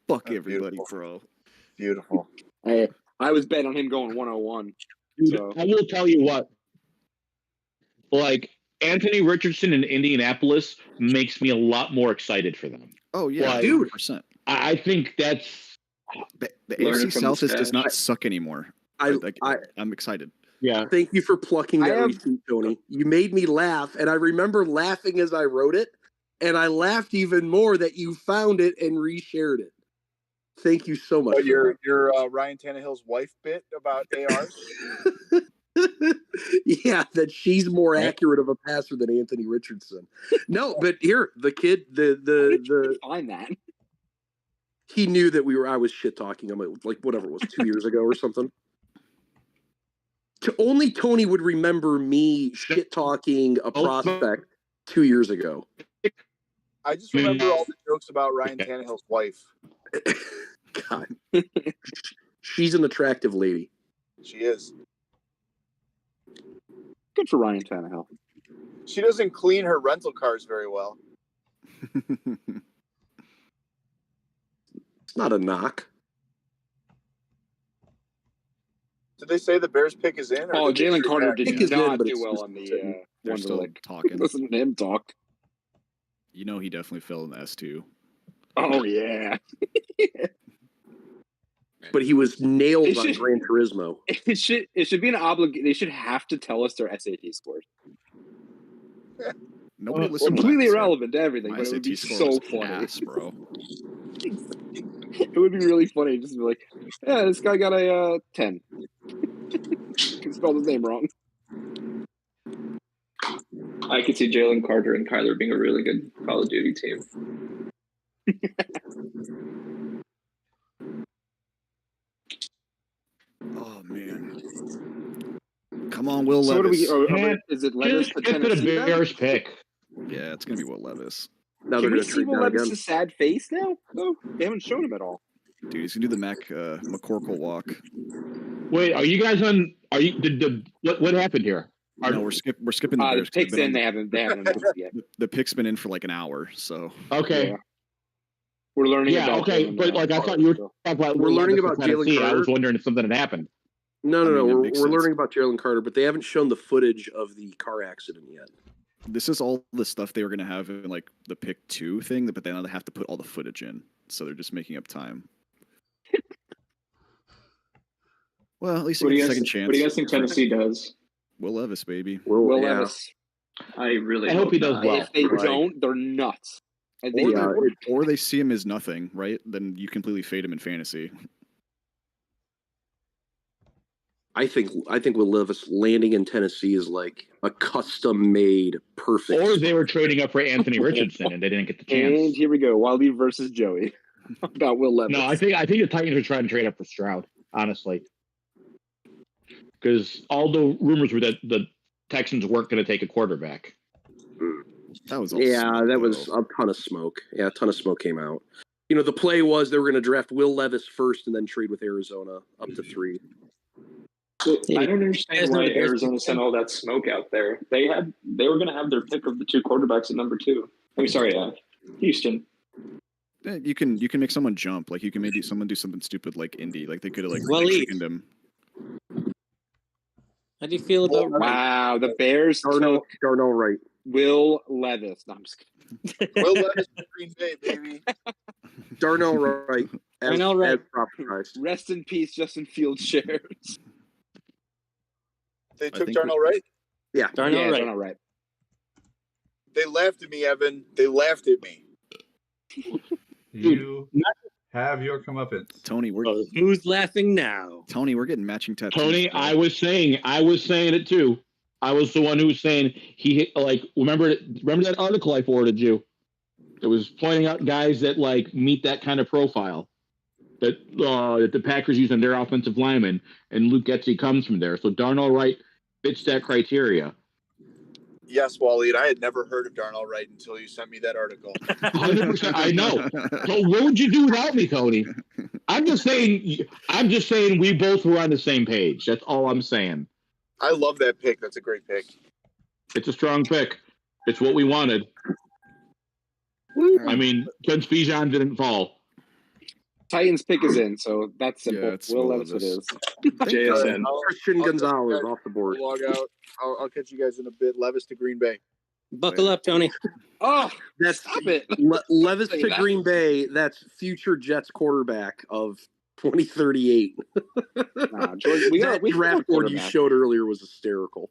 Fuck everybody, beautiful. Bro. Beautiful. I was betting on him going 101. So. I will tell you what. Anthony Richardson in Indianapolis makes me a lot more excited for them. Oh yeah, dude. 100%. I think that's. The AFC South does not suck anymore. I'm excited. Yeah. Thank you for plucking that receipt, Tony. You made me laugh, and I remember laughing as I wrote it, and I laughed even more that you found it and reshared it. Thank you so much. Your Ryan Tannehill's wife bit about ARs? Yeah, that she's more accurate of a passer than Anthony Richardson. No, but here, the kid, the find that. He knew that I was shit talking him whatever it was 2 years ago or something. Only Tony would remember me shit talking a prospect 2 years ago. I just remember all the jokes about Ryan Tannehill's wife. God. She's an attractive lady. She is. Good for Ryan Tannehill. She doesn't clean her rental cars very well. It's not a knock. Did they say the Bears pick is in? Oh, Jalen Carter did not do well on the they're still talking. Listen to him talk. You know he definitely fell in the S2. Oh, yeah. But he was nailed on Gran Turismo. It should be an obligation. They should have to tell us their SAT scores. Nobody listens. Completely irrelevant to everything, but it would be so funny, ass, bro. It would be really funny just to be like, yeah, this guy got a 10. He spelled his name wrong. I could see Jalen Carter and Kyler being a really good Call of Duty team. Oh man! Come on, Will Levis. Is it Levis to Tennessee? Bears pick. Yeah, it's gonna be Will Levis. Now Can we see Will Levis' sad face now? No, they haven't shown him at all. Dude, he's gonna do the McCorkle walk. Wait, are you guys on? Are you? What happened here? No, we're skipping the Bears. The pick's in. They haven't announced yet. The pick's been in for like an hour, so. Okay. Yeah. We're learning. Yeah. About okay, but I thought you were talking about. We're learning about Jalen Carter. I was wondering if something had happened. No. it We're makes sense. learning about Jalen Carter, but they haven't shown the footage of the car accident yet. This is all the stuff they were going to have in like the pick 2 thing, but then they have to put all the footage in. So they're just making up time. Well, at least What you do get you a guys second chance. What do you guys think Tennessee does? Will Levis, baby. Will Levis. I really hope he does not. well. If they Like- don't, they're nuts. I think Or they see him as nothing, right? Then you completely fade him in fantasy. I think Will Levis landing in Tennessee is like a custom-made perfect. Or they were trading up for Anthony Richardson and they didn't get the And chance. here we go, Wally versus Joey about Will Levis. No, I think the Titans are trying to trade up for Stroud, honestly, because all the rumors were that the Texans weren't going to take a quarterback. That was all that was a ton of smoke. Yeah, a ton of smoke came out. You know, the play was they were going to draft Will Levis first and then trade with Arizona up to 3. So I don't understand why Arizona sent all that smoke out there. They were going to have their pick of the 2 quarterbacks at number 2. I mean, sorry, Houston. You can make someone jump. Like you can maybe someone do something stupid like Indy. Like they could have like Waleed. chickened him. How do you feel about Wow, the Bears took Darnell Wright. Will Levis. No, I'm just kidding. Will Levis in Green Bay, baby. Darnell Wright. Darnell Wright. Rest in peace, Justin Fields shares. They took think Darnell Wright? Yeah. Darnell Wright? Darnell Wright. They laughed at me, Evan. They laughed at me. You have your comeuppance. Tony, who's laughing now? Tony, we're getting matching tattoos. Tony, I was saying it too. I was the one who was saying remember that article I forwarded you? It was pointing out guys that like meet that kind of profile that the Packers use on their offensive linemen, and Luke Getsy comes from there. So Darnell Wright fits that criteria. Yes, Waleed. I had never heard of Darnell Wright until you sent me that article. 100%. I know. So what would you do without me, Tony? I'm just saying we both were on the same page. That's all I'm saying. I love that pick. That's a great pick. It's a strong pick. It's what we wanted. I mean, since Bijan didn't fall. Titans pick is in, so that's simple. Yeah, it's Will Will Levis it Levis. is. JSN. Christian Gonzalez off the board. Log out. I'll catch you guys in a bit. Levis to Green Bay. Buckle up, Tony. Oh, That's stop it. Levis Say to that. Green Bay. That's future Jets quarterback of 2038. Nah, George, we That should have draft a board you quarterback. showed earlier was hysterical.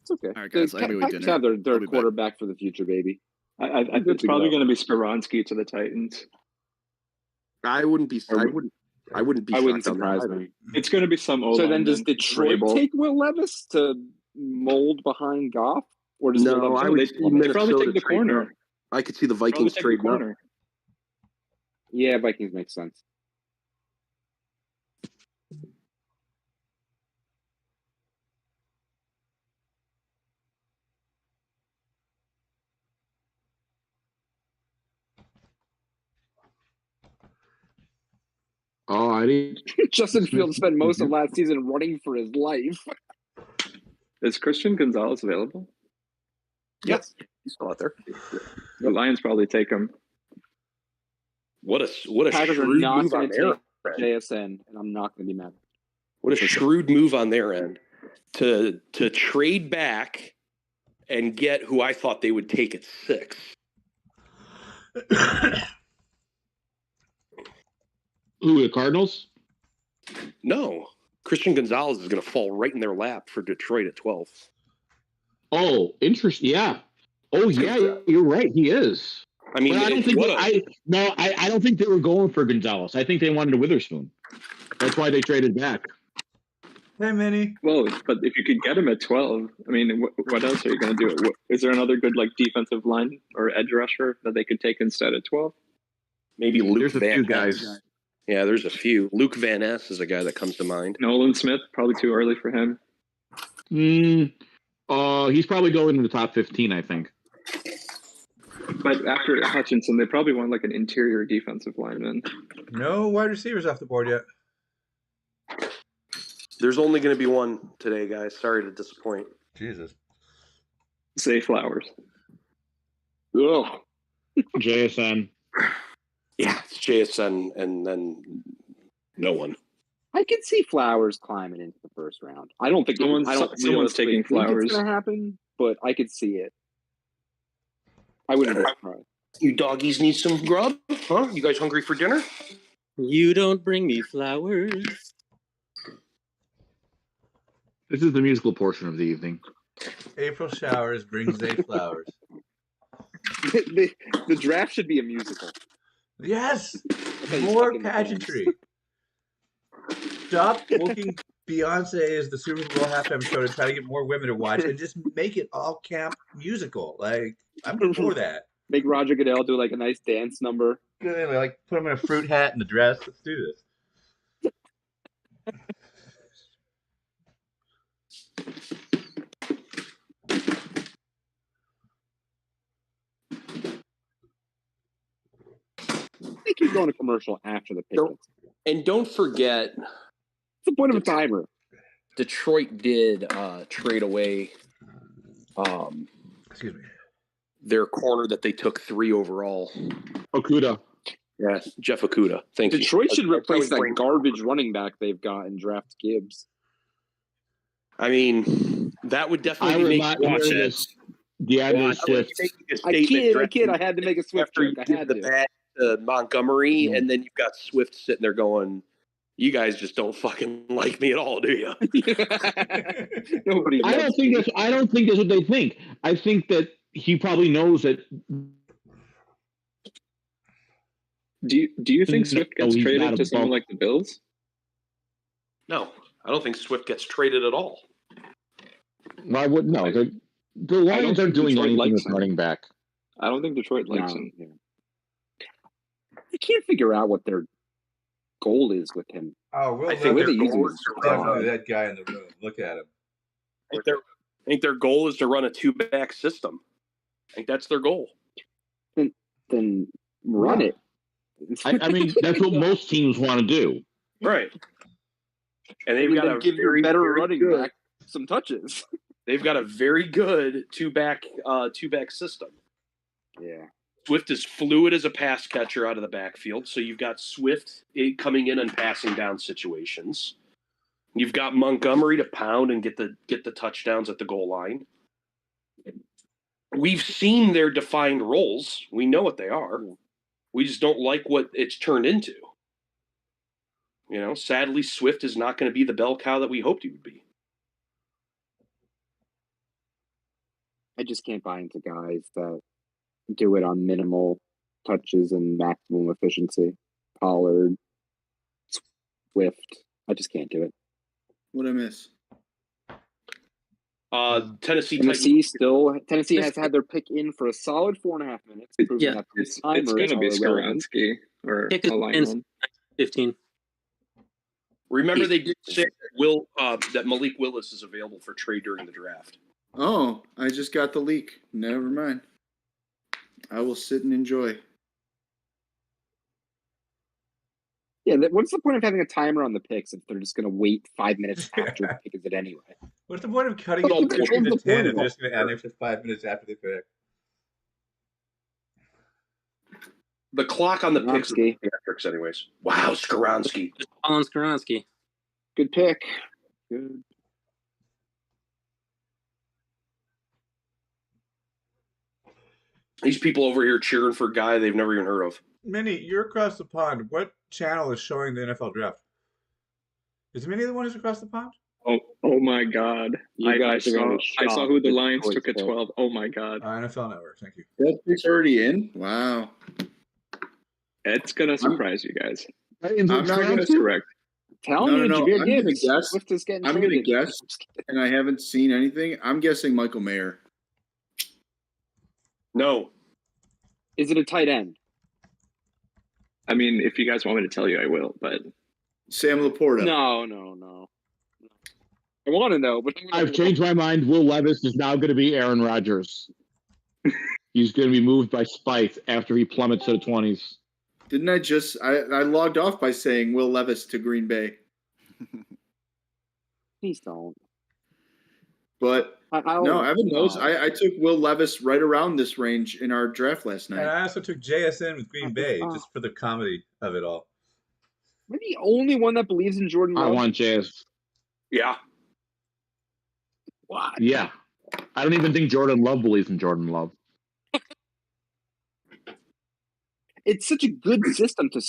It's okay. All right, guys, I gotta go eat Packers dinner. have their I'll be third back. quarterback for the future, baby. It's probably going to be Skaronski to the Titans. I wouldn't be. I wouldn't. I wouldn't be. I wouldn't shocked on that surprise either. me. It's going to be some So then, does Detroit Vrabel. take Will Levis to mold behind Goff, or does Will No, Levis I would they- see They probably Minnesota take the trade corner. up. I could see the Probably Vikings take the trade up. corner. Yeah, Vikings make sense. Oh, I didn't. Justin Fields spent most of last season running for his life. Is Christian Gonzalez available? Yes, he's still out there. The Lions probably take him. What a Packers are shrewd not move going on to their take end. JSN, and I'm not going to be mad. What a shrewd move on their end to trade back and get who I thought they would take at 6. Who, the Cardinals? No, Christian Gonzalez is going to fall right in their lap for Detroit at 12. Oh, interesting. Yeah. Oh, yeah. You're right. He is. I mean, But I don't think I don't think they were going for Gonzalez. I think they wanted a Witherspoon. That's why they traded back. Hey, Minnie. Well, but if you could get him at 12, I mean, what else are you going to do? Is there another good defensive line or edge rusher that they could take instead at 12? Maybe Luke There's a Van few Ness. guys. Yeah, there's a few. Luke Van Ness is a guy that comes to mind. Nolan Smith, probably too early for him. He's probably going in the top 15, I think. But after Hutchinson, they probably want like an interior defensive lineman. No wide receivers off the board yet. There's only going to be one today, guys. Sorry to disappoint. Jesus. Zay Flowers. Ugh. JSN. Yeah, it's JSN and then no one. I could see Flowers climbing into the first round. I don't think someone's taking Flowers. It's gonna happen, but I could see it. I wouldn't be surprised. You doggies need some grub? Huh? You guys hungry for dinner? You don't bring me flowers. This is the musical portion of the evening. April showers brings Zay flowers. The draft should be a musical. Yes! More pageantry. Stop booking Beyonce as the Super Bowl halftime show to try to get more women to watch and just make it all camp musical. Like, I'm for that. Make Roger Goodell do like a nice dance number. Good. Like, put him in a fruit hat and a dress. Let's do this. They keep going to commercial after the pick. And don't forget, what's the point of a timer? Detroit did trade away excuse me, their corner that they took 3 overall. Okuda. Yeah, Jeff Okuda. Thank you. Detroit should replace that garbage running back they've got and draft Gibbs. I mean, that would definitely make this. DeAndre Swift. I kid. I had to make a Swift after joke. you give the bat to Montgomery, and then you've got Swift sitting there going, "You guys just don't fucking like me at all, do you?" Nobody. I don't think that's what they think. I think that he probably knows that. Do you think Swift gets traded to someone like the Bills? No, I don't think Swift gets traded at all. Why would no? The Lions aren't doing anything with running back. I don't think Detroit likes him. Yeah. I can't figure out what their goal is with him. Oh, Will I think Levis their goal is definitely that guy in the room. Look at him. I think their goal is to run a 2-back system. I think that's their goal. Then run it. I mean, that's what most teams want to do. Right. And they've got to give your better running back some touches. They've got a very good 2-back system. Yeah. Swift is fluid as a pass catcher out of the backfield, so you've got Swift coming in and passing down situations. You've got Montgomery to pound and get the touchdowns at the goal line. We've seen their defined roles. We know what they are. We just don't like what it's turned into. You know, sadly, Swift is not going to be the bell cow that we hoped he would be. I just can't buy into guys that do it on minimal touches and maximum efficiency. Pollard, Swift. I just can't do it. What I miss? Tennessee has had their pick in for a solid 4.5 minutes. Yeah, it's going to be Skoronski or Pick is 15. Remember, they did say that Malik Willis is available for trade during the draft. Oh, I just got the leak. Never mind. I will sit and enjoy. Yeah, what's the point of having a timer on the picks if they're just going to wait 5 minutes after the pick is it anyway? What's the point of cutting it from 15 to 10 if they're just going to add an extra 5 minutes after they pick? The clock on the picks is theatrics anyways. Wow, Skoronski. Colin Skoronski. Good pick. Good. These people over here cheering for a guy they've never even heard of. Minnie, you're across the pond. What channel is showing the NFL draft? Is Minnie the one who's across the pond? Oh my God! I saw who the Lions took at 12. Oh my God! NFL Network. Thank you. That pick's already in. Wow. It's gonna surprise you guys. I'm not going to correct. Tell me, I'm going to guess. Swift is getting I'm going to guess, and I haven't seen anything. I'm guessing Michael Mayer. No. Is it a tight end? I mean, if you guys want me to tell you, I will. But Sam Laporta. No. I want to know, but I've changed my mind. Will Levis is now going to be Aaron Rodgers. He's going to be moved by spite after he plummets to the 20s. Didn't I just? I logged off by saying Will Levis to Green Bay. Please don't. But no, Evan knows. I took Will Levis right around this range in our draft last night. And I also took JSN with Green Bay just for the comedy of it all. Am I the only one that believes in Jordan Love? I want Jazz. Yeah. What? Yeah. I don't even think Jordan Love believes in Jordan Love. It's such a good system to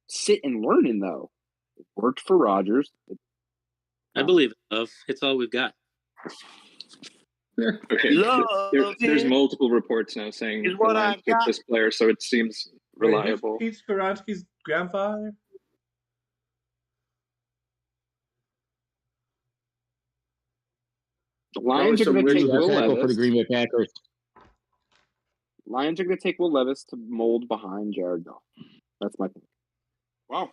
sit and learn in, though. It worked for Rodgers. I believe in Love. It's all we've got. Okay. There's multiple reports now saying the Lions picked this player, so it seems reliable. Wait, who's Pete Skoronski's grandfather? The Lions are going to take Will Levis. For the Green Bay Packers. Lions are going to take Will Levis to mold behind Jared Goff. That's my pick. Wow.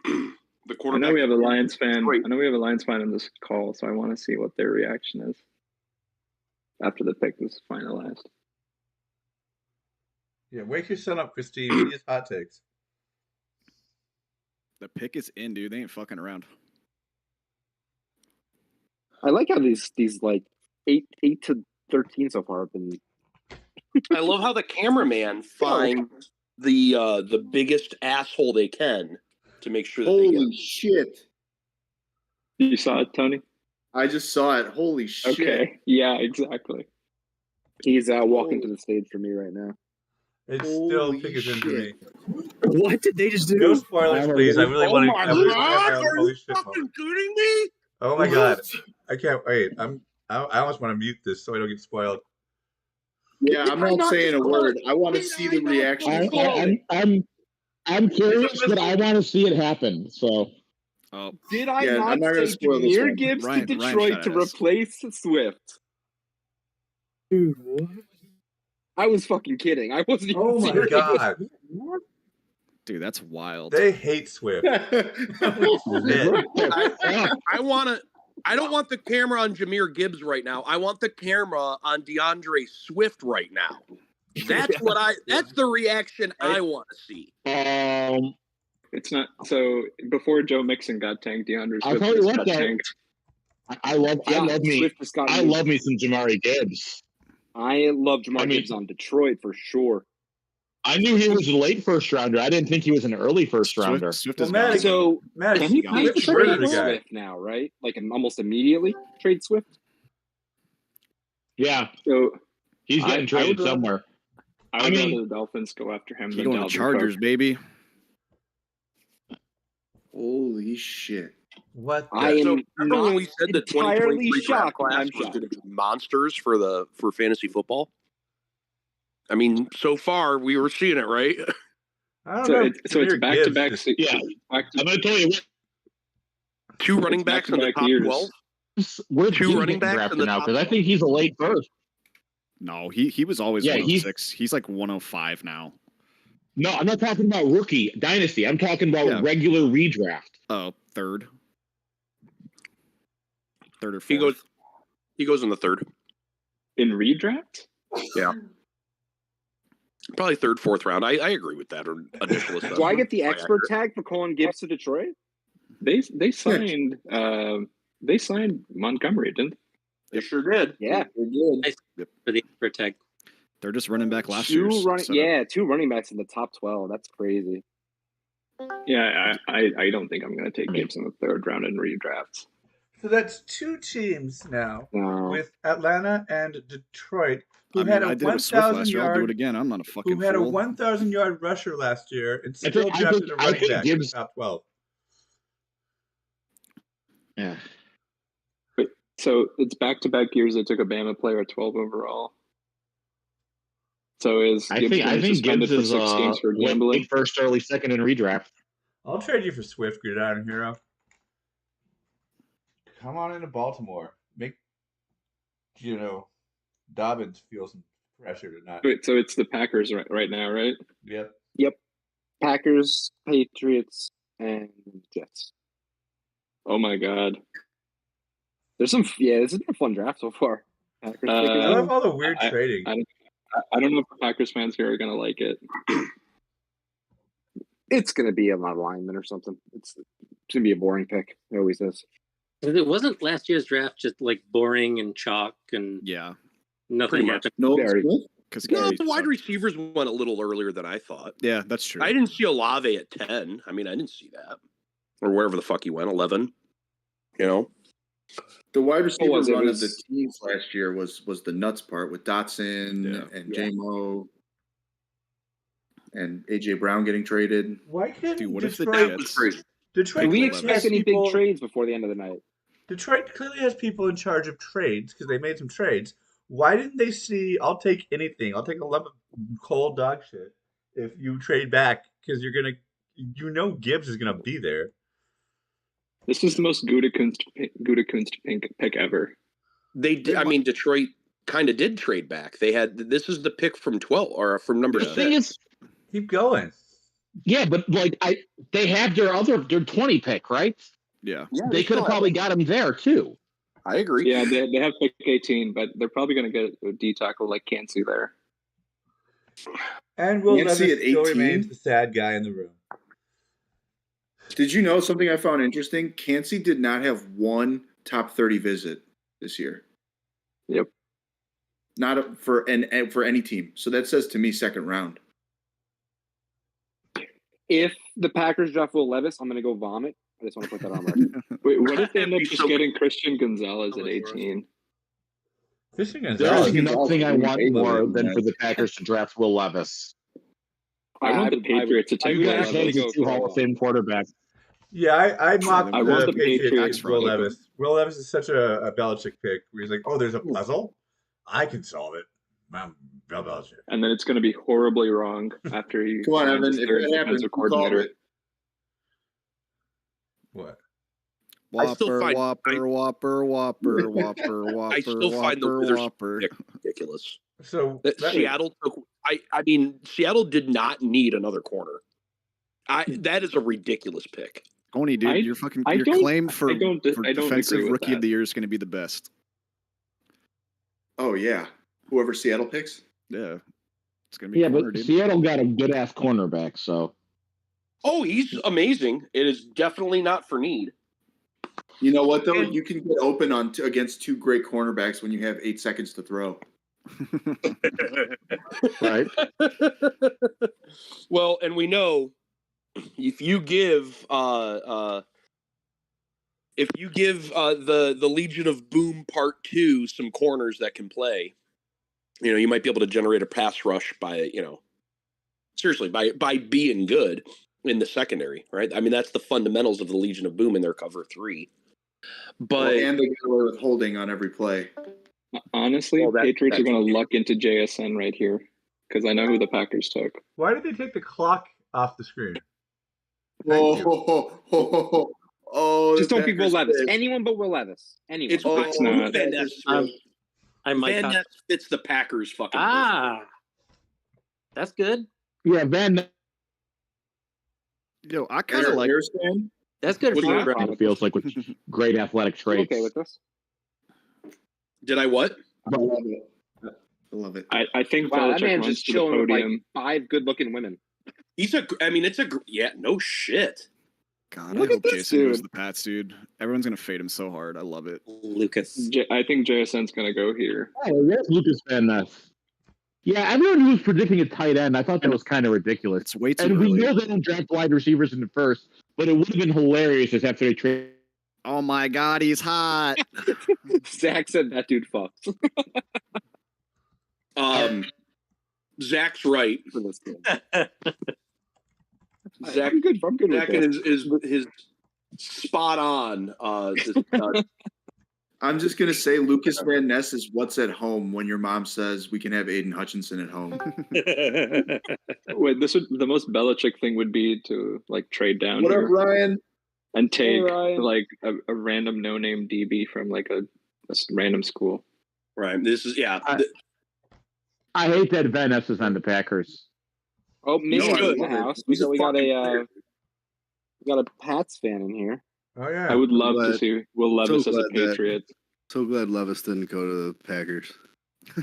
The I quarterback. know we have a Lions fan. I know we have a Lions fan in this call, so I want to see what their reaction is after the pick is finalized. Yeah, wake your son up, Christine. He needs hot takes. The pick is in, dude. They ain't fucking around. I like how these like 8 to 13 so far have been. I love how the cameraman finds the biggest asshole they can to make sure that they get Holy shit. You saw it, Tony? I just saw it. Holy shit. Okay. Yeah, exactly. He's walking to the stage for me right now. It's still pick is in for me. What did they just do? No spoilers, please. I really want to. my I really God, want to have are holy you shit fucking moment. kidding me? Oh my god, I can't wait. I almost want to mute this so I don't get spoiled. Yeah, I'm not saying a word. I want to see the reaction. I'm curious, but I want to see it happen. So, Did I Yeah, not I'm not gonna say spoil this Jahmyr one. Gibbs Ryan- to Ryan Detroit shot to at us. replace Swift? Dude, what? I was fucking kidding. I wasn't even Oh my serious. god, Dude, that's wild. they hate Swift. I want to. I don't want the camera on Jahmyr Gibbs right now. I want the camera on DeAndre Swift right now. That's what that's the reaction I want to see. It's not so. Before Joe Mixon got tanked, DeAndre I'll Swift tell you just what, got though. tanked. I love me. Swift just got I me. love me some Jamari Gibbs. I love Jahmyr Gibbs on Detroit for sure. I knew he was a late first rounder. I didn't think he was an early first rounder. Swift Well, is Matt, gone. So Matt, can he Swift trade murdered a guy. Swift now, right? Like almost immediately trade Swift? Yeah, So he's getting I traded would rather- somewhere. I would rather the Dolphins go after him He than going to Dalvin Chargers, Cook. baby. Holy shit. What? I am So remember when we said the entirely 2023 draft shocked. class I'm was shocked. going to be monsters for fantasy football? I mean, so far we were seeing it, right? I don't So know. it's Jahmyr back to back. Gibbs Yeah, I'm going to tell you what. Two running backs in the top 12. Where's Two Gibbs running getting backs in drafted the now? top Because I think he's a late first. No, he was always Yeah, 106. He's like 105 now. No, I'm not talking about rookie dynasty. I'm talking about regular redraft. Oh, third or fourth. He goes in the third. In redraft? Yeah. Probably third, fourth round. I agree with that. Or initial assessment. Do I get the Probably expert accurate. tag for calling Gibbs to Detroit? They signed Montgomery, didn't they? They sure did. Yeah, they did. Nice for the expert tag. They're just running back last year. Two running backs in the top 12. That's crazy. Yeah, I don't think I'm going to take Gibbs in the third round in redrafts. So that's two teams now No. with Atlanta and Detroit who I mean, had I a did it with Swift 1,000 last year. I'll do it yard again. I'm not a fucking who had a fool. 1,000 yard rusher last year and I still think- I drafted think- a I running think back in the Gibbs- top 12. Yeah. So it's back-to-back years they took a Bama player at 12 overall. So is I Gibbs think getting suspended Gibbs for is 6 games for gambling? late first, early second in redraft. I'll trade you for Swift, Gridiron Hero. Come on into Baltimore. Make, Dobbins feel some pressure to not. Wait, so it's the Packers right now, right? Yep. Yep. Packers, Patriots, and Jets. Oh my God. This has been a fun draft so far. Packers, I love all the weird I- trading. I don't know if the Packers fans here are going to like it. It's going to be a lineman or something. It's going to be a boring pick. It always is. It wasn't last year's draft just like boring and chalk and Yeah. nothing Pretty happened. No, Very- Because No, the wide receivers went a little earlier than I thought. Yeah, that's true. I didn't see Olave at 10. I mean, I didn't see that. Or wherever the fuck he went, 11. You know? The wide receiver run of the teams last year was the nuts part with Dotson and J-Mo and AJ Brown getting traded. Why can't Dude, what if Detroit? Detroit Do we clearly expect has any people- big trades before the end of the night? Detroit clearly has people in charge of trades because they made some trades. Why didn't they see? I'll take anything. I'll take 11 cold dog shit if you trade back because Gibbs is gonna be there. This is the most Gutekunst pick ever. They did. I mean, Detroit kind of did trade back. They had this is the pick from 12 or from number 6. thing is, keep going. Yeah, but like they have their 20 pick, right? Yeah. They could have probably got him there too. I agree. Yeah, they have pick 18, but they're probably going to get a D tackle like Cansey there. And Will Levis Yancey at still 18? remains the sad guy in the room. Did you know something I found interesting? Cansey did not have one top 30 visit this year. Yep. Not for any team. So that says to me second round. If the Packers draft Will Levis, I'm going to go vomit. I just want to put that on record. Wait, what if they end up just getting Christian Gonzalez at 18? Christian There's Gonzalez. nothing I want more than for the Packers to draft Will Levis. I want the Patriots to take You Will guys Levis. take 2 Hall of Fame quarterbacks. Yeah, I mocked I want the the Patriots Patriots against Will Levis. Will Levis is such a Belichick pick where he's like, oh, there's a puzzle? I can solve it. I'm Bill Belichick. And then it's going to be horribly wrong after he Come on, finds Evan. If their that happens, defensive call coordinator. it. What? I still Whopper, find- Whopper, Whopper, Whopper, Whopper, Whopper, I still find the Whopper, Withers Whopper. pick ridiculous. So That Seattle took. I mean, Seattle did not need another corner. That is a ridiculous pick. Tony, dude, your claim for defensive agree with rookie that. of the year is going to be the best. Oh, yeah. Whoever Seattle picks? Yeah. It's going to be Yeah, corner, but dude. Seattle got a good ass cornerback, so Oh, he's amazing. It is definitely not for need. You know what, though? You can get open against 2 great cornerbacks when you have 8 seconds to throw. right. Well, and we know if you give the Legion of Boom Part 2 some corners that can play, you might be able to generate a pass rush by seriously by being good in the secondary, right? I mean, that's the fundamentals of the Legion of Boom in their cover 3. But and they get away with holding on every play. Honestly, Patriots are going to luck into JSN right here because I know who the Packers took. Why did they take the clock off the screen? Just don't be Will Levis. Anyone but Will Levis. Anyone. It's not. Van Ness. I might Van have- Ness fits the Packers fucking. That's good. Yeah, Van. Yo, I kind of like. That's good for you, bro. It feels like with great athletic traits. Okay with this? Did I what? I love it. I love it. I think Wow, that Belichick man's runs just to the chilling with like podium. 5 good-looking women. No shit. God, Look I at hope this Jason goes dude. the Pats, dude. Everyone's going to fade him so hard. I love it. Lucas. I think JSN's going to go here. Oh, there's Lucas Van Ness. Yeah, everyone who was predicting a tight end, I thought that was kind of ridiculous. It's way too And we early. know they don't draft wide receivers in the first, but it would have been hilarious just after they trade. Oh my God, he's hot. Zach said that dude fucks. Zach's right. For this game. Zach, I'm good with Zach that. is spot on. I'm just going to say Lucas Van Ness is what's at home when your mom says we can have Aiden Hutchinson at home. Wait, the most Belichick thing would be to like trade down What up, here Ryan? and take Hey, Ryan. like a random no-name DB from like a random school. Right. This is I hate that Van Ness is on the Packers. Oh, Mitch No, is in the I- house. he's a We got fucking a player. Pats fan in here. Oh yeah. I would love to glad- see Will Levis so as a glad that- Patriot. So glad Levis didn't go to the Packers.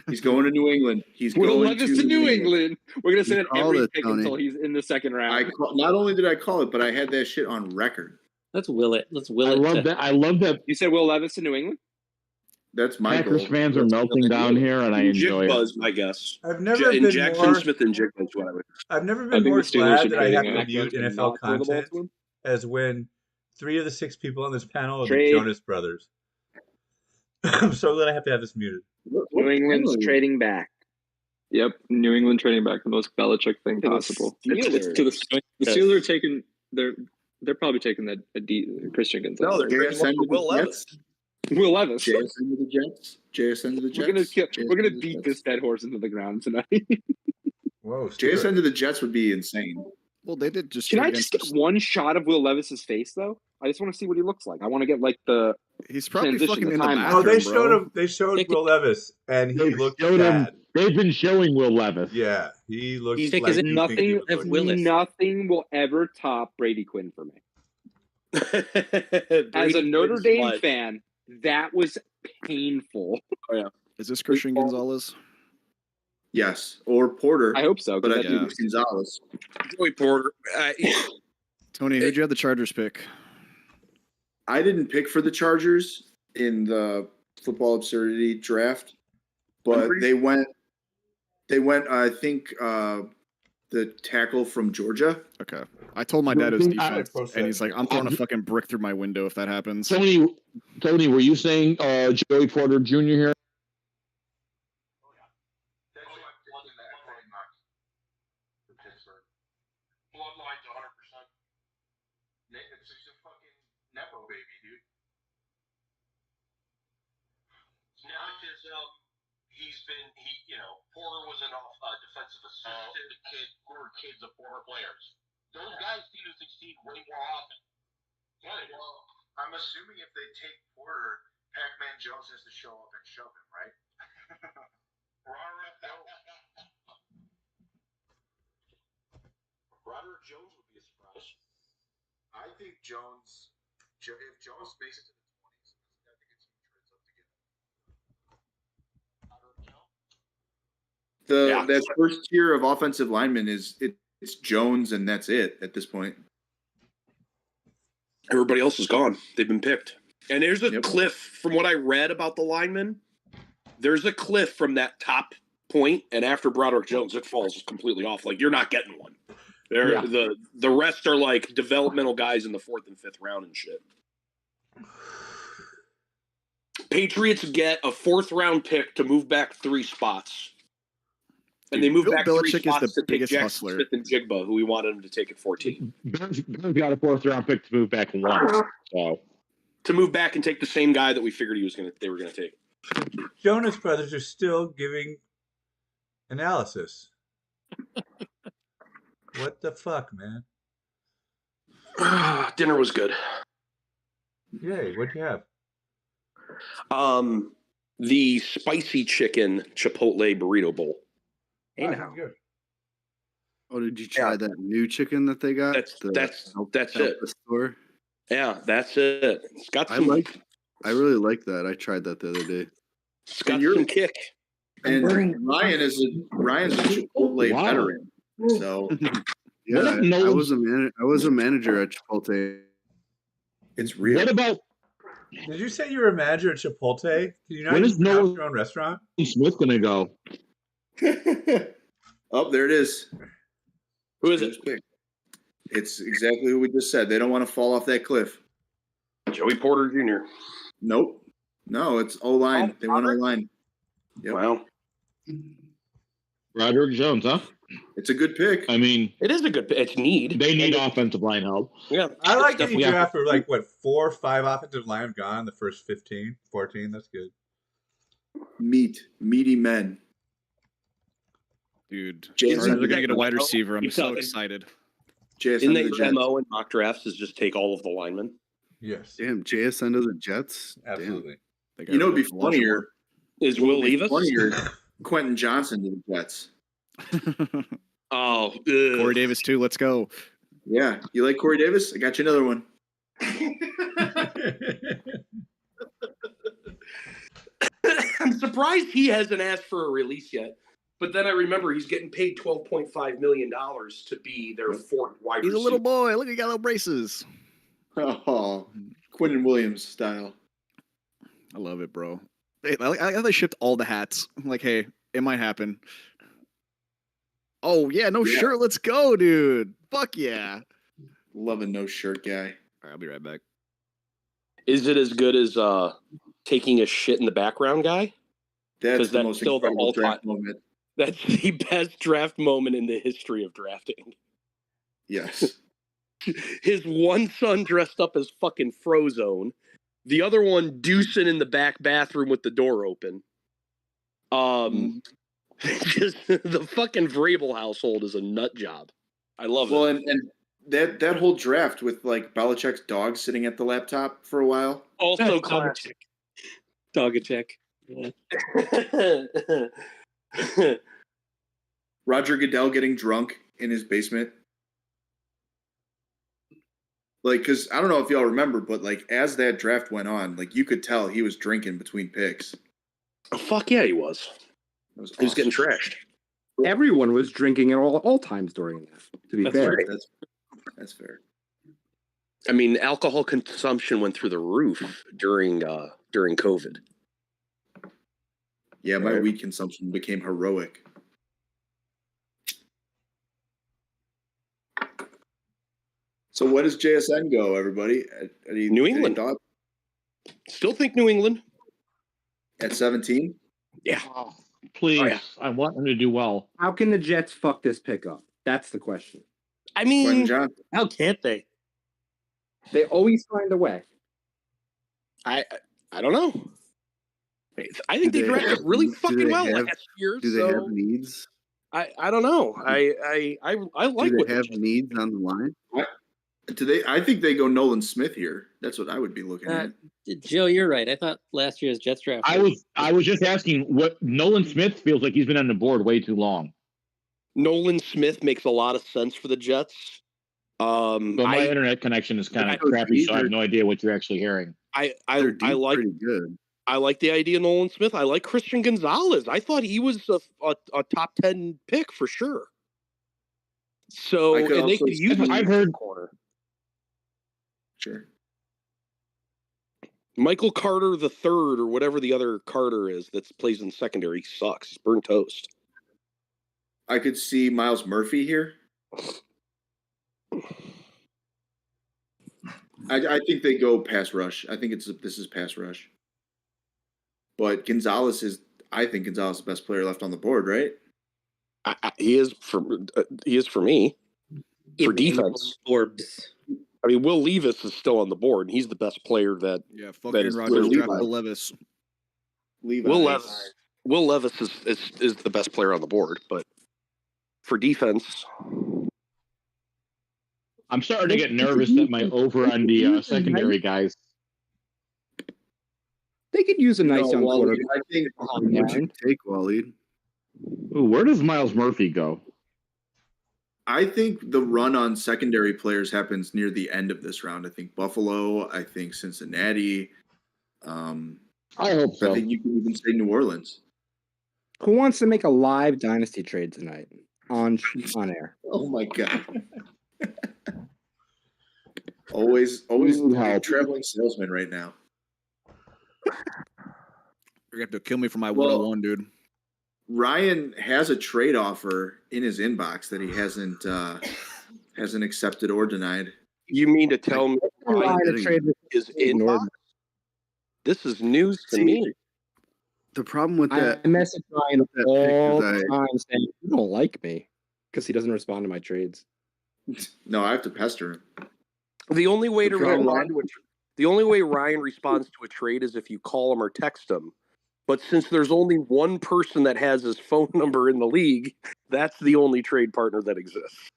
He's going to New England. He's Will going Levis to New England. We're gonna say You that called every it, pick Tony. until he's in the second round. Not only did I call it, but I had that shit on record. Let's will it. Let's will I it. love that. I love that. You said Will Levis to New England? That's my Packers goal. fans are melting down here, and I enjoy Jigbuzz, it. my guess. I've never been Jackson more. Smith and Jigba is what I would. I've never I been think more the Steelers glad are that I have trading to Mac mute Jones to NFL not throw the ball content to him. as when 3 of the 6 people on this panel are the Trade. Jonas Brothers. I'm so glad I have to have this muted. New England's trading back. Yep, New England trading back, the most Belichick thing To the possible. Steelers. It's to the Steelers are taking they're probably taking that Christian Gonzalez. No, they're trading one for Will Levis. Will Levis. JSN to the Jets. JSN to the Jets. We're gonna beat this dead horse into the ground tonight. Whoa, JSN to the Jets would be insane. Well, they did just. Can I just get one shot of Will Levis's face though? I just want to see what he looks like. I want to get like the. He's probably transition, fucking in the timeline. bathroom, Oh, they showed bro. him. They showed Will Levis, and he looked Showed him. bad. They've been showing Will Levis. Yeah, he looks He's like because you think he would look. Nothing will ever top Brady Quinn for me. As a Notre Dame fan, that was painful. Oh yeah. Is this Christian Gonzalez? Yes, or Porter. I hope so. But I Yeah. think it's Gonzalez. Joey Porter. Tony, who'd you have the Chargers pick? I didn't pick for the Chargers in the Football Absurdity draft, but they went. I think the tackle from Georgia. Okay, I told my dad it was I defense, posted and he's like, "I'm throwing a fucking brick through my window if that happens." Tony, were you saying Joey Porter Jr. here? Bloodline's 100%. It's just a fucking nepo baby, dude. It's not just Porter was an defensive assistant. Kids of former players. Those guys seem to succeed way more often. Right. Well, I'm assuming if they take Porter, Pac-Man Jones has to show up and shove him, right? Roderick Jones would be a surprise. I think if Jones makes it to the 20s, I think it's trades up to get him. Roderick Jones. That first tier of offensive linemen it's Jones, and that's it at this point. Everybody else is gone. They've been picked. And there's a cliff from what I read about the linemen. There's a cliff from that top point, and after Broderick Jones, it falls completely off. Like, you're not getting one. The rest are like developmental guys in the 4th and 5th round and shit. Patriots get a 4th round pick to move back 3 spots. And they moved Bill back Belichick 3 spots is the to take biggest Jackson hustler. Smith and Jigba, who we wanted him to take at 14. Bills got a 4th round pick to move back 1. So To move back and take the same guy that we figured they were gonna take. Jonas Brothers are still giving analysis. What the fuck, man? Dinner was good. Yay! What'd you have? The spicy chicken Chipotle burrito bowl. Hey, now. Good. Oh, did you try that new chicken that they got? That's at it. the store? Yeah, that's it. It's got some. I really like that. I tried that the other day. It's got some kick. And Ryan's a Chipotle veteran. So yeah, I was a manager at Chipotle. It's real. What about? Did you say you were a manager at Chipotle? Did you not When is pronounce your own restaurant? Smith gonna go? Oh, there it is. Who is it? It's exactly who we just said. They don't want to fall off that cliff. Joey Porter Jr. Nope. No, it's O-line. They want O-line. Yep. Wow. Roderick Jones, huh? It's a good pick. I mean, it is a good pick. It's need. They need offensive line help. Yeah. I like that you draft for 4 or 5 offensive line gone the first 15, 14. That's good. Meaty men. Dude, Jason, they're gonna get a wide receiver. I'm so excited. Isn't that your MO in mock drafts is just take all of the linemen? Yes. Damn, JSN to the Jets. Absolutely. You know, it'd be funnier. Is Will Levis? Funnier. Quentin Johnson to the Jets. Oh, Corey Davis too. Let's go. Yeah, you like Corey Davis? I got you another one. I'm surprised he hasn't asked for a release yet. But then I remember he's getting paid $12.5 million to be their 4th wide receiver. He's a little boy. Look, he got little braces. Oh, Quentin Williams style. I love it, bro. They shipped all the hats. I'm like, hey, it might happen. Oh yeah, no shirt. Let's go, dude. Fuck yeah. Love a no shirt guy. All right, I'll be right back. Is it as good as taking a shit in the background guy? That's the most incredible draft moment. That's the best draft moment in the history of drafting. Yes. His one son dressed up as fucking Frozone. The other one deucing in the back bathroom with the door open. Just the fucking Vrabel household is a nut job. I love it. Well, and that whole draft with like Belichick's dog sitting at the laptop for a while. Also classic. Dogachek. Yeah. Roger Goodell getting drunk in his basement. Like, because I don't know if y'all remember, but like as that draft went on, like you could tell he was drinking between picks. Oh, fuck yeah, he was. He was getting trashed. Everyone was drinking at all times during that. To be That's fair, right. That's fair. I mean, alcohol consumption went through the roof during COVID. Yeah, my weed consumption became heroic. So where does JSN go, everybody? New England. Still think New England. At 17? Yeah. Oh, please. I want them to do well. how can the Jets fuck this pickup? That's the question. I mean, how can't they? They always find a way. I don't know. I think they drafted really fucking well last year. Do they have needs? I don't know. I like Do what they have needs on the line? I think they go Nolan Smith here. That's what I would be looking at. Joe, you're right. I thought last year's Jets draft. I was just asking what Nolan Smith feels like. He's been on the board way too long. Nolan Smith makes a lot of sense for the Jets. But my internet connection is kind of crappy, so I have no idea what you're actually hearing. I like pretty good. I like the idea of Nolan Smith. I like Christian Gonzalez. I thought he was a top 10 pick for sure. So and they could use I've heard corner. Sure. Michael Carter the third, or whatever the other Carter is that plays in secondary, sucks. He's burnt toast. I could see Miles Murphy here. I think they go pass rush. I think this is pass rush. But I think Gonzalez is the best player left on the board, right? He is for me. For defense. Forbes. I mean, Will Levis is still on the board, and he's the best player that. Yeah, fucking Rodgers drafted Levis. Will Levis is the best player on the board, but for defense, I'm starting to get nervous that my over on the secondary guys. They could use a nice young quarterback. I think what you take, Waleed. Ooh, where does Miles Murphy go? I think the run on secondary players happens near the end of this round. I think Buffalo. I think Cincinnati. I hope so. I think you can even say New Orleans. Who wants to make a live dynasty trade tonight on air? Oh my god! always traveling salesman right now. You're gonna have to kill me for my 101, dude. Ryan has a trade offer in his inbox that he hasn't accepted or denied. You mean to tell me Ryan is inbox? This is news to me. The problem with that, I message Ryan all the time saying you don't like me because he doesn't respond to my trades. No, I have to pester him. The only way Ryan responds to a trade is if you call him or text him. But since there's only one person that has his phone number in the league, that's the only trade partner that exists.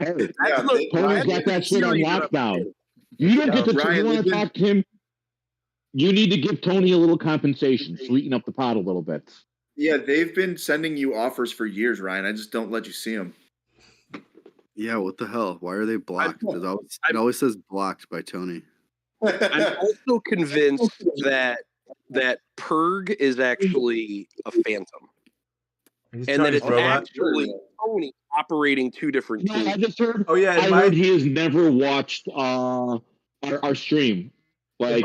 Tony's got that shit on lockdown. You don't get to want to talk to him. You need to give Tony a little compensation, sweeten up the pot a little bit. Yeah, they've been sending you offers for years, Ryan. I just don't let you see them. Yeah, what the hell? Why are they blocked? It always says blocked by Tony. I'm also convinced that Perg is actually a phantom. And that it's actually Tony operating two different teams. I just heard. I heard he has never watched our stream. Like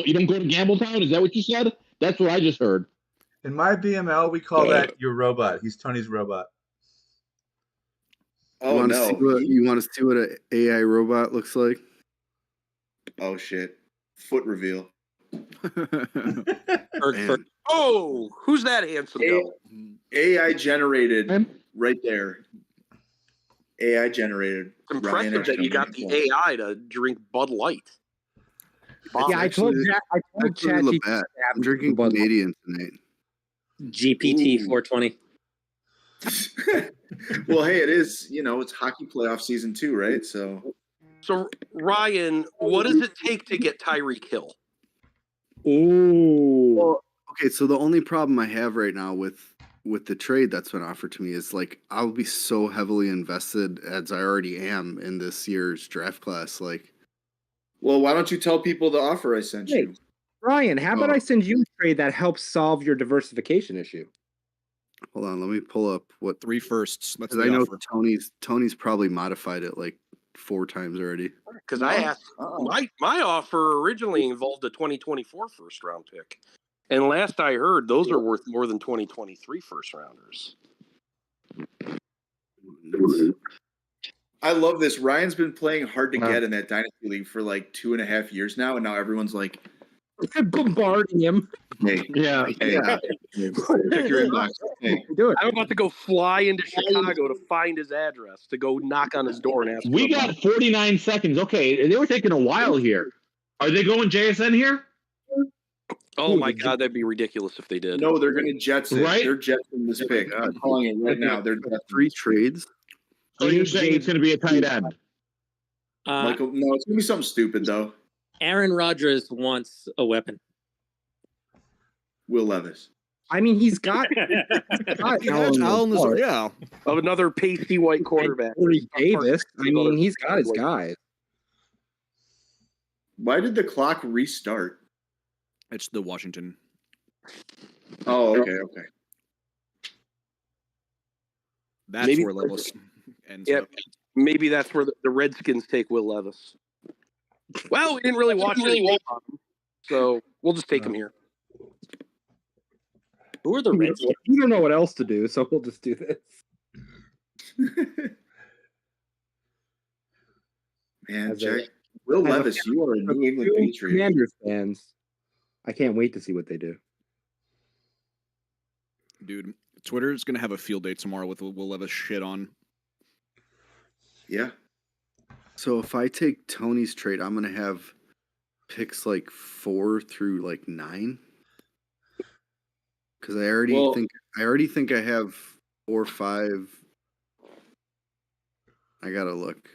you don't go to Gambletown? Is that what you said? That's what I just heard. In my BML, we call that your robot. He's Tony's robot. Oh you want no! To see what, you want to see what an AI robot looks like? Oh shit! Foot reveal. Oh, who's that handsome devil? AI generated right there. AI generated. It's impressive that you got the AI to drink Bud Light. Yeah, I told ChatGPT. I'm drinking Canadian tonight. GPT 420. Well, hey, it is. It's hockey playoff season 2, right? So Ryan, what does it take to get Tyreek Hill? Ooh. Well, okay, so the only problem I have right now with the trade that's been offered to me is like I'll be so heavily invested as I already am in this year's draft class. Like, well, why don't you tell people the offer I sent you? Ryan, how about I send you a trade that helps solve your diversification issue? Hold on, let me pull up what 3 firsts. That's I know offer. Tony's probably modified it like 4 times already. Because I asked, my offer originally involved a 2024 first round pick. And last I heard, those are worth more than 2023 first rounders. I love this. Ryan's been playing hard to get in that Dynasty League for like 2.5 years now, and now everyone's like bombarding him. Hey, yeah. Check your inbox. Hey. I'm about to go fly into Chicago to find his address, to go knock on his door and ask. We got 49 seconds. Okay, they were taking a while here. Are they going JSN here? Oh my God, that'd be ridiculous if they did. No, they're going to Jets it. Right? They're Jetsing this pick. I'm calling it right now. They're 3 trades. So you're saying it's going to be a tight end? Michael, no, it's going to be something stupid though. Aaron Rodgers wants a weapon. Will Levis. I mean, he's got Allen, yeah, of another pasty white quarterback. Davis. I mean, he's got his guys. Why did the clock restart? It's the Washington. Oh, okay. That's maybe where Levis ends up. Maybe that's where the Redskins take Will Levis. Well, we didn't really watch him, so we'll just take him here. Who are the Redskins? We don't know what else to do, so we'll just do this. Man, Jack, Will Levis, you are a New England Patriot. Commanders fans. I can't wait to see what they do. Dude, Twitter is going to have a field day tomorrow with Will Levis shit on. Yeah. So if I take Tony's trade, I'm going to have picks like 4 through like 9. Because I already think I have 4 or 5. I gotta look.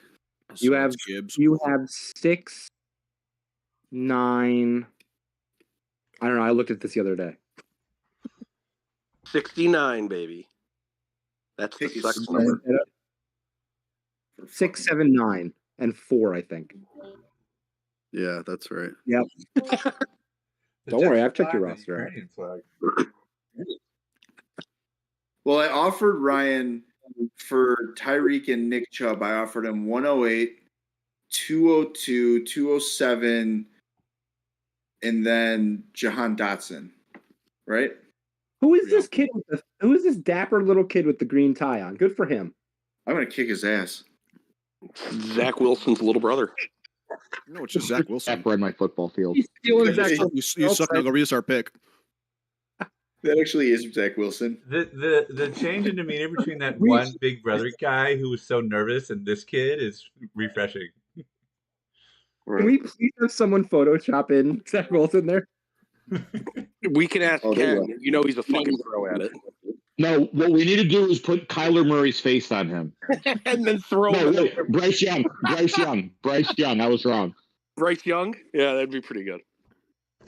You have 6, 9. I don't know. I looked at this the other day. 69, baby. That's the second number. 6, 7, 9, and 4. I think. Yeah, that's right. Yep. Don't worry, I've checked your roster out. Well, I offered Ryan for Tyreek and Nick Chubb. I offered him 108, 202, 207, and then Jahan Dotson. Right? Who is this kid? Who is this dapper little kid with the green tie on? Good for him. I'm gonna kick his ass. Zach Wilson's little brother. No, it's just Zach Wilson. Zach ran my football field. He's stealing Zach You suck. Now go restart pick. That actually is Zach Wilson. The change in demeanor between that one big brother guy who was so nervous and this kid is refreshing. Can we please have someone Photoshop in Zach Wilson there? We can ask Ken. You know he's a fucking pro at it. No, what we need to do is put Kyler Murray's face on him. And then throw him. Wait, Bryce Young. I was wrong. Bryce Young? Yeah, that'd be pretty good.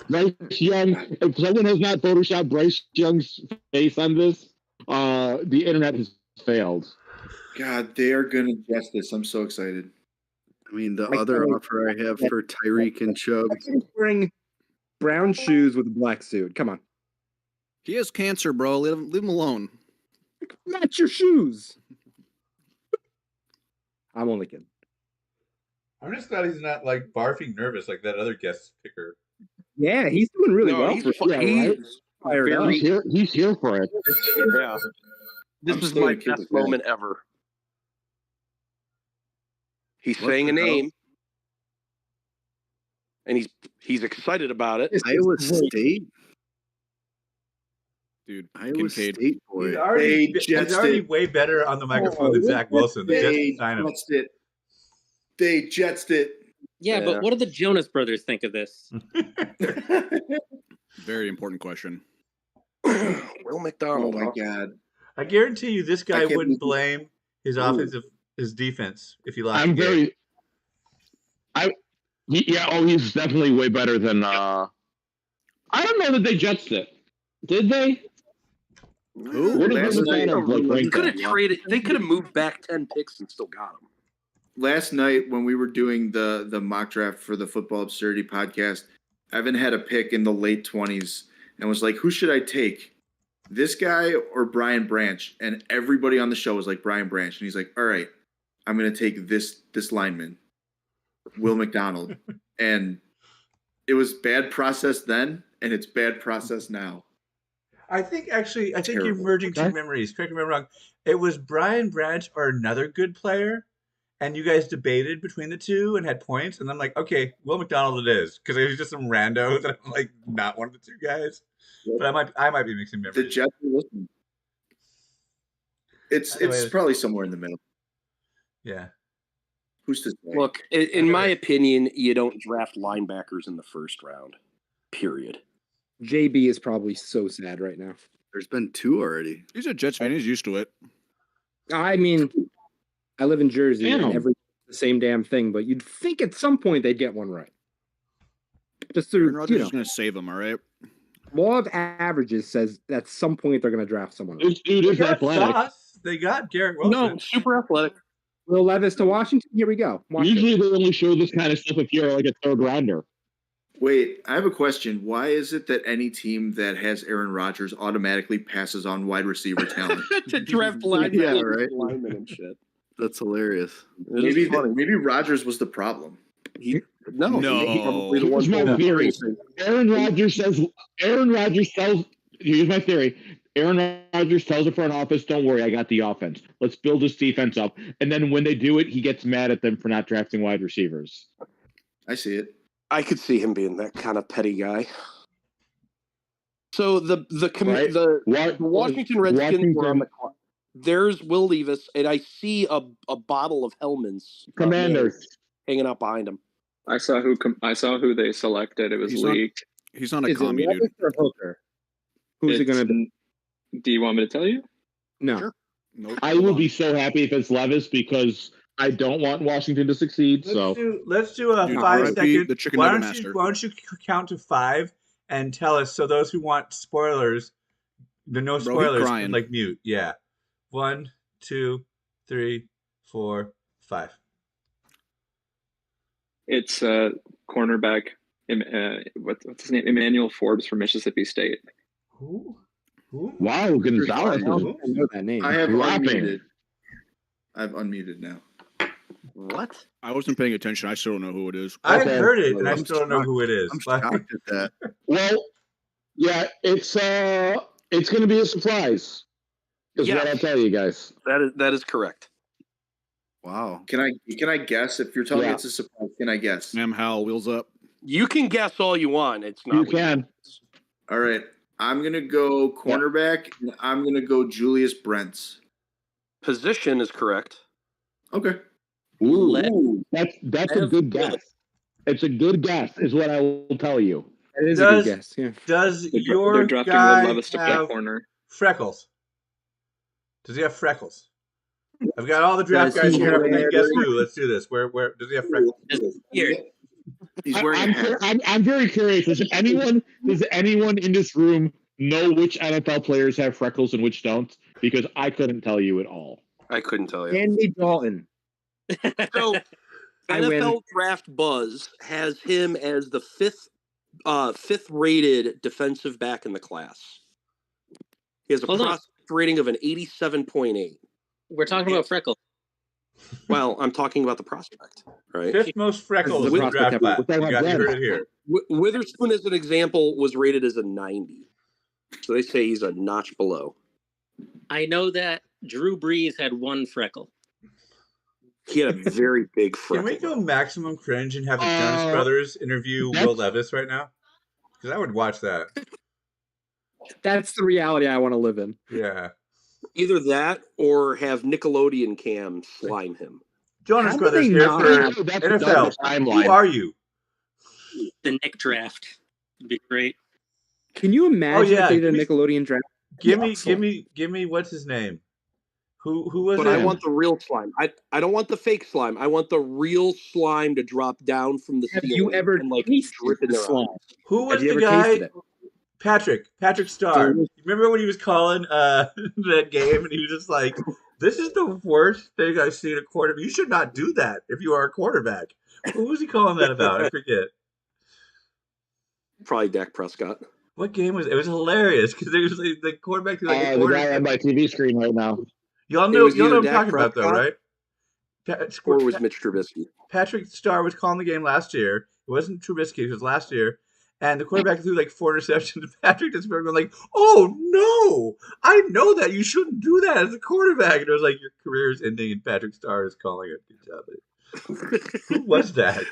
Bryce Young. If someone has not photoshopped Bryce Young's face on this, the internet has failed. God, they are going to guess this. I'm so excited. I mean, the other offer I have for Tyreek and Chubb. Wearing brown shoes with a black suit. Come on. He has cancer, bro. Leave him alone. Match your shoes. I'm only kidding. I'm just glad he's not like barfing nervous like that other guest picker. Yeah, he's doing really well. He's, Right? He's here for it. Yeah. This I'm is still my gonna keep best it going. moment ever. He's What saying the a hell? name, and he's excited about it. Iowa State. Dude, Iowa Kincaid. State boy. He's already Jetsed way better on the microphone than Zach Wilson. The Jets They should sign him. jetsed it. They jetsed it. Yeah, but what do the Jonas Brothers think of this? Very important question. Will McDonald. Oh my God! I guarantee you, this guy I can't wouldn't believe- blame his his defense if he lost. I'm the game. very. He's definitely way better than. I don't know that they jetsed it. Did they? Who? What Last is night, You could have traded. They could have moved back 10 picks and still got him. last night when we were doing the mock draft for the Football Absurdity podcast, Evan had a pick in the late 20s and was like, "Who should I take? This guy or Brian Branch?" And everybody on the show was like, "Brian Branch." And he's like, "All right, I'm going to take this lineman, Will McDonald." And it was bad process then, and it's bad process now. I think you're Terrible. merging two memories. Correct me if I'm wrong. It was Brian Branch or another good player, and you guys debated between the two and had points. And I'm like, okay, Will McDonald it is, because it was just some rando that I'm like not one of the two guys. But I might be mixing memories. The Jets are listening. It's Anyways. probably somewhere in the middle. Yeah. Who's to say? Look, in my opinion, you don't draft linebackers in the first round. Period. JB is probably so sad right now. There's been two already. He's a Jets fan. He's used to it. I mean, I live in Jersey Damn. and every the same damn thing, but you'd think at some point they'd get one right. Just through, Aaron Rodgers is going to save him, all right? law of averages says at some point they're going to draft someone right. This dude They is got athletic. Sauce. They got Garrett Wilson. No, super athletic. Will Levis to Washington. Here we go. Watch Usually it. they only show this kind of stuff if you're like a third rounder. Wait, I have a question. Why is it that any team that has Aaron Rodgers automatically passes on wide receiver talent? To draft linemen, Yeah, right. linemen and shit. That's hilarious. Maybe Rodgers was the problem. No. He's probably the Here's one my for theory. racing. Aaron Rodgers tells. Here's my theory. Aaron Rodgers tells the front office, "Don't worry, I got the offense. Let's build this defense up." And then when they do it, he gets mad at them for not drafting wide receivers. I see it. I could see him being that kind of petty guy. So the Washington Redskins were on the clock. There's Will Levis, and I see a bottle of Hellman's Commanders hanging out behind him. I saw who they selected. It was He's leaked. He's not a Is it commie, Levis dude. or Hooker? Who's it going to be? Do you want me to tell you? No. Sure. Nope. I would be so happy if it's Levis because I don't want Washington to succeed. Let's do a Dude, 5 RIP second. the chicken Why nugget don't master. why don't you count to 5 and tell us, so those who want spoilers, the no Bro, he spoilers, crying. can, like mute. Yeah. 1, 2, 3, 4, 5. It's cornerback. What's his name? Emmanuel Forbes from Mississippi State. Who? Wow, Gonzalez. I know that name. I have Rapping. unmuted. I've unmuted now. What? I wasn't paying attention. I still don't know who it is. I've Okay. heard it, and I I'm still don't know shocked. who it is. I'm But- shocked at that. Well, yeah, it's going to be a surprise. Is Yes. what I'll tell you guys. That is correct. Wow. Can I guess? If you're telling me Yeah. it's a surprise, can I guess? Sam Howell, wheels up. You can guess all you want. It's not. You can. All right. I'm gonna go cornerback, and I'm gonna go Julius Brents. Position is correct. Okay. Ooh, that's a good guess. It's a good guess, is what I will tell you. That is a Does- good guess. Yeah. Does They're your drafting guy Will Levis to play have corner. freckles? Does he have freckles? I've got all the draft Does guys he here. have- And guess who? Let's do this. Where does he have freckles? Here. He's wearing a hat. I'm very curious. Does anyone in this room know which NFL players have freckles and which don't? Because I couldn't tell you at all. I couldn't tell you. Andy Dalton. So I win. NFL Draft Buzz has him as the fifth rated defensive back in the class. He has a Hold on. prospect rating of an 87.8. We're talking about Freckles. Well, I'm talking about the prospect. right? Fifth most freckles in the draft class. You heard it here. Witherspoon, as an example, was rated as a 90. So they say he's a notch below. I know that Drew Brees had one freckle. He had a very big freckle. Can we go maximum cringe and have the Jonas Brothers interview Will Levis right now? Because I would watch that. That's the reality I want to live in. Yeah. Either that or have Nickelodeon Cam slime him. Jonas Brothers here for NFL. Who are you? The Nick draft would be great. Can you imagine if they did a Nickelodeon draft? Give me what's his name? Who was it? But I want the real slime. I don't want the fake slime. I want the real slime to drop down from the ceiling. Have you ever and like tasted drip in the their slime? eyes. Who was Have you the ever guy? tasted it? Patrick Starr. Remember when he was calling that game and he was just like, "This is the worst thing I've seen a quarterback. You should not do that if you are a quarterback." Who was he calling that about? I forget. Probably Dak Prescott. What game was it? It was hilarious because there was the quarterback threw like a The quarter. guy on my TV screen right now. Y'all know what I'm talking about, though, right? Or was Mitch Trubisky? Patrick Starr was calling the game last year. It wasn't Trubisky. It was last year. And the quarterback threw like 4 interceptions. And Patrick just going like, "Oh, no. I know that. You shouldn't do that as a quarterback." And it was like, your career is ending and Patrick Starr is calling it. Good job. Who was that?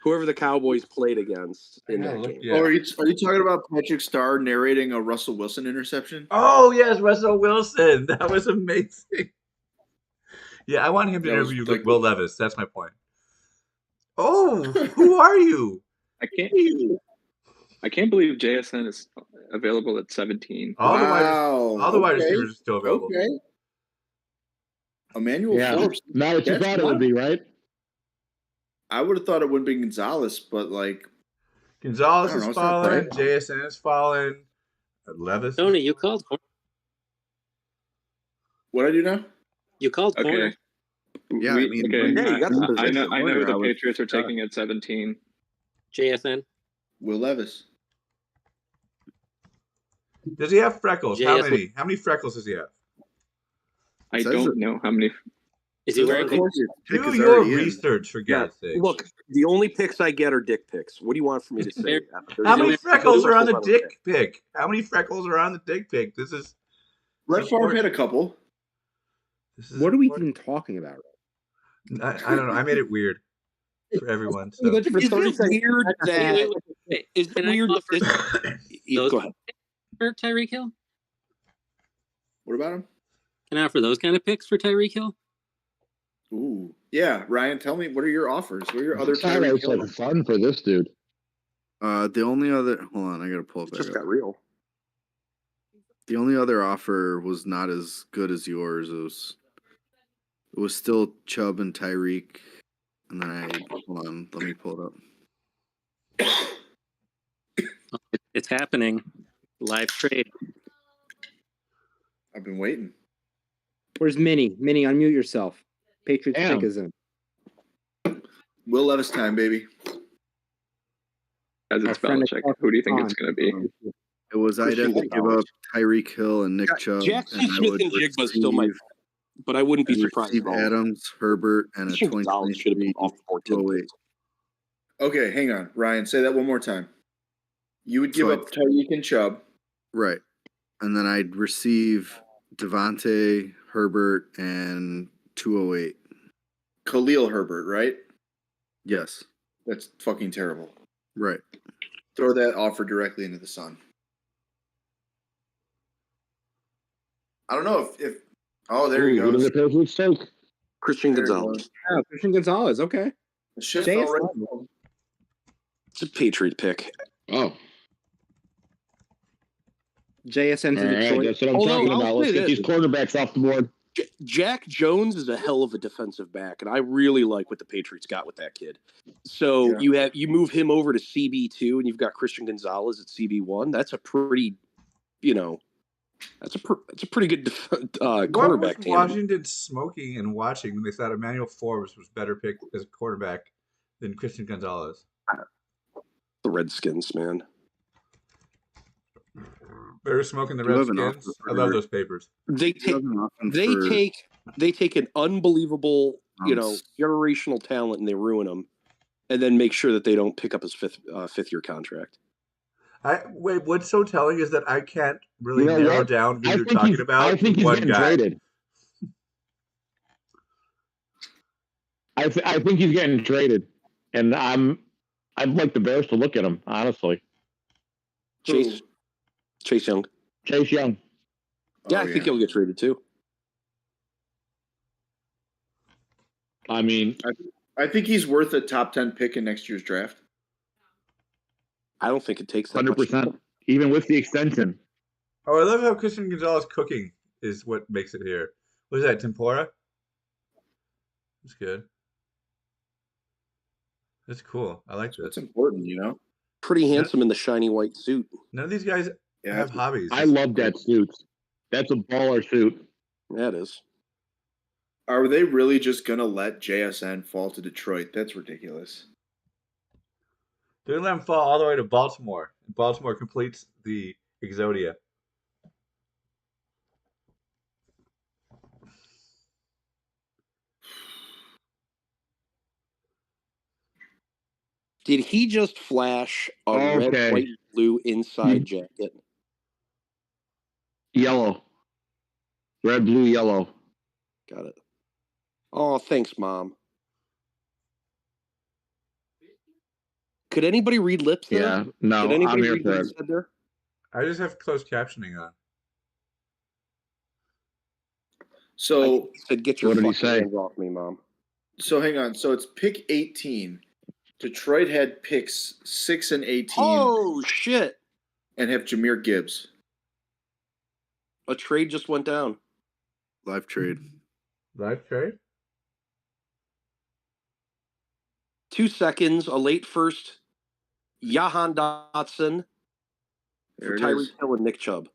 Whoever the Cowboys played against in that game. Oh, are you talking about Patrick Starr narrating a Russell Wilson interception? Oh, yes, Russell Wilson. That was amazing. Yeah, I want him to interview Will Levis. That's my point. Oh, who are you? I can't believe JSN is available at 17. All the wide receivers are still available. Okay. Emmanuel Forbes. Not what you thought it would be, right? I would have thought it would be Gonzalez, but like Gonzalez is fallen. JSN is fallen. Levis. Tony, you called corner. What I do now? You called corner. Yeah, I know who the Patriots are taking at 17. JSN. Will Levis. Does he have freckles? How many? How many freckles does he have? I don't know how many. Is he wearing? Do your research, for God's sake. Look, the only pics I get are dick pics. What do you want for me to say? How many freckles are on the dick pic? How many freckles are on the dick pic? This is. Brett Favre had a couple. What are we even talking about? I don't know. I made it weird for everyone. So. Is it weird that? Is it weird that this? Go ahead. For Tyreek Hill? What about him? Can I offer those kind of picks for Tyreek Hill? Ooh, yeah. Ryan, tell me, what are your offers? What are your other Tyreek Hill? Fun for this dude. The only other, hold on, I gotta pull it back. Just got real. The only other offer was not as good as yours. It was still Chubb and Tyreek, and then hold on, let me pull it up. It's happening. Live trade. I've been waiting. Where's Minnie? Minnie, unmute yourself. Patriots pick is in. Will Levis time, baby. As it's Belichick, who do you think it's going to be? It was I'd have to give up Tyreek Hill and Nick Chubb. Jackson Smith and Jigba still might, but I wouldn't be surprised. Adams, Herbert, and a 2023 Okay, hang on, Ryan. Say that one more time. You would give up Tyreek and Chubb, right? And then I'd receive Devontae, Herbert, and 208. Khalil Herbert, right? Yes. That's fucking terrible. Right. Throw that offer directly into the sun. I don't know if oh, there you go. Who does the Patriots take? Christian Gonzalez. Oh, Christian Gonzalez. Okay. It's a Patriot pick. Oh. JSN to Detroit. That's what I'm talking about. Let's get these quarterbacks off the board. Jack Jones is a hell of a defensive back, and I really like what the Patriots got with that kid. So you move him over to CB2, and you've got Christian Gonzalez at CB1. That's a pretty, that's a pretty good quarterback. What was Washington smoking and watching when they thought Emmanuel Forbes was better picked as a quarterback than Christian Gonzalez? The Redskins, man. Better smoking the Redskins. I love those papers. They take They take an unbelievable, generational talent and they ruin him, and then make sure that they don't pick up his fifth year contract. Wait, what's so telling is that I can't really narrow down who you're talking about. I think he's one getting guy. traded. I think he's getting traded, and I'd like the Bears to look at him, honestly. Chase Young. Chase Young. Yeah, I think he'll get traded too. I mean, I think he's worth a top 10 pick in next year's draft. I don't think it takes that 100%, even with the extension. Oh, I love how Christian Gonzalez cooking is what makes it here. What is that, tempura? That's good. That's cool. I like this. That's important, Pretty handsome in the shiny white suit. None of these guys have hobbies. I love that suit. That's a baller suit. Yeah, it is. Are they really just going to let JSN fall to Detroit? That's ridiculous. They're going to let him fall all the way to Baltimore. Baltimore completes the Exodia. Did he just flash a red, white, blue inside jacket? Yellow. Red, blue, yellow. Got it. Oh, thanks, Mom. Could anybody read lips there? Yeah, no, Did anybody I'm here read for what it. he said there? I just have closed captioning on. So, said, "Get your What did he fucking say? hands off me, Mom." So hang on. So it's pick 18. Detroit had picks 6 and 18. Oh, shit. And have Jahmyr Gibbs. A trade just went down. Live trade. Live trade? 2 seconds, a late first, Jahan Dotson for Tyreek Hill and Nick Chubb.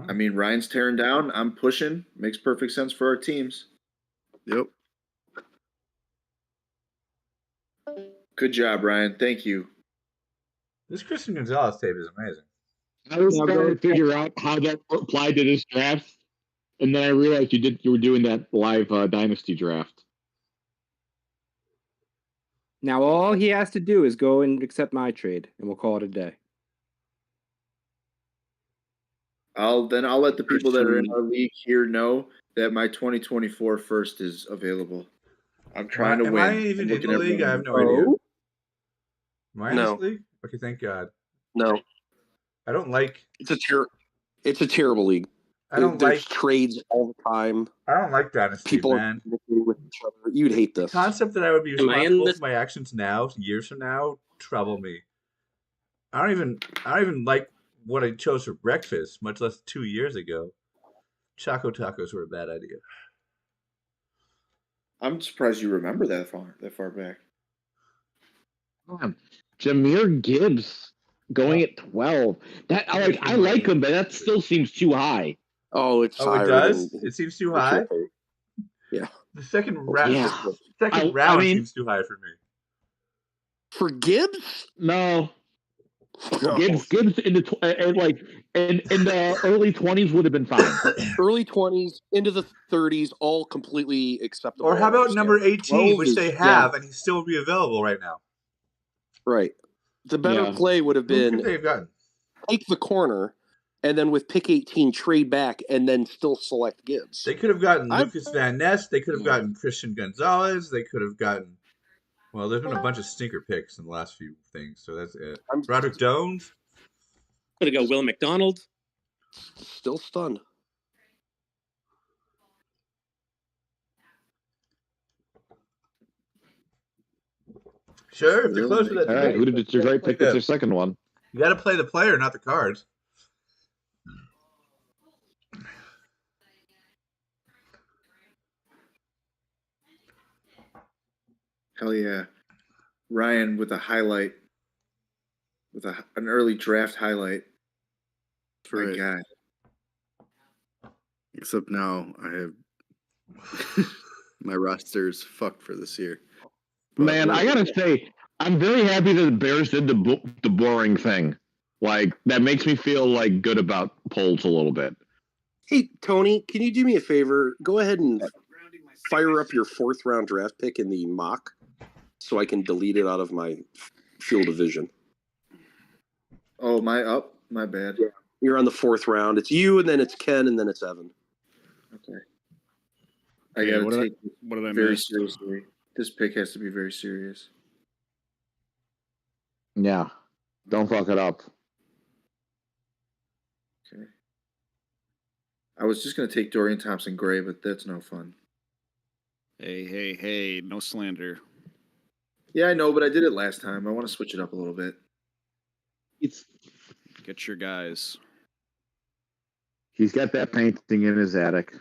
I mean, Ryan's tearing down. I'm pushing. Makes perfect sense for our teams. Yep. Good job, Ryan. Thank you. This Christian Gonzalez tape is amazing. I was trying to figure out how that applied to this draft, and then I realized you were doing that live dynasty draft. Now all he has to do is go and accept my trade, and we'll call it a day. I'll let the people that are in our league here know that my 2024 first is available. I'm trying to win. Am I even in the league? I have no idea. Am I in this league? Okay, thank God. No. I don't like... It's a terrible league. There's trades all the time. I don't like Dynasty, People man. are with each other. You'd hate this. The concept that I would be responsible for my actions now, years from now, trouble me. I don't even like what I chose for breakfast, much less 2 years ago. Choco tacos were a bad idea. I'm surprised you remember that far back. Jahmyr Gibbs going at 12. That I like him, but that still seems too high. Oh, it does? It seems too high? Yeah. The second round seems too high for me. For Gibbs? No. Gibbs in the early 20s would have been fine. Early 20s into the 30s, all completely acceptable. Or how about number 18, which they have, and he's still be available right now? Right. The better play would have been take the corner, and then with pick 18, trade back, and then still select Gibbs. They could have gotten Lucas Van Ness. They could have gotten Christian Gonzalez. They could have gotten... Well, there's been a bunch of stinker picks in the last few things, so that's it. Broderick Jones. Gonna go Will McDonald. Still stunned. Sure, if they're close to that. All right, who did Detroit pick? That's their second one. You got to play the player, not the cards. Hell yeah. Ryan with a highlight. With an early draft highlight. My God. Except now I have my roster's fucked for this year. Man, I gotta say, I'm very happy that the Bears did the boring thing. Like, that makes me feel like good about polls a little bit. Hey, Tony, can you do me a favor? Go ahead and fire up your 4th round draft pick in the mock so I can delete it out of my field of vision. Oh, my bad. Yeah. You're on the 4th round. It's you, and then it's Ken, and then it's Evan. Okay. I gotta take what did I very miss? seriously. This pick has to be very serious. Yeah. Don't fuck it up. Okay. I was just gonna take Dorian Thompson-Gray, but that's no fun. Hey, no slander. Yeah, I know, but I did it last time. I want to switch it up a little bit. Get your guys. He's got that painting in his attic.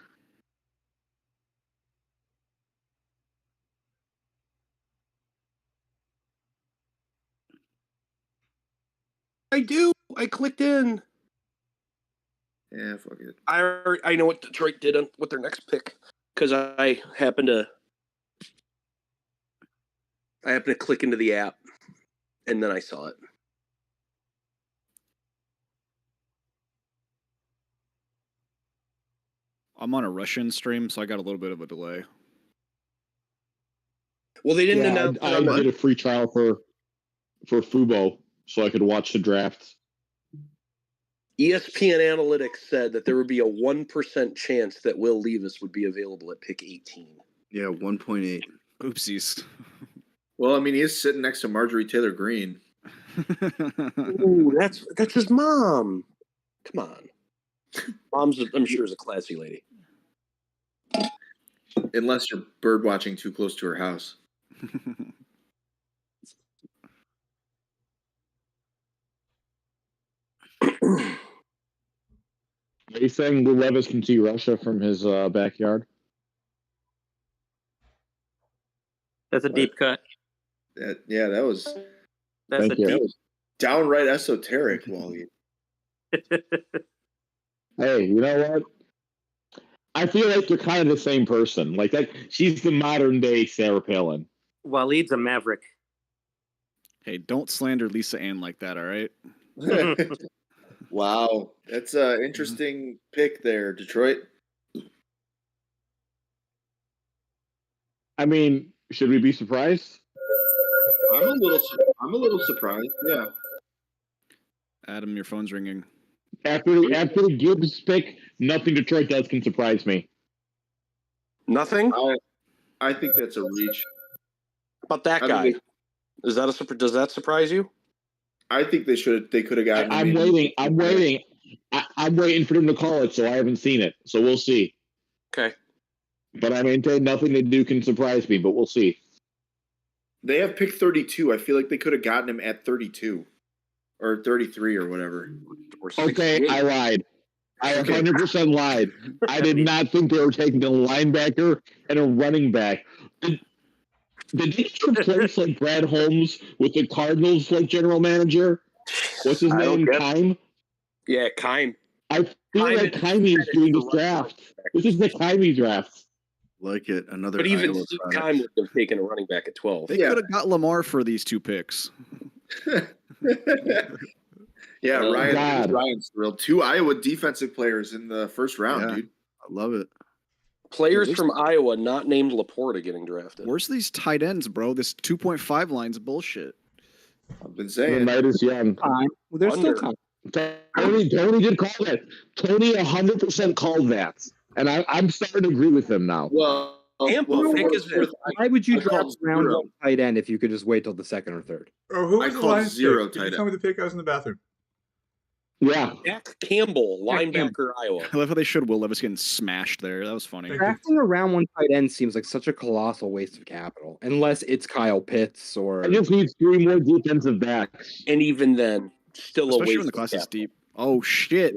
I do. I clicked in. Yeah, fuck it. I know what Detroit did with their next pick because I happened to click into the app and then I saw it. I'm on a Russian stream, so I got a little bit of a delay. Well, they didn't announce. I did a free trial for Fubo so I could watch the draft. ESPN Analytics said that there would be a 1% chance that Will Levis would be available at pick 18. Yeah, 1.8. Oopsies. Well, I mean, he is sitting next to Marjorie Taylor Greene. Ooh, that's his mom. Come on. Mom's, I'm sure, is a classy lady. Unless you're bird watching too close to her house. Are you saying Will Levis can see Russia from his backyard? That's a deep cut. That was. That's Thank you. That was downright esoteric, Wally. Hey, you know what? I feel like they're kind of the same person. Like that, she's the modern day Sarah Palin. Waleed's a maverick. Hey, don't slander Lisa Ann like that, all right? Wow, that's an interesting pick there, Detroit. I mean, should we be surprised? I'm a little surprised. Yeah. Adam, your phone's ringing. After the Gibbs pick, nothing Detroit does can surprise me. Nothing? I think that's a reach. How about that guy? Does that surprise you? I think they could have gotten. I'm waiting. I'm waiting for them to call it, so I haven't seen it. So we'll see. Okay. But I maintain nothing they do can surprise me, but we'll see. They have pick 32. I feel like they could have gotten him at 32 or 33 or whatever. Okay, I lied. I 100% lied. I did not think they were taking a linebacker and a running back. Did they just replace like Brad Holmes with the Cardinals like general manager? What's his name? Kime? Yeah, Kime. I feel like Kime is doing this draft. This is the Kime draft. Like it. Another. But even Iowa Kime would have taken a running back at 12. They could have got Lamar for these 2 picks. Yeah, Ryan's thrilled. 2 Iowa defensive players in the first round, dude. I love it. Players from Iowa not named Laporta getting drafted. Where's these tight ends, bro? This 2.5 line's bullshit. I've been The saying. night is young. Well, there's still time. Tony did call that. Tony 100% called that. And I'm starting to agree with him now. Well, Why would you I draft called round zero. one tight end if you could just wait till the second or third? Or who I was the called Lions zero pick? Did tight you tell me the pick? I was in the bathroom. Yeah. Jack Campbell, linebacker, Iowa. I love how they showed Will Levis getting smashed there. That was funny. Drafting a round one tight end seems like such a colossal waste of capital, unless it's Kyle Pitts or. I just need 3 more defensive backs. And even then, still Especially a waste when the of class is capital. deep. Oh, shit.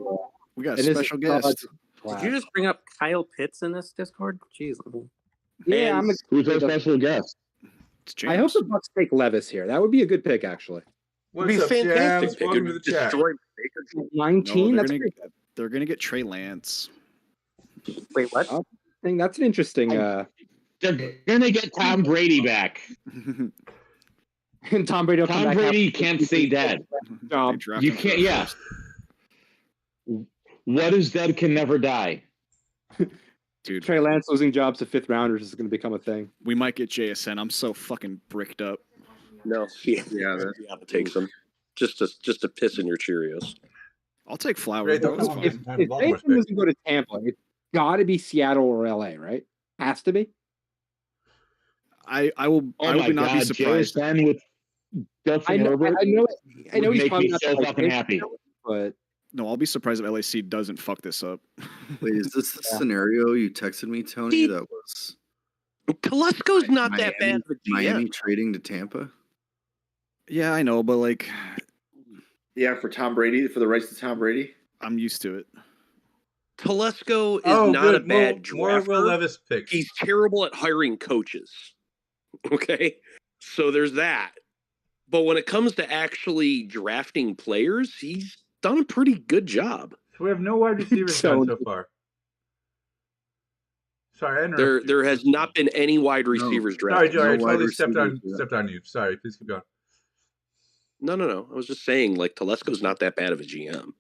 We got a special guest. Did you just bring up Kyle Pitts in this Discord? Jeez. Yeah, Who's our special guest? I hope the Bucks take Levis here. That would be a good pick, actually. What's It'd be up, fantastic. Jams? Welcome to the chat. 19. No, That's great. they're gonna get Trey Lance. Wait, what? I think that's an interesting. They're gonna get Tom Brady back. And Tom Brady. Will come Tom back Brady after- can't stay dead. Job. You can't. Yeah. What is dead can never die. Dude, Trey Lance losing jobs to fifth rounders is going to become a thing. we might get JSN. I'm so fucking bricked up. No, yeah, take some just to piss in your Cheerios. I'll take Flowers. Great, That's If fine. Jason doesn't go to Tampa, it's got to be Seattle or LA, right? Has to be. I will. Oh I my would not be God, surprised. JSN with Justin Herbert. I know would he's make probably me not so the right fucking pick, happy. but No, I'll be surprised if LAC doesn't fuck this up. Wait, is this the scenario you texted me, Tony? That was Telesco's not that Miami, bad of a GM. Miami trading to Tampa. Yeah, I know, but like, yeah, for Tom Brady, for the rights to Tom Brady, I'm used to it. Telesco is not a bad more drafter. Will Levis picks. He's terrible at hiring coaches. Okay, so there's that. But when it comes to actually drafting players, he's done a pretty good job. So we have no wide receivers done so far. Sorry, I interrupted. There has not been any wide receivers drafted. Sorry, Joe, I totally stepped on you. Sorry, please keep going. No. I was just saying, like, Telesco's not that bad of a GM.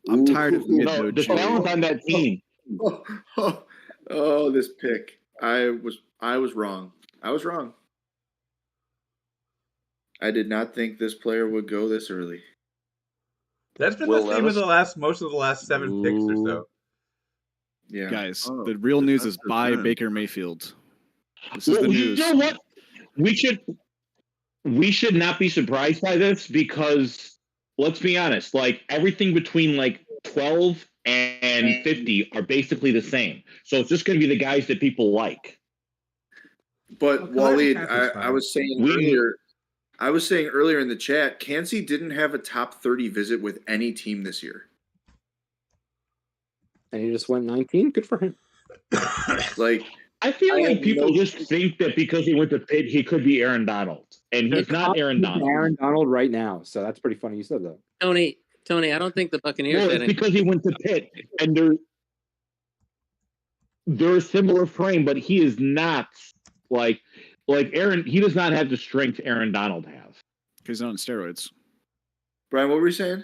I'm tired of the talent on that team. Oh, this pick. I was wrong. I was wrong. I did not think this player would go this early. That's been the theme of most of the last 7 picks or so. Yeah, guys, the real news is buy Baker Mayfield. This is the news. You know what? We should not be surprised by this because let's be honest, like everything between like 12 and 50 are basically the same. So it's just going to be the guys that people like. But Waleed, I was saying earlier. I was saying earlier in the chat, Kancey didn't have a top 30 visit with any team this year. And he just went 19. Good for him. Like, I feel like people just think that because he went to Pitt, he could be Aaron Donald, and he's not Aaron Donald. Aaron Donald right now, so that's pretty funny you said that. Tony, I don't think the Buccaneers. No, it's because he went to Pitt, and they're a similar frame, but he is not like Aaron. He does not have the strength Aaron Donald has. He's not on steroids. Brian, what were you saying?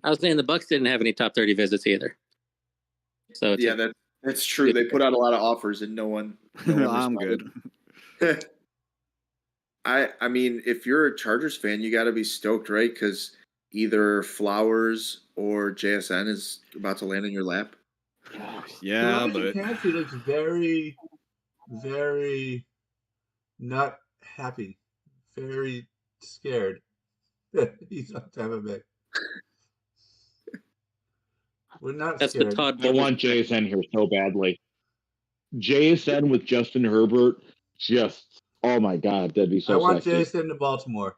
I was saying the Bucs didn't have any top 30 visits either. So yeah, that's true. They put out a lot of offers, and no one I'm good. I mean, if you're a Chargers fan, you got to be stoked, right? Because either Flowers or JSN is about to land in your lap. Yeah, but Kancey looks very, very not happy, very scared that he's on Tampa Bay. We're not That's scared. what Todd. I want JSN here so badly. JSN with Justin Herbert, just oh my God, that'd be so. I want sexy. JSN to Baltimore.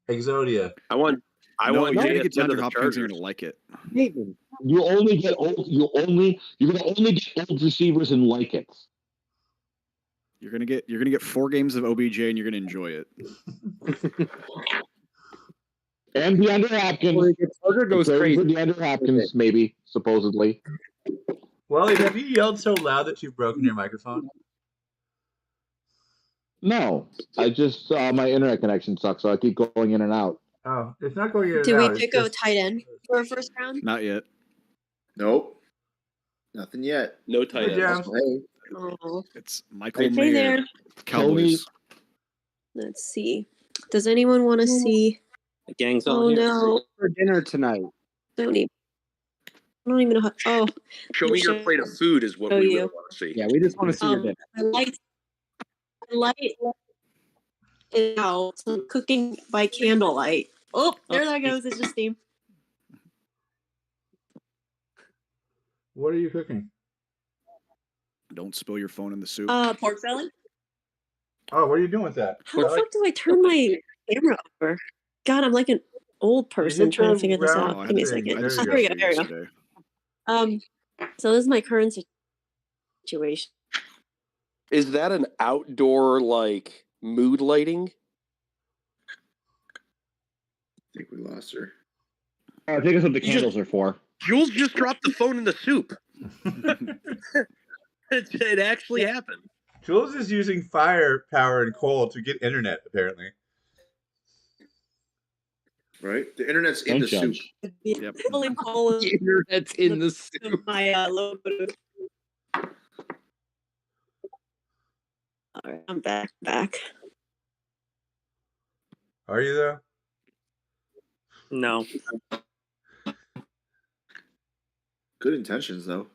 Exodia. I want you're gonna get JSN to DeAndre the Hopkins. Chargers. You're gonna like it. You only get old. You're gonna only get old receivers and like it. You're gonna get 4 games of OBJ and you're gonna enjoy it. And DeAndre Hopkins. Charger goes crazy. For DeAndre Hopkins, maybe supposedly. Wally, have you yelled so loud that you've broken your microphone? No, I just my internet connection sucks, so I keep going in and out. Oh, it's not going in and Did out. we pick a tight end for our first round? Not yet. Nope. Nothing yet. No tight ends. Oh. It's Michael Hey Mayer. there. Cowboys. Let's see. Does anyone want to see? The gang's all Oh here. no! For dinner tonight. I don't even know how. Oh. Show me your plate of food is what Show we you. really want to see. Yeah, we just want to see your dinner. I light it out. So I'm cooking by candlelight. Oh, there that goes. It's just steam. What are you cooking? Don't spill your phone in the soup. Pork belly. Oh, what are you doing with that? How the fuck do I turn my camera over? God, I'm like an old person trying to figure this out. Give me a second. Here we go. Here we go. So this is my current situation. Is that an outdoor like mood lighting? I think we lost her. I think that's what the candles are for. Jules just dropped the phone in the soup. It actually happened. Jules is using firepower and coal to get internet, apparently. Right? The internet's in the soup. Yep. The internet's in the soup. My logo. All right, I'm back. Are you though? No. Good intentions though.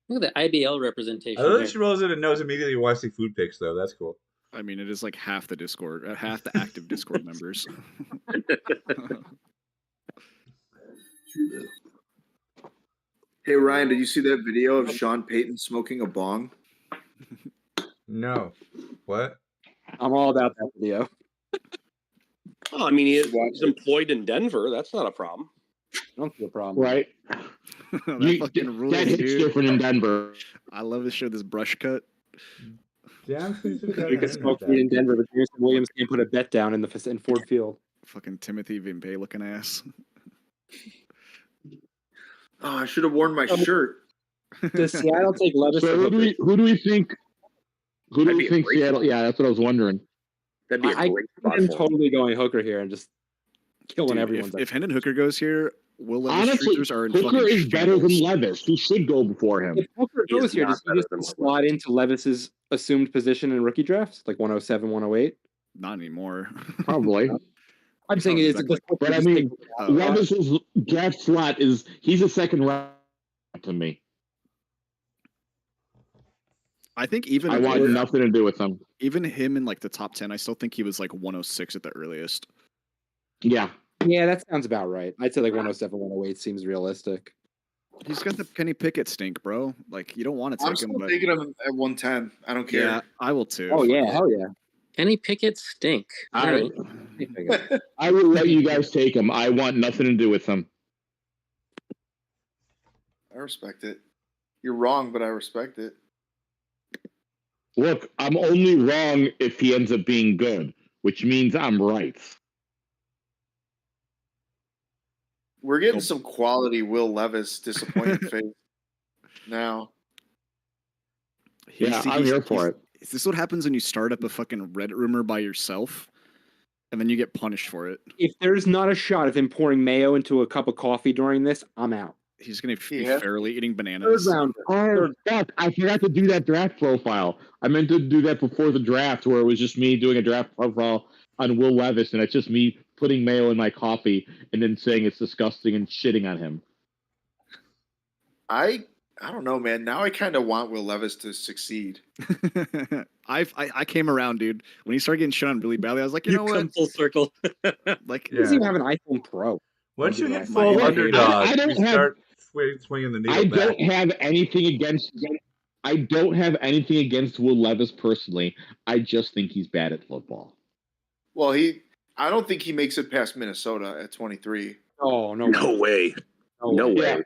Look at the IBL representation. I think she rolls in and knows immediately who wants to see food pics though. That's cool. I mean, it is like half the Discord, half the active Discord members. Hey Ryan, did you see that video of Sean Payton smoking a bong? No. What? I'm all about that video. Oh, I mean, he's employed in Denver. That's not a problem. I don't see a problem. Right. Fucking rules, that hits dude. different in Denver. I love to show this brush cut. Yeah, You can smoke weed in Denver, but Jameson Williams can't put a bet down in Ford Field. Fucking Timothy Vimpay looking ass. Oh, I should have worn my shirt. Does Seattle take Levis? So who do we think? Who do we think Seattle? Yeah, that's what I was wondering. That'd be a great spot. I'm totally going Hooker here and just killing everyone. If Hendon Hooker goes here, Will Levis Honestly, streakers are in Hooker fucking is better than shambles. Levis, who should go before him. If Hooker goes here, does he just slide into Levis's assumed position in rookie drafts, like 107, 108? Not anymore. Probably. I'm saying it is. But I mean, Levis's draft slot he's a second round to me. I think even I want nothing to do with him. Even him in like the top 10, I still think he was like 106 at the earliest. Yeah. Yeah, that sounds about right. I'd say like 107, 108 seems realistic. He's got the Kenny Pickett stink, bro. Like, you don't want to I'm take him, still but taking him at 110. I don't care. yeah, I will too. Oh yeah, hell yeah. Kenny Pickett stink. I will let you guys take him. I want nothing to do with him. I respect it. You're wrong, but I respect it. Look, I'm only wrong if he ends up being good, which means I'm right. We're getting some quality Will Levis disappointed face now. Yeah, I'm here for it. Is this what happens when you start up a fucking Reddit rumor by yourself, and then you get punished for it? If there's not a shot of him pouring mayo into a cup of coffee during this, I'm out. He's going to be fairly eating bananas. Third round. Oh, fuck. I forgot to do that draft profile. I meant to do that before the draft, where it was just me doing a draft profile on Will Levis, and it's just me putting mayo in my coffee and then saying it's disgusting and shitting on him. I don't know, man. Now I kind of want Will Levis to succeed. I came around, dude. When he started getting shit on really badly, I was like, you know what? Come full circle. Like, He doesn't even have an iPhone Pro. Once you hit full underdog, you start swinging the needle I back. don't have anything against Will Levis personally. I just think he's bad at football. Well, I don't think he makes it past Minnesota at 23. Oh, No way. No way. Yeah.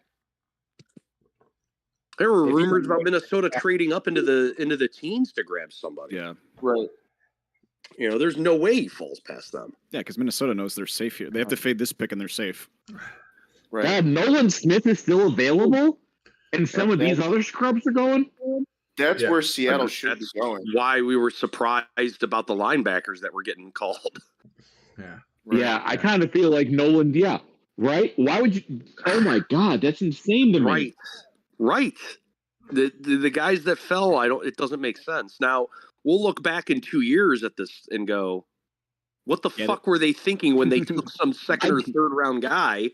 There were rumors about Minnesota trading up into the teens to grab somebody. Yeah. Right. You know, there's no way he falls past them. Yeah, because Minnesota knows they're safe here. They have to fade this pick and they're safe. Right. God, Nolan Smith is still available, and some of these other scrubs are going. That's where Seattle should be going. Why we were surprised about the linebackers that were getting called. Yeah. Right. Yeah, I kind of feel like Nolan. Yeah, right. Why would you? Oh my God, that's insane to me. Right. The guys that fell, it doesn't make sense. Now we'll look back in 2 years at this and go, what the fuck were they thinking when they took some second or third round guy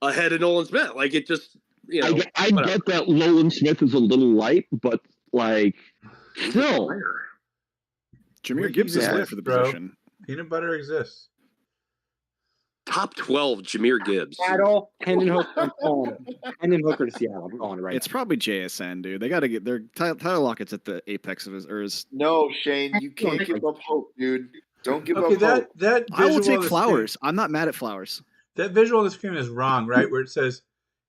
ahead of Nolan Smith? Like, it just, you know. I get that Nolan Smith is a little light, but like, still. Jameer Gibbs is light for the position. Peanut butter exists. Top 12, Jameer Gibbs. Seattle, Hendon Hooker. Hendon Hooker to Seattle. I'm calling it right. It's probably JSN, dude. They got to get their Tyler Lockett's at the apex of his. No, Shane, you can't give up hope, dude. Don't give up hope. That I will visual take Flowers. I'm not mad at Flowers. That visual on the screen is wrong, right? Where it says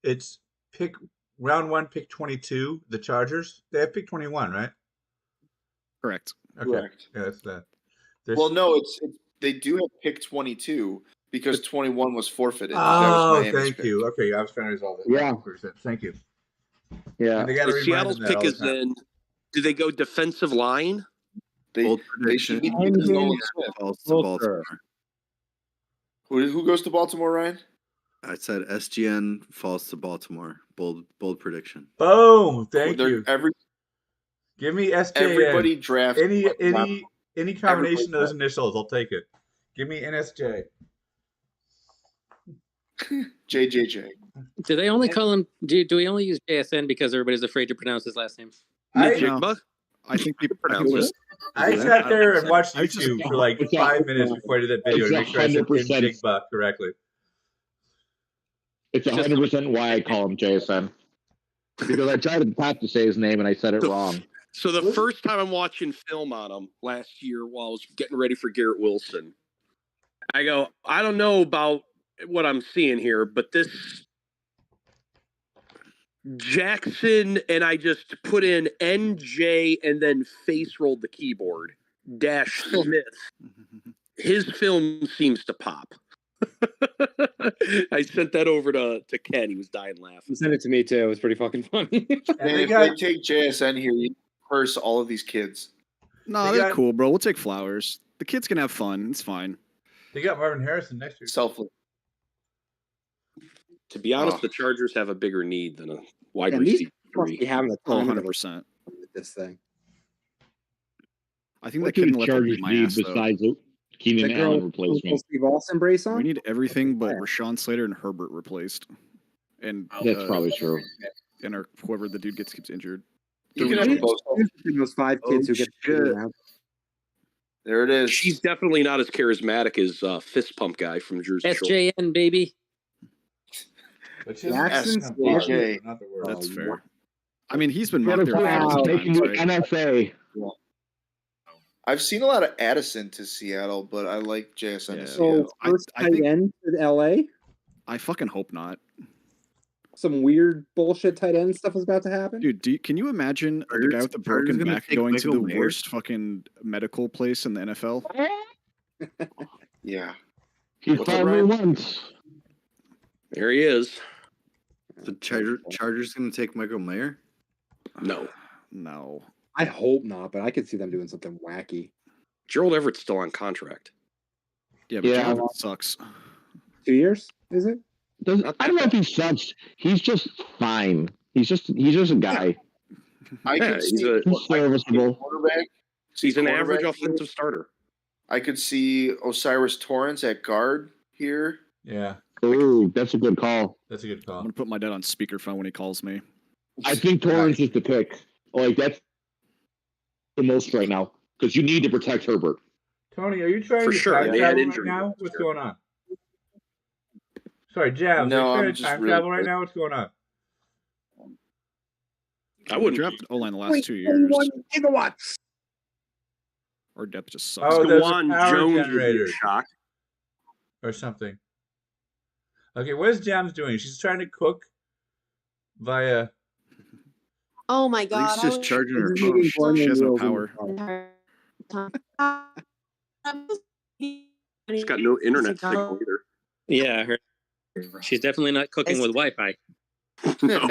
it's pick round 1, pick 22. The Chargers, they have pick 21, right? Correct. Okay. Correct. Yeah, that's that. Well, no, they do have pick 22 because 21 was forfeited. Oh, that was thank you. Okay, I was trying to resolve it. Yeah. Thank you. Yeah. And they got to remind Seattle's them that pick all is the time. then. Do they go defensive line? They should be Nolan Smith. Baltimore. Who goes to Baltimore, Ryan? I said SGN falls to Baltimore. Bold prediction. Boom! Thank you. Give me SJN. Everybody draft any combination of those initials. I'll take it. Give me NSJ. JJJ. Do they only call him? Do we only use JSN because everybody's afraid to pronounce his last name? I think people pronounce it. I sat there and watched YouTube for like 5 minutes before I did that video to make sure I said Jigba correctly. It's 100% why I call him JSN. Because I tried at the top to say his name and I said it wrong. So the first time I'm watching film on him last year while I was getting ready for Garrett Wilson, I go, I don't know about what I'm seeing here, but this Jackson, and I just put in NJ and then face rolled the keyboard, dash Smith. His film seems to pop. I sent that over to Ken. He was dying laughing. You sent it to me too. It was pretty fucking funny. And if they take JSN here, you curse all of these kids. No, they're cool, bro. We'll take Flowers. The kids can have fun. It's fine. They got Marvin Harrison next year. Selfless. To be honest, the Chargers have a bigger need than a wide And these receiver. must be having a time of 100%. this thing. I think What that do kid the let them Chargers beat my need ass, though. besides Keenan The girl Allen replacement? Steve Austin brace on? We need everything but Rashawn Slater and Herbert replaced. And That's probably true. And whoever the dude keeps injured. You can have both. Those 5 kids who get There it is. She's definitely not as charismatic as Fist Pump guy from Jersey Shore. SJN, baby. Jackson's That's fair. I mean, he's been mocked there a thousand Making times, you right? NFA. I've seen a lot of Addison to Seattle, but I like JSN to So Seattle. first tight end to LA. I fucking hope not. Some weird bullshit tight end stuff is about to happen. Dude, can you imagine the guy with the broken back going to the worst fucking medical place in the NFL? Yeah. He finally once. There he is. The Chargers going to take Michael Mayer? No. No. I hope not, but I could see them doing something wacky. Gerald Everett's still on contract. Yeah, but Gerald Everett sucks. 2 years, is it? I don't know if he sucks. He's just fine. He's just a guy. I could see he's serviceable. Quarterback. He's an average offensive starter. I could see Osiris Torrance at guard here. Yeah. Ooh, that's a good call. That's a good call. I'm gonna put my dad on speakerphone when he calls me. I think Torrance is the pick. Like that's the most right now because you need to protect Herbert. Tony, are you trying For to sure, time they had travel right injury. now? What's going on? Sorry, Jam. No, are you trying I'm to just time really travel right now? What's going on? I wouldn't drafted O-line the last 2 years. 1 gigawatts. Our depth just sucks. Oh, there's a Juwan power Jones would be generator a shock. or something. Okay, what is Jam's doing? She's trying to cook via. Oh my I think god! she's just charging her This is phone. meeting Barney She has no Wills in power. She's got no internet signal either. Yeah, I heard. She's definitely not cooking with Wi-Fi. No.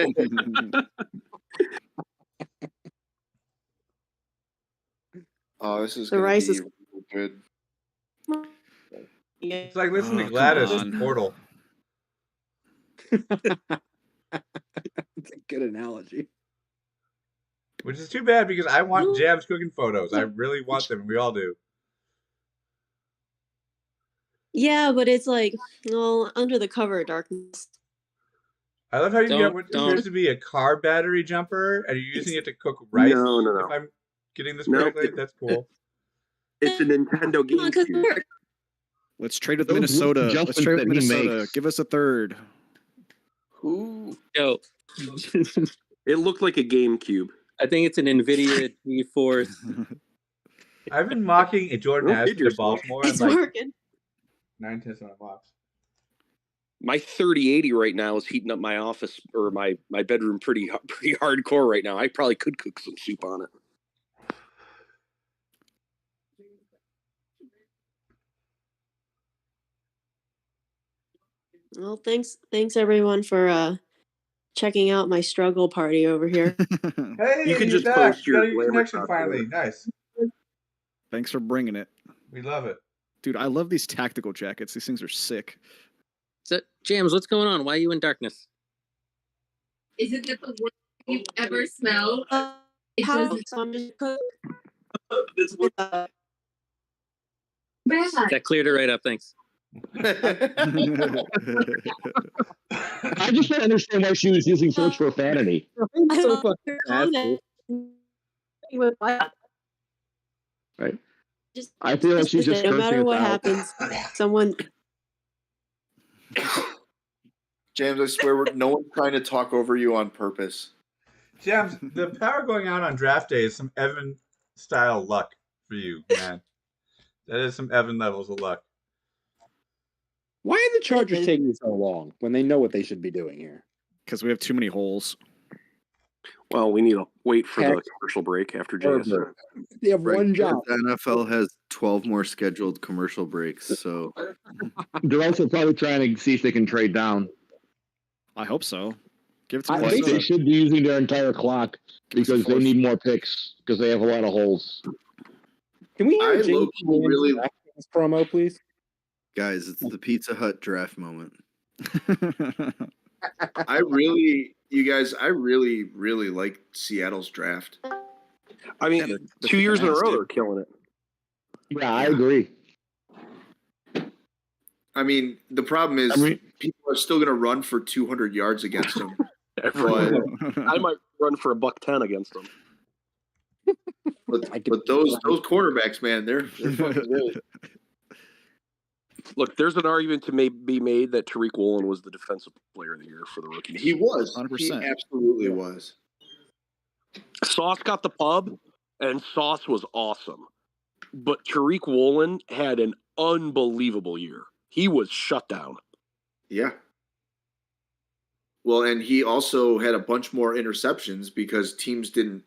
Oh, this is The gonna rice be is- really good. It's like listening to Oh, Gladys come on. Portal. That's a good analogy. Which is too bad because I want Jam's cooking photos. I really want them. We all do. Yeah, but it's like, well, under the cover of darkness. I love how you Don't- got what don't. appears to be a car battery jumper and you're using it to cook rice. No. If I'm getting this No. correctly, that's cool. It's a Nintendo Come on, 'cause it GameCube. works. Let's trade with Those Minnesota. little Let's trade with adjustments that he Minnesota. makes. Give us a third. Who? Yo, It looked like a GameCube. I think it's an NVIDIA GeForce. I've been mocking a Jordan Don't Addison kid to yourself. Baltimore and It's like working. 9/10 on blocks. My 3080 right now is heating up my office or my bedroom pretty hardcore right now. I probably could cook some soup on it. Well, thanks everyone for checking out my struggle party over here. Hey, You can you're just back. post You your got your glamour connection shot finally. there. Nice. Thanks for bringing it. We love it. Dude, I love these tactical jackets. These things are sick. So, James, what's going on? Why are you in darkness? Is it the worst you've ever smelled? It How doesn't. I'm just That cleared it right up. Thanks. I just don't understand why she was using search for profanity. So fucking Right. Just, I feel like she's just no cursing matter us what out. happens, someone. James, I swear, no one's trying to talk over you on purpose. James, the power going out on draft day is some Evan style luck for you, man. That is some Evan levels of luck. Why are the Chargers taking so long when they know what they should be doing here? Because we have too many holes. Well, we need to wait for the commercial break after JSN. They have one job. The NFL has 12 more scheduled commercial breaks, so They're also probably trying to see if they can trade down. I hope so. Give it to Like, they should be using their entire clock because they need more picks because they have a lot of holes. Can we hear I James low-key really promo, please? Guys, it's the Pizza Hut draft moment. I really like Seattle's draft. I mean, 2 years in a row, they're killing it. Yeah, I agree. I mean, the problem is people are still going to run for 200 yards against them. I might run for $110 against them. But those quarterbacks, man, they're fucking good. Look, there's an argument to be made that Tariq Woolen was the defensive player of the year for the rookies. He was. 100%. He absolutely was. Sauce got the pub, and Sauce was awesome. But Tariq Woolen had an unbelievable year. He was shut down. Yeah. Well, and he also had a bunch more interceptions because teams didn't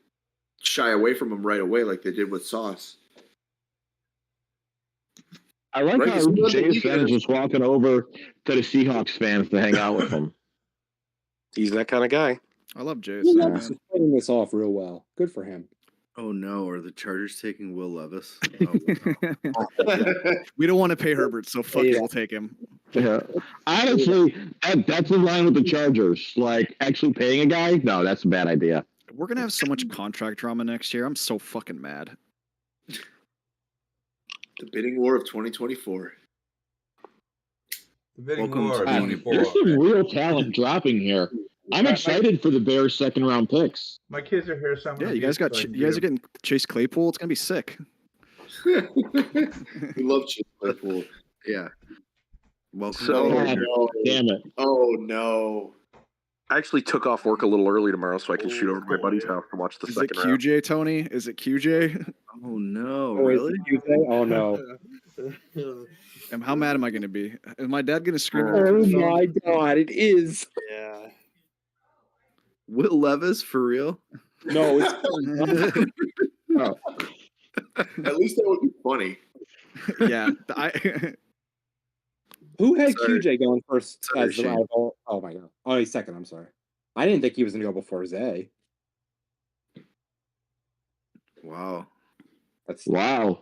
shy away from him right away like they did with Sauce. I like how JSN is just walking over to the Seahawks fans to hang out with them. He's that kind of guy. I love JSN. He's putting this off real well. Good for him. Oh no, are the Chargers taking Will Levis? We don't want to pay Herbert, so fuck it, we'll take him. Yeah. Honestly, that's in line with the Chargers. Like, actually paying a guy? No, that's a bad idea. We're going to have so much contract drama next year. I'm so fucking mad. The bidding war of 2024. The bidding Welcome war of to 24. There's some real talent dropping here. I'm excited for the Bears' second round picks. My kids are here somewhere. Yeah, you guys are getting Chase Claypool. It's gonna be sick. We love Chase Claypool. Yeah. Welcome. Damn it! Oh no! I actually took off work a little early tomorrow so I can shoot over to my buddy's house and watch the Is second it round. QJ, Tony? Is it QJ? Oh no! Oh, Really? Oh no! And how mad am I gonna be? Is my dad gonna scream? Oh my god! It is. Yeah. Will Levis for real? No, it's Oh. At least that would be funny. Yeah, who had Sorry. QJ going first Sorry, as the Shane. rival? Oh my god! Oh, he's second. I'm sorry. I didn't think he was gonna go before Zay. Wow. That's Wow.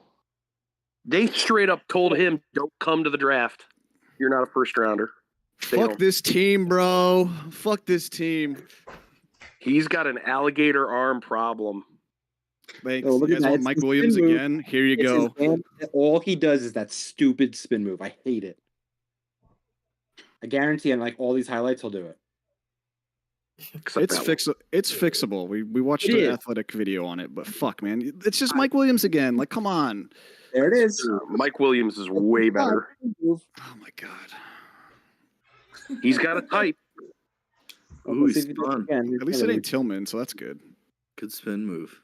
They straight up told him, "Don't come to the draft. You're not a first rounder." fuck this team, bro. Fuck this team. He's got an alligator arm problem. Thanks. Oh, look You at guys that. want It's Mike the Williams spin move. again? Here you It's go. his hand. All he does is that stupid spin move. I hate it. I guarantee, and like all these highlights, he'll do it. It's fixable. We watched It an is. athletic video on it, but fuck, man, it's just Mike Williams again. Like, come on. There it is. Mike Williams is way better. Oh my god. He's got a type. Ooh, he's fun. At least it ain't Tillman, so that's good. Good spin move.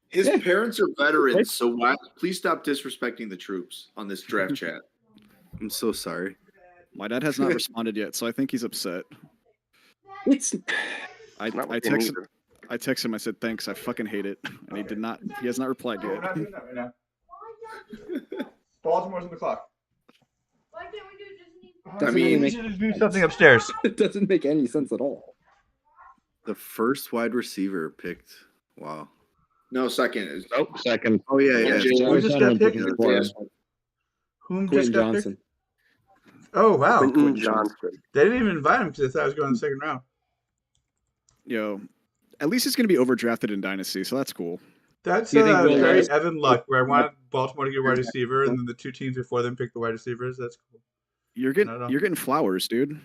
His parents are veterans, so why? Please stop disrespecting the troops on this draft chat. I'm so sorry. My dad has not responded yet, so I think he's upset. It's. I texted him. I said thanks. I fucking hate it, and he did not. He has not replied We're not yet. doing that right now. Baltimore's on the clock. Why can't we do just need? I mean, we should do something upstairs. It doesn't make any sense at all. The first wide receiver picked. Wow. No, second is Second. Oh yeah, yeah. James Who just got picked? Whom Quentin just got Johnson. picked? Oh wow, Quentin Johnson. They didn't even invite him because they thought he was going in the second round. Yo, at least it's going to be overdrafted in Dynasty, so that's cool. That's Do you think Will very Levis- Evan Luck, where I wanted Baltimore to get wide receiver, and then the two teams before them picked the wide receivers. That's cool. You're getting Flowers, dude.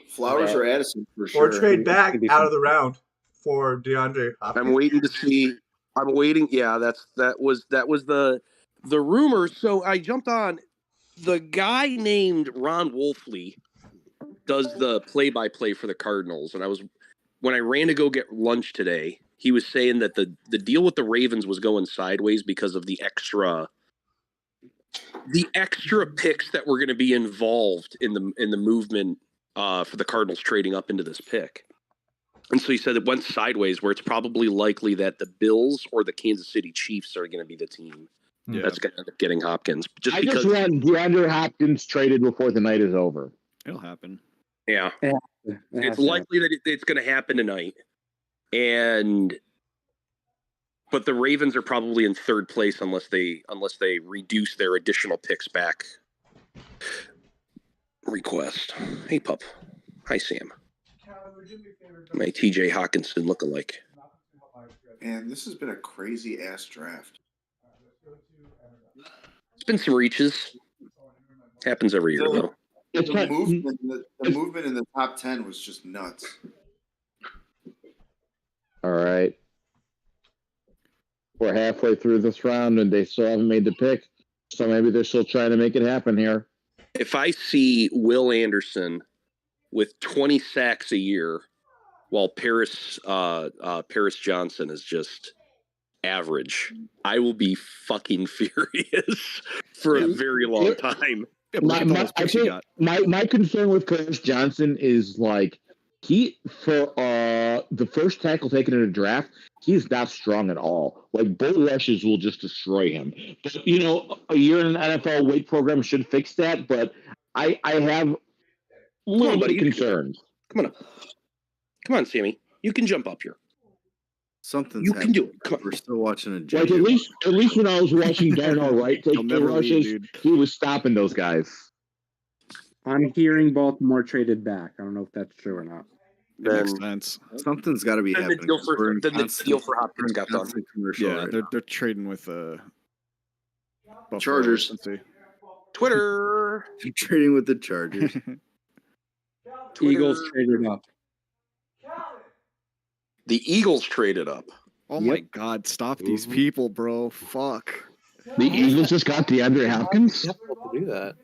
Flowers or Addison for sure. Or trade back out of the round for DeAndre Hopkins. I'm waiting to see. I'm waiting. Yeah, that was the rumor. So I jumped on. The guy named Ron Wolfley does the play-by-play for the Cardinals, and when I ran to go get lunch today, he was saying that the deal with the Ravens was going sideways because of the extra picks that were going to be involved in the movement for the Cardinals trading up into this pick. And so he said it went sideways, where it's probably likely that the Bills or the Kansas City Chiefs are going to be the team that's going to end up getting Hopkins. I just want DeAndre Hopkins traded before the night is over. It'll happen. Yeah. It's to likely that it's going to happen tonight. But the Ravens are probably in third place unless they reduce their additional picks back request. Hey, pup. Hi, Sam. My TJ Hawkinson lookalike. Man, this has been a crazy ass draft. It's been some reaches. Happens every year, though. The movement in the top 10 was just nuts. All right. We're halfway through this round, and they still haven't made the pick. So maybe they're still trying to make it happen here. If I see Will Anderson with 20 sacks a year, while Paris Johnson is just average, I will be fucking furious for a very long time. My concern with Paris Johnson is like the first tackle taken in a draft, he's not strong at all. Like bull rushes will just destroy him. But a year in an NFL weight program should fix that. But I have a little bit of concerns. Come on, Sammy. You can jump up here. Something's You can do it. Come on. We're still watching a Like at least when I was watching Darnell Wright take the rushes, he was stopping those guys. I'm hearing Baltimore traded back. I don't know if that's true or not. It makes sense. Something's got to be happening. The deal for Hopkins got done. Yeah, they're trading with Chargers. Let's see. Twitter. They're trading with the Chargers. Eagles traded up. The Eagles traded up. Oh my God! Stop these people, bro. Fuck. The Eagles just got DeAndre Hopkins. To do that.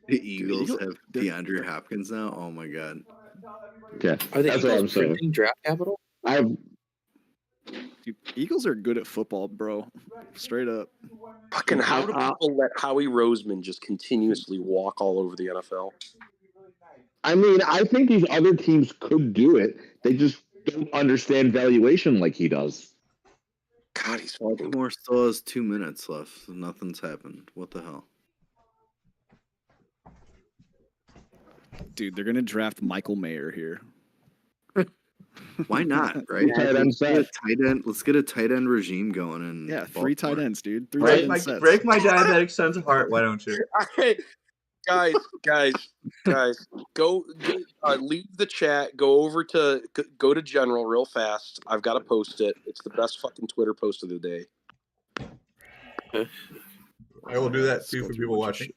The Eagles have DeAndre Hopkins now. Oh my God. Okay, Are the that's what I'm Eagles saying. printing draft capital? Eagles are good at football, bro. Straight up. Fucking how do people let Howie Roseman just continuously walk all over the NFL? I mean, I think these other teams could do it. They just don't understand valuation like he does. God, he's Baltimore still has 2 minutes left. So nothing's happened. What the hell? Dude, they're gonna draft Michael Mayer here. Why not? Right? Let's get a tight end regime going. And yeah, 3 tight ends, dude. Break my diabetic son's heart. Why don't you? Guys, go leave the chat. Go to General real fast. I've got to post it. It's the best fucking Twitter post of the day. I will do that too for people watching.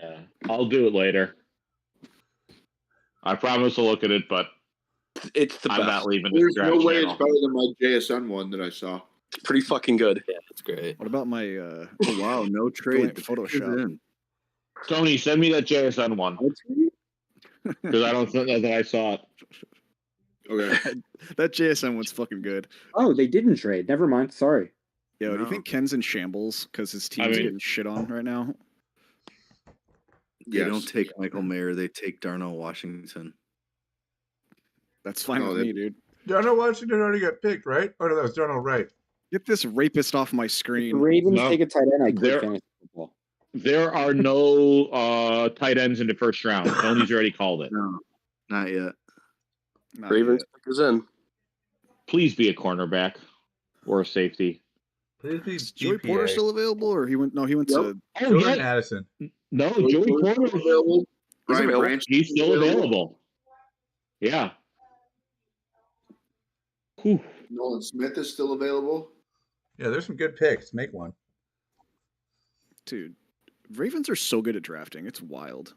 Yeah, I'll do it later. I promise to look at it, but it's the I'm best. not leaving. There's no way it's better than my JSN one that I saw. It's pretty fucking good. Yeah, it's great. What about my oh wow, no trade. Photoshop. Tony, send me that JSN one. Because I don't think that I saw it. Okay. That JSN one's fucking good. Oh, they didn't trade. Never mind. Sorry. Yo, do you think Ken's in shambles because his team's getting shit on right now? They don't take Michael Mayer. They take Darnell Washington. That's fine with me, dude. Darnell Washington already got picked, right? Oh, no, that was Darnell Wright. Get this rapist off my screen. If the Ravens take a tight end, I quit fantasy football. There are no tight ends in the first round. Tony's already called it. No, not yet. Ravens pick is in. Please be a cornerback or a safety. Please be Is Joey BPA. Porter still available, or he went? No, he went to. Oh, Jordan yeah. Addison. No, Joey Porter is available. He's Ryan available. Branch He's still available. Yeah. Whew. Nolan Smith is still available. Yeah, there's some good picks. Make one. Dude, Ravens are so good at drafting. It's wild.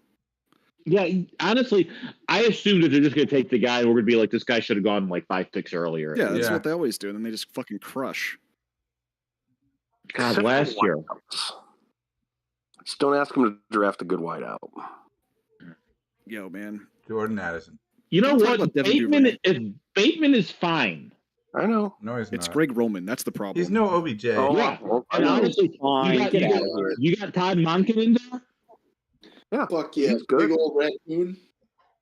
Yeah, honestly, I assumed that they're just going to take the guy and we're going to be like, this guy should have gone like 5 picks earlier. Yeah, that's what they always do, and then they just fucking crush. God, Except last for year. wideouts. Just don't ask him to draft a good wideout. Yo, man. Jordan Addison. You know Don't talk what? about Devin Duvernay. Bateman is fine. I know. No, he's It's not. Greg Roman. That's the problem. He's no OBJ. Oh, Yeah. well, I And know. honestly, you got Todd Monken in there? Yeah. Fuck yeah. He's good. Big old raccoon.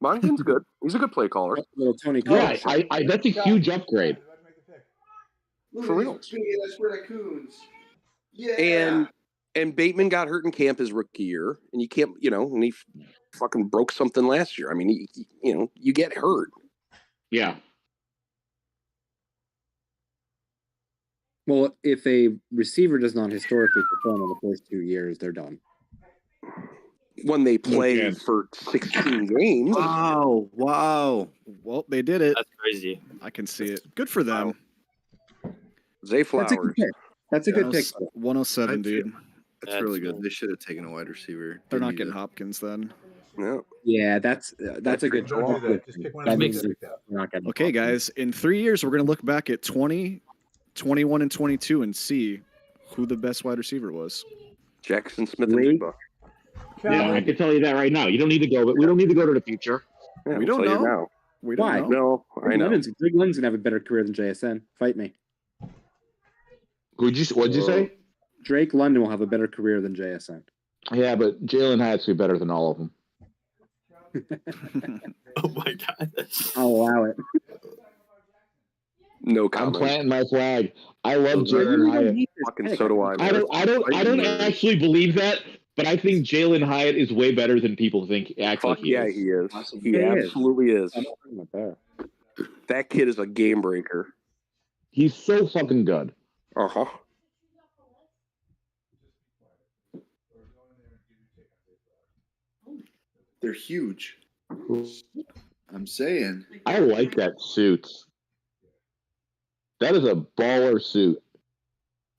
Monken's good. He's a good play caller. Little Tony Yeah, Collins. that's a huge upgrade. Look For at real. these big ass raccoons. Yeah. And Bateman got hurt in camp his rookie year, and you can't, and he fucking broke something last year. I mean, you get hurt. Yeah. Well, if a receiver does not historically perform in the first 2 years, they're done. When they play for 16 games. Wow. Well, they did it. That's crazy. I can see it. Good for them. Zay Flowers. That's a good pick. That's a good pick. 107, dude. That's really good. They should have taken a wide receiver. They're not getting Hopkins then. No. Yeah, that's a good Don't draw. do that. Just pick one of That the makes guys it like that. not getting Okay, guys. In 3 years, we're going to look back at 20, 21, and 22 and see who the best wide receiver was. Jackson Smith and Jigba. Yeah, I can tell you that right now. You don't need to go, but we don't need to go to the future. Yeah, We we'll don't tell you know. now. We don't Why? know. No, I know. Greg Lennon's gonna have a better career than JSN. Fight me. What'd you say? Drake London will have a better career than JSN. Yeah, but Jalen Hyatt's be better than all of them. Oh my god. I'll allow it. No I'm comment. planting my flag. I love Jalen Hyatt. Fucking so do I. I don't actually believe that, but I think Jalen Hyatt is way better than people think. Actually, Fuck yeah, he is. He Yeah, he is. absolutely is. I'm not talking about that. That kid is a game breaker. He's so fucking good. Uh-huh. They're huge. I'm saying. I like that suit. That is a baller suit.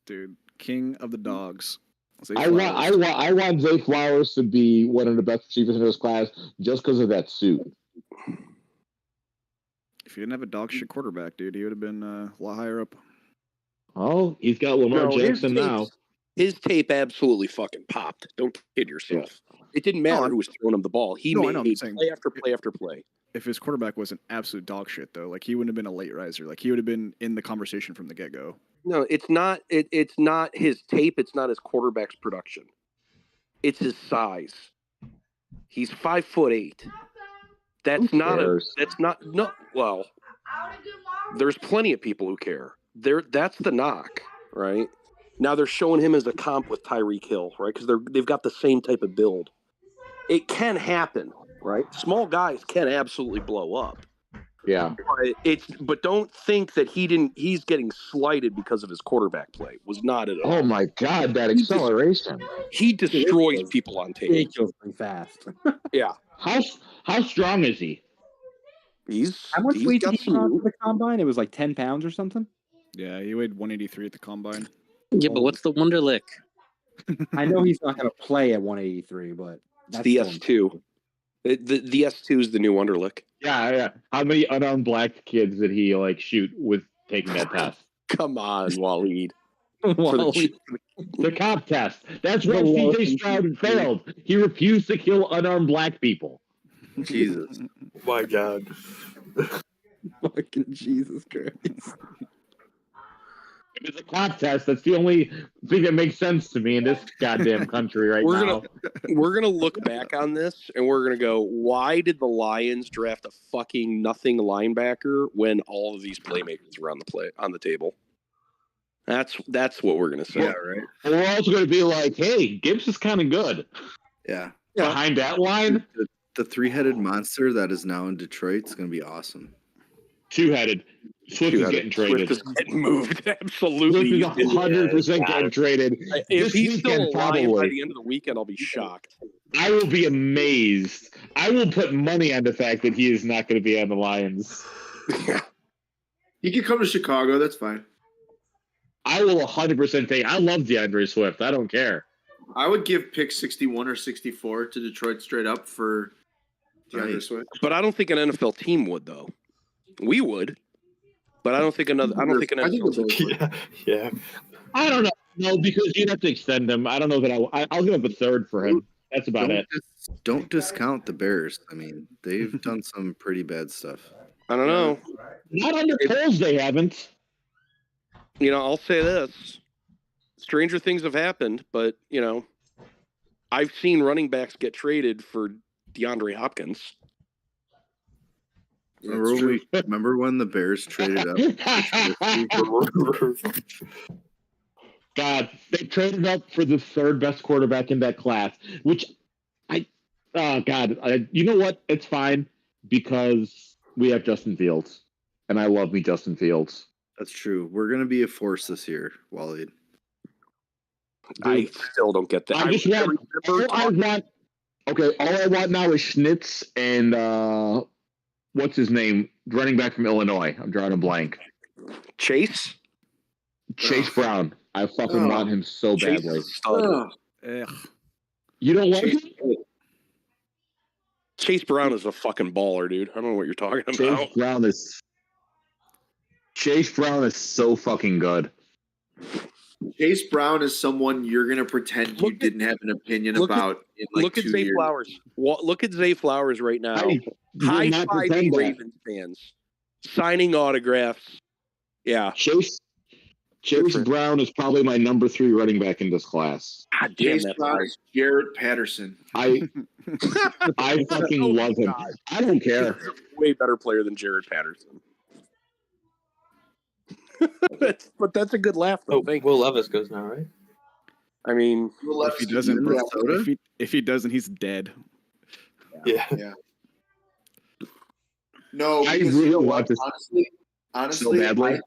Dude, king of the dogs. Zay I Flowers. want Zay Flowers to be one of the best receivers in this class just because of that suit. If he didn't have a dog shit quarterback, dude, he would have been a lot higher up. Oh, he's got Lamar Jackson now. His tape absolutely fucking popped. Don't kid yourself. It didn't matter who was throwing him the ball. He No, I know, I'm made saying- play after play after play. If his quarterback was an absolute dog shit, though, like he wouldn't have been a late riser. Like he would have been in the conversation from the get go. No, it's not. It's not his tape. It's not his quarterback's production. It's his size. He's 5'8". That's not cares? no. Well, there's plenty of people who care. That's the knock, right? Now they're showing him as a comp with Tyreek Hill, right? Because they've got the same type of build. It can happen, right? Small guys can absolutely blow up. Yeah. But don't think that he's getting slighted because of his quarterback play. Was not at all. Oh my God, that acceleration! He destroys people on tape. Ridiculously fast. Yeah. How strong is he? How much weight did he put on for the combine? It was like 10 pounds or something. Yeah, he weighed 183 at the combine. Yeah, but what's the Wonderlick? I know he's not going to play at 183, but It's the S2. The S2 is the new Wonderlick. Yeah. How many unarmed black kids did he shoot with taking that test? Come on, Waleed. The cop test. That's why CJ Stroud failed. He refused to kill unarmed black people. Jesus. My God. Fucking Jesus Christ. If it's a cop test, that's the only thing that makes sense to me in this goddamn country right now. We're gonna look back on this and we're gonna go, why did the Lions draft a fucking nothing linebacker when all of these playmakers were on the table? That's what we're gonna say. Yeah, right. And we're also gonna be like, hey, Gibbs is kind of good. Yeah. Behind that line, The three-headed monster that is now in Detroit is going to be awesome. Two-headed. Swift is getting traded. Swift is getting moved. Absolutely. Swift is 100% getting traded. If he's still a Lion by probably. the end of the weekend, I'll be shocked. I will be amazed. I will put money on the fact that he is not going to be on the Lions. He can come to Chicago. That's fine. I will 100% take. I love DeAndre Swift. I don't care. I would give pick 61 or 64 to Detroit straight up for DeAndre Swift. But I don't think an NFL team would, though. We would, but I don't think another. I don't think an NFL team would. Yeah. I don't know. No, because you'd have to extend him. I don't know that I'll give up a third for him. That's about it. Don't discount the Bears. I mean, they've done some pretty bad stuff. I don't know. Not under polls, they haven't. You know, I'll say this. Stranger things have happened, but, you know, I've seen running backs get traded for DeAndre Hopkins. Remember when the Bears traded up? God, they traded up for the third best quarterback in that class, which you know what? It's fine because we have Justin Fields, and I love me Justin Fields. That's true. We're going to be a force this year, Waleed. I still don't get that. All I want now is Schnitz and what's his name? Running back from Illinois. I'm drawing a blank. Chase Brown. I fucking want him so badly. You don't like him? Chase Brown is a fucking baller, dude. I don't know what you're talking about. Chase Brown is so fucking good. Chase Brown is someone you're going to pretend you didn't have an opinion about in like look 2 at Zay years. Flowers. Look at Zay Flowers right now. High-fiving Ravens fans. Signing autographs. Yeah. Chase Brown is probably my number 3 running back in this class. God damn, Chase Brown is Jarrett Patterson. I fucking love him. I don't care. He's a way better player than Jarrett Patterson. But that's a good laugh, though. Will Levis goes now, right? I mean, if he doesn't, if he doesn't, he's dead. Yeah. No, I because really you know want what? this Honestly, so badly.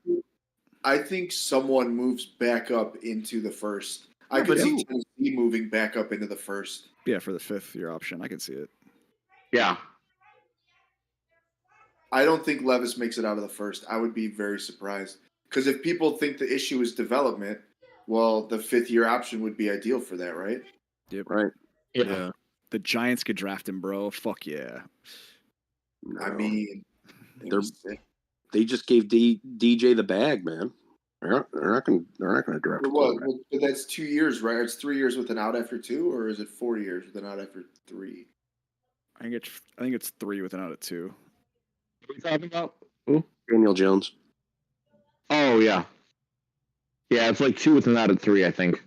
I think someone moves back up into the first. I could see Tennessee moving back up into the first. Yeah, for the 5th-year option, I can see it. Yeah. I don't think Levis makes it out of the first. I would be very surprised. Because if people think the issue is development, well, the 5th-year option would be ideal for that, right? Yep. Right. Yeah. The Giants could draft him, bro. Fuck yeah. I mean, they just gave DJ the bag, man. They're not going to draft. Well, but that's 2 years, right? It's 3 years with an out after 2, or is it 4 years with an out after 3? I think it's 3 with an out at 2. What are we talking about? Who? Daniel Jones. Oh, yeah. Yeah, it's like 2 with an out at 3, I think.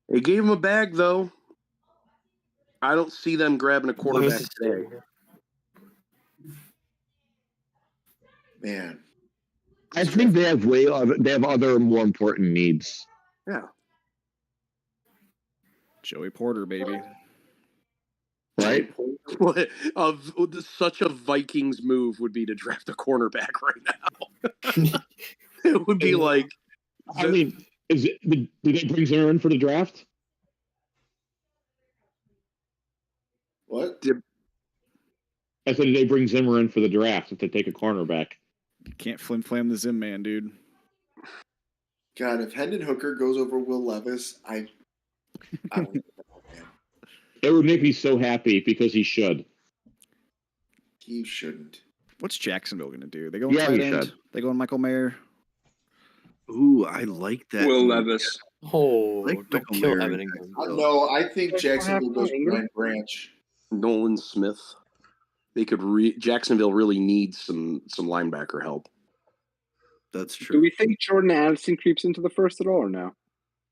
They gave him a bag, though. I don't see them grabbing a quarterback today. Man. I think they have other more important needs. Yeah. Joey Porter, baby. Right? Such a Vikings move would be to draft a cornerback right now. It would be like. I mean, did they bring Zimmer in for the draft? What? I said, did they bring Zimmer in for the draft if they take a cornerback? You can't flim-flam the Zim man, dude. God, if Hendon Hooker goes over Will Levis, I don't know, man. It would make me so happy because he should. He shouldn't. What's Jacksonville going to do? They go on tight end? Should. They go on Michael Mayer? Ooh, I like that. Will Levis. Oh, like don't Michael kill Mayer. Evan Ingram. No, I think Jacksonville goes Brian Branch. Nolan Smith. They could Jacksonville really needs some linebacker help. That's true. Do we think Jordan Addison creeps into the first at all or no?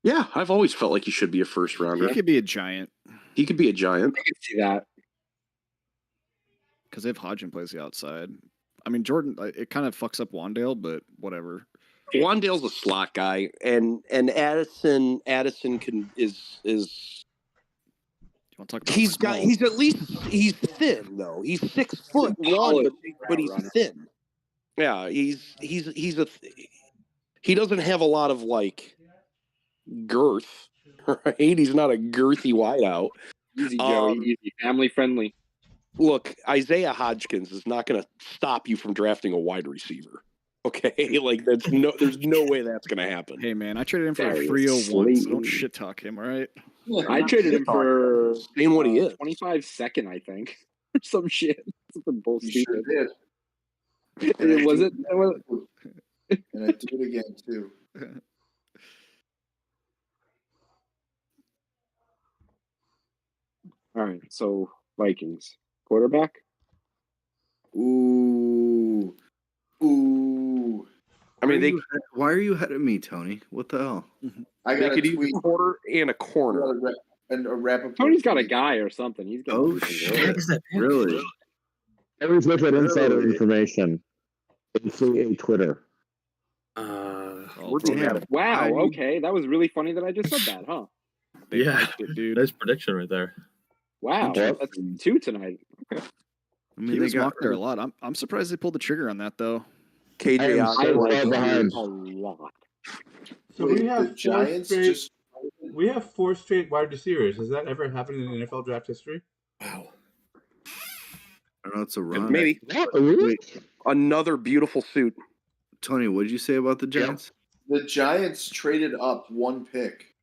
Yeah, I've always felt like he should be a first rounder. He could be a giant. He could be a giant. I can see that. Because if Hodgin plays the outside. I mean, Jordan, it kind of fucks up Wandale, but whatever. Wandale's a slot guy, and Addison is. He's at least he's thin though. He's 6'1", but he's thin. Yeah, he doesn't have a lot of like girth, right? He's not a girthy wideout. Easy, Joey. Easy. Family friendly. Look, Isaiah Hodgkins is not going to stop you from drafting a wide receiver. Okay, like there's no way that's going to happen. Hey man, I traded him for a Darius 301, so don't Slayton. shit talk him, all right? I traded him for saying what he is. 25 second, I think, or some shit. Something bull You stupid. sure did. And Was it? And I do it again too. All right, so Vikings quarterback. Ooh. I mean, why are you ahead of me, Tony? What the hell? I they got could a use tweet. a quarter and a corner. And a Rappaport. Tony's got a guy or something. He's got. Oh shit! Really? Always look at insider information. AKA Twitter. Wow. Okay, that was really funny that I just said that, huh? Yeah, dude. Nice prediction right there. Wow, that's 2 tonight. Okay. I mean, they got there a lot. I'm surprised they pulled the trigger on that though. KJ, I like behind a lot. So we have we have 4 straight wide receivers. Has that ever happened in NFL draft history? Wow. I don't know. It's a run. Maybe. Wait, another beautiful suit. Tony, what did you say about the Giants? The Giants traded up 1 pick.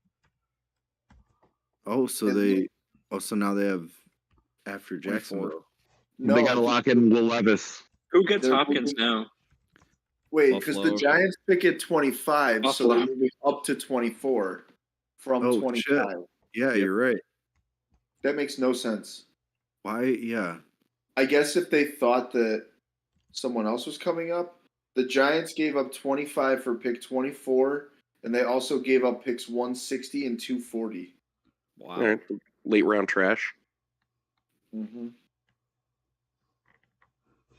Oh, so so now they have after Jacksonville. No, they got to lock in Will Levis. Who gets Hopkins now? Wait, because the Giants pick at 25, so they're moving up to 24 from 25. Shit. Yeah, you're right. That makes no sense. Why? Yeah. I guess if they thought that someone else was coming up, the Giants gave up 25 for pick 24, and they also gave up picks 160 and 240. Wow. All right. Late round trash. Mm-hmm.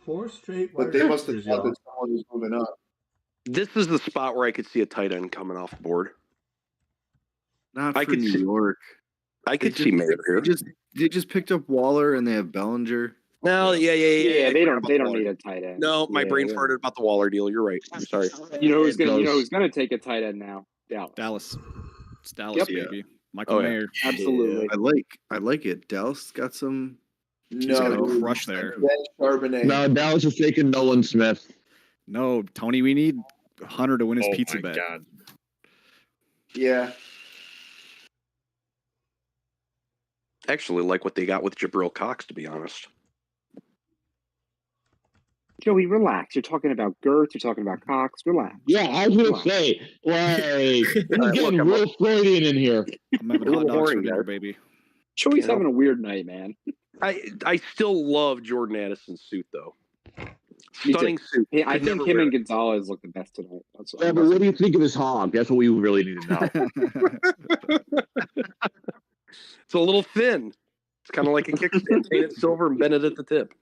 4 straight But they must have thought that someone was moving up. This is the spot where I could see a tight end coming off the board. Not for New York. I could see Mayer here. They just picked up Waller and they have Bellinger. No, yeah. They don't need a tight end. No, my brain farted about the Waller deal. You're right. I'm sorry. You know who's gonna take a tight end now? Dallas. It's Dallas, baby. Michael Mayer. Absolutely. I like it. Dallas got some. He's got a crush there. No, Dallas is taking Nolan Smith. No, Tony, we need Hunter to win his pizza bet. God. Yeah. Actually, like what they got with Jabril Cox, to be honest. Joey, relax. You're talking about girth. You're talking about Cox. Relax. Yeah, I was going to say, we're getting real Freudian in here. I'm having hot dogs for dinner, baby. Joey's having a weird night, man. I still love Jordan Addison's suit, though. Stunning suit. Hey, I think him and Gonzalez look the best tonight. Yeah, but what do you think of his hog? That's what we really need to know. It's a little thin. It's kind of like a kickstand. Paint it silver and bend it at the tip.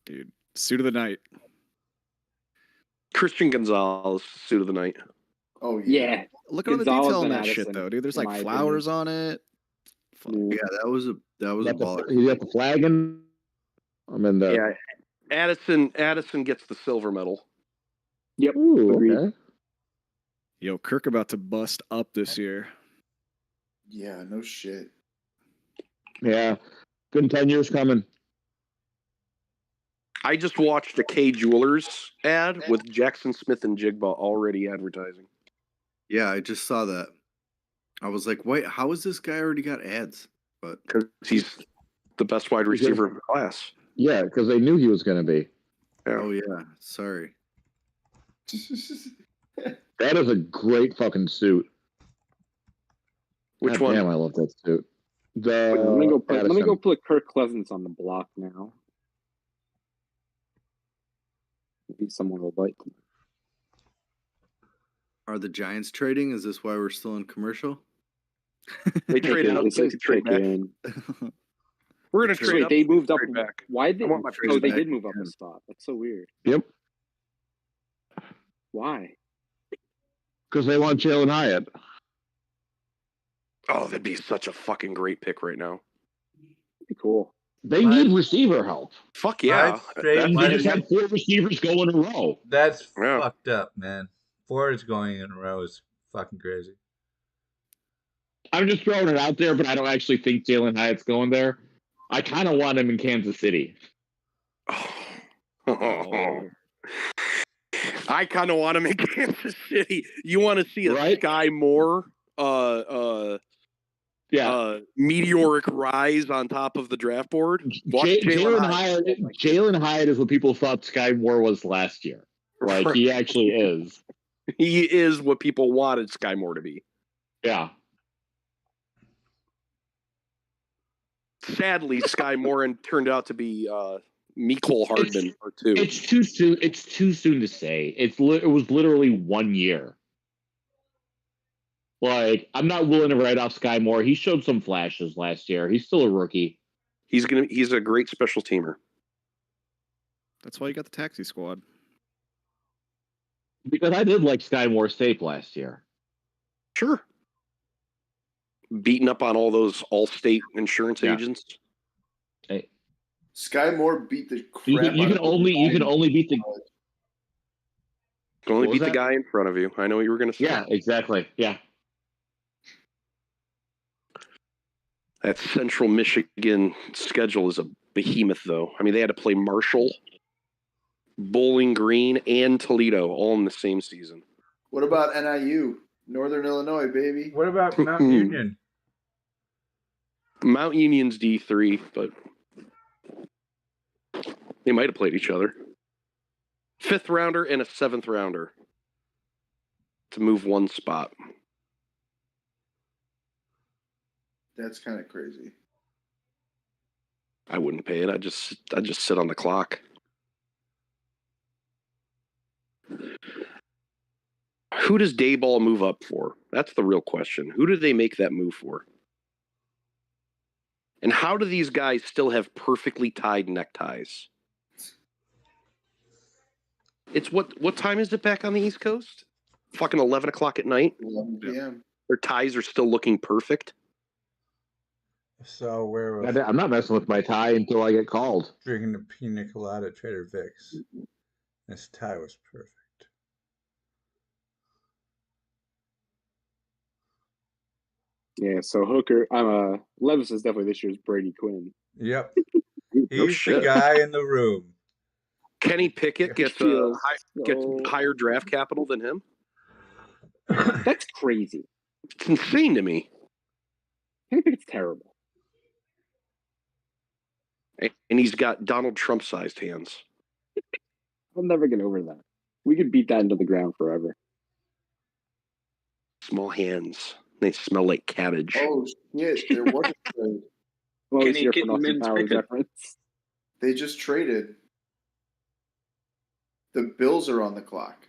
Dude, suit of the night. Christian Gonzalez, suit of the night. Oh, yeah. Look at all the detail on that shit, though, dude. There's like flowers on it. Yeah, that was a baller. You got the flag in. I'm in the. Yeah, Addison gets the silver medal. Yep. Ooh, okay. Yo, Kirk about to bust up this year. Yeah, no shit. Yeah, good 10 years coming. I just watched a K Jewelers ad with Jackson Smith and Jigba already advertising. Yeah, I just saw that. I was like, wait, how is this guy already got ads? But because he's the best wide receiver of the class. Yeah, because they knew he was going to be. Yeah. Oh, yeah. Sorry. That is a great fucking suit. Which one? Damn, I love that suit. Let me go put Kirk Cousins on the block now. Maybe someone will bite them. Are the Giants trading? Is this why we're still in commercial? They traded up. They trade back. We're going to trade up. They moved up. Back. Why did they they did move up a spot. That's so weird. Yep. Why? Because they want Jalen Hyatt. Oh, that'd be such a fucking great pick right now. Be cool. They need receiver help. Fuck yeah. And they just had 4 receivers go in a row. That's fucked up, man. 4 is going in a row is fucking crazy. I'm just throwing it out there, but I don't actually think Jalen Hyatt's going there. I kind of want him in Kansas City. I kind of want him in Kansas City. You want to see a Sky Moore meteoric rise on top of the draft board? Jalen Hyatt is what people thought Sky Moore was last year. Like, he actually is. He is what people wanted Sky Moore to be. Yeah. Sadly, Sky Moore turned out to be Mecole Hardman or 2. It's too soon. It's too soon to say. It was literally 1 year. Like, I'm not willing to write off Sky Moore. He showed some flashes last year. He's still a rookie. He's a great special teamer. That's why you got the taxi squad. Because I did like Sky Moore's tape last year. Sure. Beating up on all those Allstate insurance agents. Hey. Sky Moore beat the crap. You can only beat the. Can only beat the guy in front of you. I know what you were going to say. Yeah, exactly. Yeah. That Central Michigan schedule is a behemoth, though. I mean, they had to play Marshall, Bowling Green, and Toledo all in the same season. What about NIU? Northern Illinois, baby. What about Mount Union? Mount Union's D3, but they might have played each other. 5th rounder and a 7th rounder to move 1 spot. That's kind of crazy. I wouldn't pay it. I'd just sit on the clock. Who does Dayball move up for? That's the real question. Who do they make that move for? And how do these guys still have perfectly tied neckties? It's what time is it back on the East Coast? Fucking 11 o'clock at night? 11 p.m. Their ties are still looking perfect. So where was I'm not messing with my tie until I get called. Drinking the pina colada at Trader Vic's. This tie was perfect. Yeah, so Hooker, Levis is definitely this year's Brady Quinn. Yep. He's the guy in the room. Kenny Pickett gets higher draft capital than him? That's crazy. It's insane to me. Kenny Pickett's terrible. And he's got Donald Trump-sized hands. I'll never get over that. We could beat that into the ground forever. Small hands. They smell like cabbage. Oh, shit. There was a trade. Well, it's here for Austin Powers reference. They just traded. The Bills are on the clock.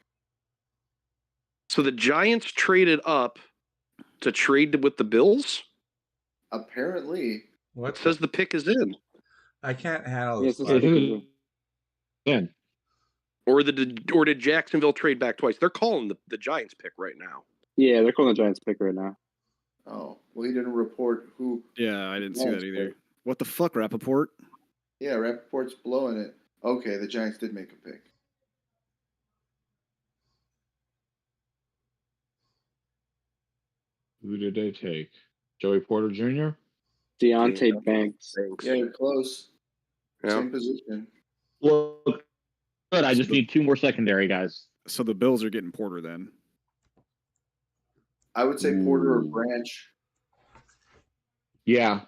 So the Giants traded up to trade with the Bills? Apparently. What says the pick is in? I can't handle this. Yeah. Or did Jacksonville trade back twice? They're calling the Giants pick right now. Yeah, they're calling the Giants pick right now. Oh, well, he didn't report who. Yeah, I didn't see that either. What the fuck, Rappaport? Yeah, Rappaport's blowing it. Okay, the Giants did make a pick. Who did they take? Joey Porter Jr.? Deontay Banks. Yeah, you're close. Yeah. Same position. Well, good. I just need 2 more secondary guys. So the Bills are getting Porter then. I would say Porter or Branch. Yeah.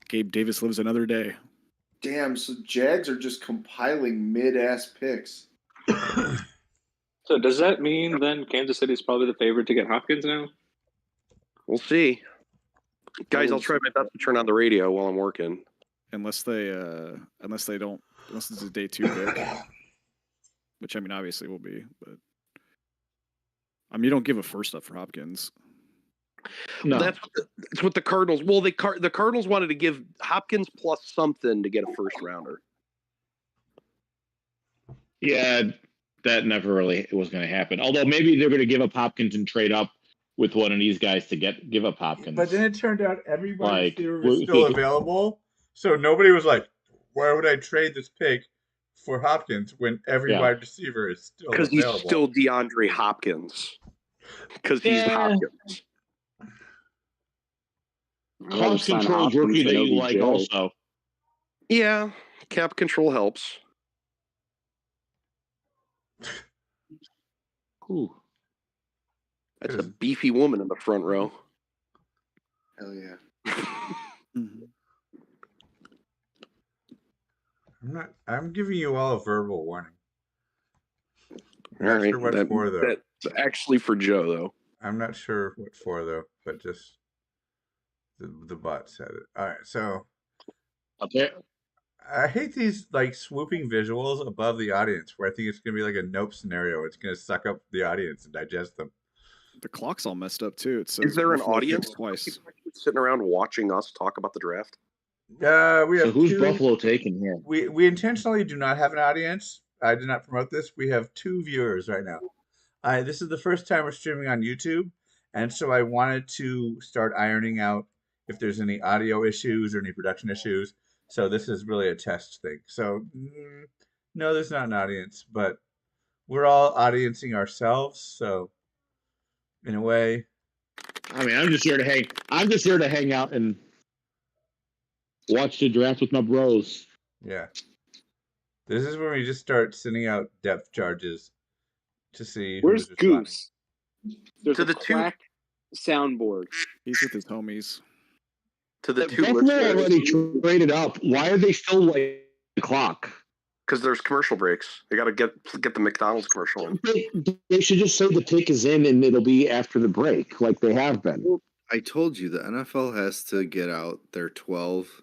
Gabe Davis lives another day. Damn, so Jags are just compiling mid-ass picks. So does that mean then Kansas City is probably the favorite to get Hopkins now? We'll see. Guys, I'll try my best to turn on the radio while I'm working. Unless it's a day 2 pick. Which, I mean, obviously will be, but I mean, you don't give a first up for Hopkins. No, that's what the Cardinals. Well, the Cardinals wanted to give Hopkins plus something to get a first rounder. Yeah, that never really was going to happen. Although maybe they're going to give up Hopkins and trade up with one of these guys to give up Hopkins. But then it turned out every wide Like, receiver was still available, so nobody was like, "Why would I trade this pick for Hopkins when every wide receiver is still available?" Because he's still DeAndre Hopkins. Because he's Hopkins. Cost control rookie that you like also. Yeah, cap control helps. Ooh. That's a beefy woman in the front row. Hell yeah. I'm giving you all a verbal warning. All right. Sure what for though. That's actually for Joe though. I'm not sure what for though, but just the bot said it. All right, so okay. I hate these like swooping visuals above the audience where I think it's gonna be like a nope scenario. It's gonna suck up the audience and digest them. The clock's all messed up too. Is there an audience twice sitting around watching us talk about the draft? We have who's two, Buffalo taking here? We intentionally do not have an audience. I did not promote this. We have 2 viewers right now. This is the first time we're streaming on YouTube, and so I wanted to start ironing out if there's any audio issues or any production issues. So this is really a test thing. So no, there's not an audience, but we're all audiencing ourselves. So in a way, I mean, I'm just here to hang out and watch the draft with my bros. Yeah. This is when we just start sending out depth charges to see where's who's Goose. There's to a crack soundboard. He's with his homies. To the two Buffalo already traded up. Why are they still like the clock? Because there's commercial breaks. They got to get the McDonald's commercial in. They should just say the pick is in and it'll be after the break, like they have been. I told you the NFL has to get out their 12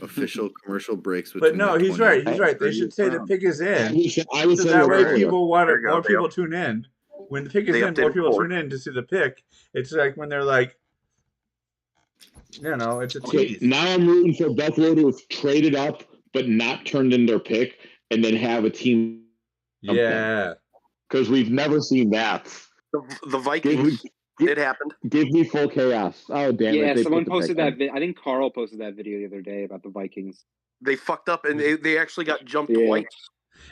official commercial breaks. But no, he's right. He's right. They should say the pick is in. I would so say that way earlier. people want it. There you go, More people tune in. When the pick is in, more people tune in to see the pick. It's like when they're like, it's a tease. Now I'm rooting for Buffalo to have traded up but not turned in their pick and then have a team. Yeah. Because we've never seen that. The Vikings. It happened. Give me full chaos. Oh, damn it. Yeah, someone posted that. I think Carl posted that video the other day about the Vikings. They fucked up and they actually got jumped twice.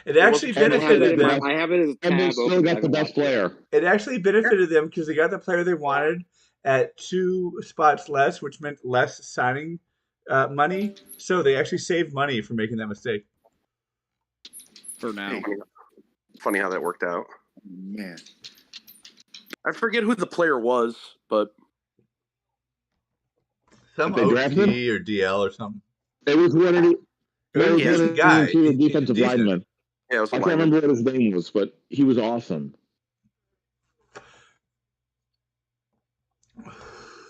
It actually benefited them. I have it as a tab. And they still got the best player. It actually benefited them because they got the player they wanted at 2 spots less, which meant less signing money. So they actually saved money for making that mistake. For now. Funny how that worked out. Man. I forget who the player was, but some they OT or DL or something. It was one of the. He was a guy. Defensive lineman. Yeah, it was I can't remember what his name was, but he was awesome.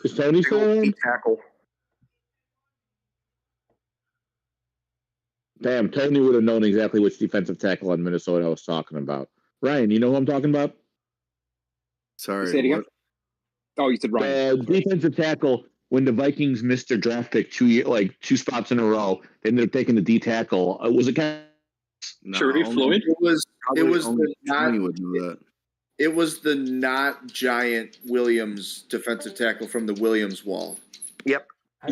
Is Tony still on? Tackle. Damn, Tony would have known exactly which defensive tackle in Minnesota I was talking about. Ryan, you know who I'm talking about? Sorry. Say it again. Oh, you said Ryan. The defensive tackle, when the Vikings missed their draft pick 2 spots in a row, they ended up taking the D tackle. Was it Shirley Floyd? It was the Tony would do that. It was the not giant Williams defensive tackle from the Williams wall. Yep.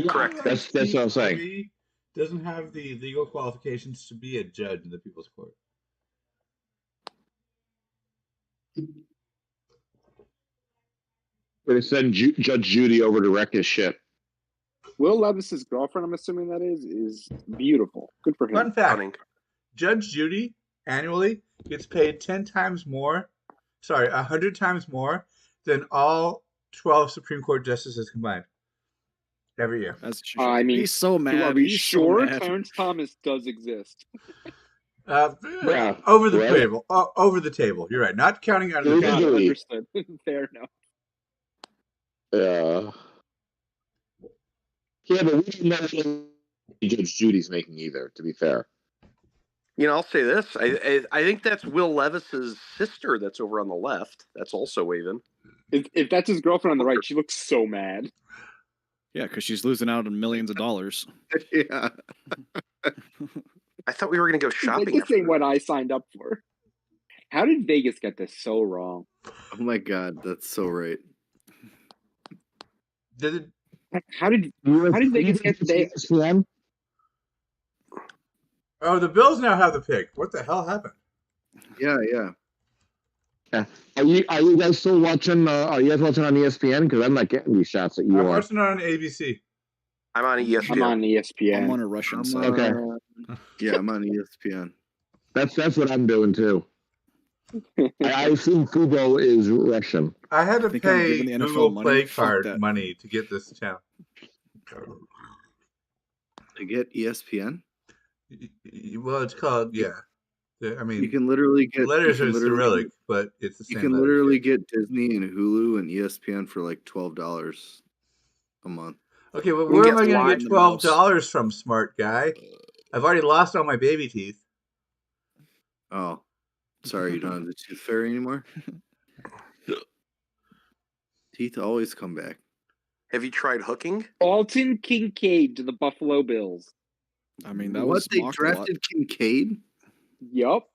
Correct. That's what I'm saying. He doesn't have the legal qualifications to be a judge in the People's Court. But they send Judge Judy over to wreck his shit. Will Levis's girlfriend, I'm assuming that is beautiful. Good for him. Fun fact: Judge Judy annually gets paid 100 times more than all 12 Supreme Court justices combined every year. I mean, he's so mad. Are we He's sure so mad. Clarence Thomas does exist? Over the table. Over the table. You're right. Not counting under the table. Understood. Fair enough. Yeah, but we don't know what Judge Judy's making either, to be fair. You know, I'll say this. I think that's Will Levis's sister that's over on the left. That's also waving. If that's his girlfriend on the right, she looks so mad. Yeah, because she's losing out on millions of dollars. Yeah. I thought we were going to go shopping. This ain't what I signed up for. How did Vegas get this so wrong? Oh my God, that's so right. How did they get there? ESPN? Oh, the Bills now have the pick. What the hell happened? Yeah. Yeah. Are you guys still watching? Are you guys watching on ESPN? Because I'm not getting these shots that you I'm are. watching it on ABC. I'm on ESPN. I'm on ESPN. I'm on a Russian site. Okay. Yeah, I'm on ESPN. That's what I'm doing too. I assume Fubo is Russian. I had to think I'm pay giving the NFL Google money? Play Fuck Card that. money to get this channel. To get ESPN? Well, it's called I mean, You can literally get letters you are can literally Cyrillic, get- but it's the You same. can letters, literally yeah. get Disney and Hulu and ESPN for like $12 a month. Okay, well, You where get am I going Live to in get the Mouse. $12 from, smart guy? I've already lost all my baby teeth. Oh, sorry, you don't have the tooth fairy anymore. Teeth always come back. Have you tried hooking? Alton Kincaid to the Buffalo Bills. I mean, that What, was they mocked a lot. drafted Kincaid? Yup.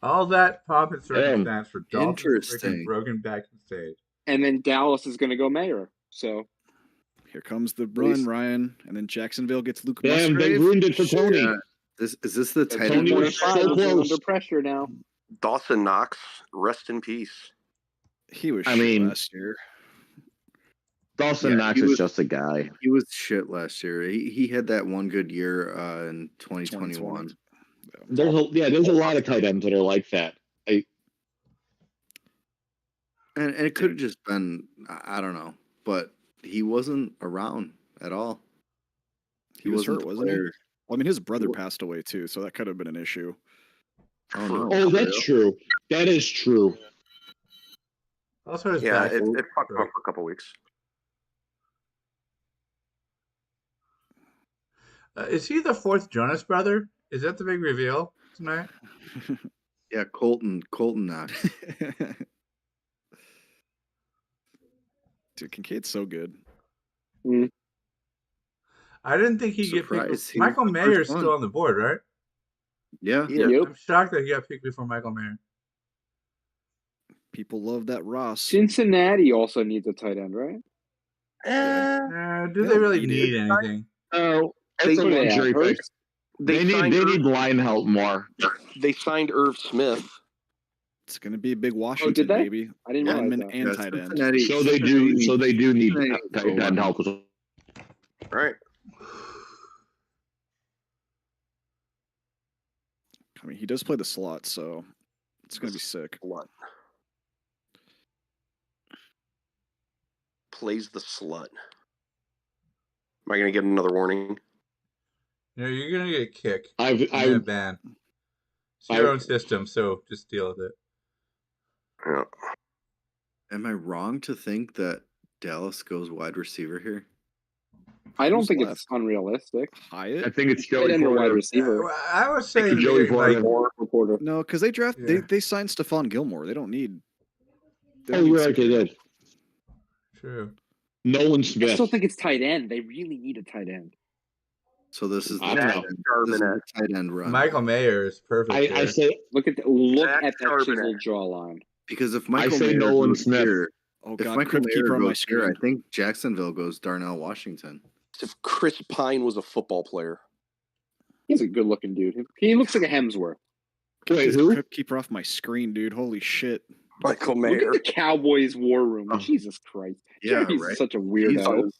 All that pomp and circumstance for Dalton freaking Interesting. broken back and stage. And then Dallas is going to go mayor. So Here comes the run, Ryan, and then Jacksonville gets Luke Damn, they Musgrave. ruined it for Tony. Is this the tight Tony end? was so close. under pressure now. Dawson Knox, rest in peace. He was I shit mean, last year. Dawson Yeah, Knox he is was- just a guy. He was shit last year. He had that one good year in 2021. There's a lot of tight ends that are like that. And it could have just been, I don't know, but he wasn't around at all. He was wasn't hurt, the wasn't he? player. Well, I mean, his brother passed away too, so that could have been an issue. Oh, no. Oh, that's true. That is true. Also, his Yeah, back. it fucked him up for a couple weeks. Is he the fourth Jonas brother? Is that the big reveal tonight? Yeah, Colton Knox. Dude, Kincaid's so good. I didn't think he'd get Surprised picked. he was Michael the Mayer's first one. still on the board, right? Yeah. I'm shocked that he got picked before Michael Mayer. People love that Ross. Cincinnati also needs a tight end, right? Do they really need anything? Oh, it's a They- luxury yeah, pick. They need line help more. They signed Irv Smith. It's going to be a big Washington, they? baby. I didn't realize Lineman that. and Yeah, tight end. Cincinnati- So they do. So they do need Cincinnati tight end help. All right. I mean, he does play the slot, so it's going to be sick. Slut. Plays the slut. Am I going to get another warning? You're gonna get a kick. I've a ban. It's your own system, so just deal with it. Yeah. Am I wrong to think that Dallas goes wide receiver here? I don't Who's think left? it's unrealistic. Hyatt? I think it's Tight Joey end or wide Porter. receiver. I was I think saying Joey like, Porter. Reporter. No, because they draft Yeah. they signed Stephon Gilmore. They don't need. They Oh, don't need you're right. They secondary. did. true. Nolan I Smith. still think it's tight end. They really need a tight end. So this is the I don't tight know. end. This is the tight end run. Michael Mayer is perfect. I there. say Look at Zach that Charbonnet. chiseled jawline. Because if Michael say Mayer Nolan goes Smith. here, Oh if God, Michael Crypt Mayer Keeper on my goes here, screen. I think Jacksonville goes Darnell Washington. If Chris Pine was a football player. He's a good-looking dude. He looks like a Hemsworth. Wait, This who? Crypt Keeper off my screen, dude. Holy shit. Michael Look Mayer. at the Cowboys war room. Oh. Jesus Christ. Yeah, He's right. such a weirdo.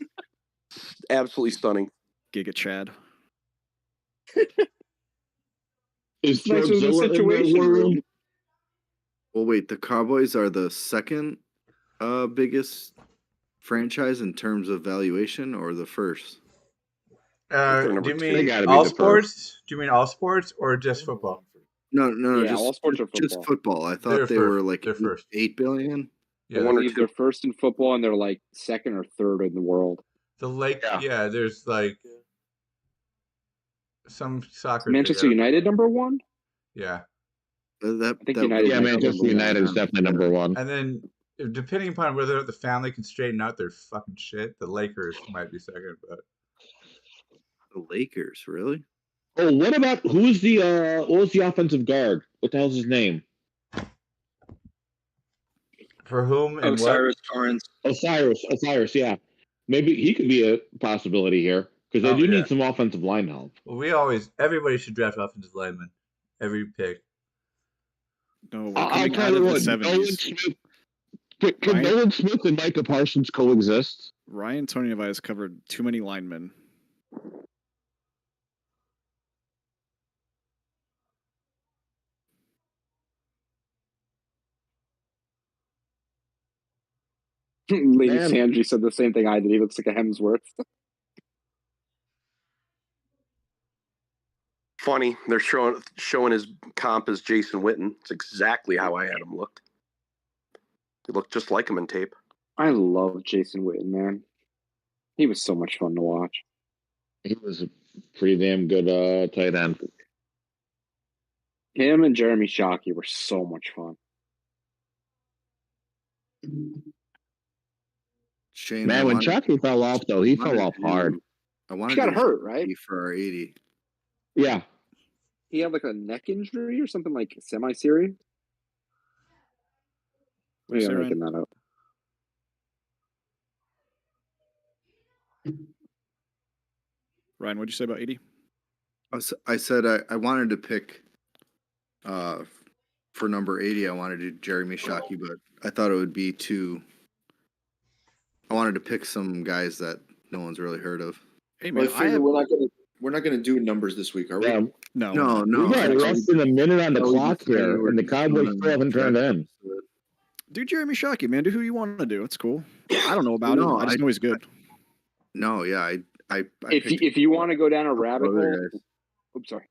Absolutely stunning. Giga Chad. Is Nice George little Zilla in the situation war room? room. Well, wait, the Cowboys are the second biggest franchise in terms of valuation, or the first? Do you They mean gotta be all the sports? Do you mean all sports or just football? No, Yeah, all sports are just football. football. I thought They're they first. were like They're first. 8 billion. Yeah, I One or believe two. they're first in football and they're like second or third in the world. the Lake. Yeah. Yeah, there's like some soccer. Manchester thing. United number one? Yeah, That I think that United Yeah, might be Manchester number one. United is definitely number one. and then depending upon whether or not the family can straighten out their fucking shit, the Lakers might be second. But the Lakers, really? Oh, what about who's the what was the offensive guard? What the hell's his name? for whom and Osiris Torrance. Osiris, yeah. Maybe he could be a possibility here because they Oh, do yeah. need some offensive line help. Well, everybody should draft offensive linemen. Every pick. No, we're I'll coming tell out you of the what, 70s. Can Nolan Smith and Micah Parsons coexist? Ryan Tony has covered too many linemen. Lady Man. Sandry said the same thing I did. He looks like a Hemsworth. Funny, they're showing his comp as Jason Witten. It's exactly how I had him looked. He looked just like him in tape. I love Jason Witten, man. He was so much fun to watch. He was a pretty damn good tight end. Him and Jeremy Shockey were so much fun. Shane, Man, when Chucky fell off, though, he fell off hard. I wanted He got to hurt, right? for our 80. Yeah. He had like a neck injury or something like semi-serious. Maybe I'm making that up. Ryan, what'd you say about 80? I said I wanted to pick for number 80. I wanted to do Jeremy Shockey, but I thought it would be too. I wanted to pick some guys that no one's really heard of. Hey Well, man, I figure we're not gonna do numbers this week, are we? Yeah. No. We got less than a minute on the clock here, and the Cowboys still haven't turned in. Do Jeremy Shockey, man. Do who you want to do. It's cool. I don't know about him. I just know he's good. No, yeah, I If you want to go down a rabbit other hole, guys. oops, sorry.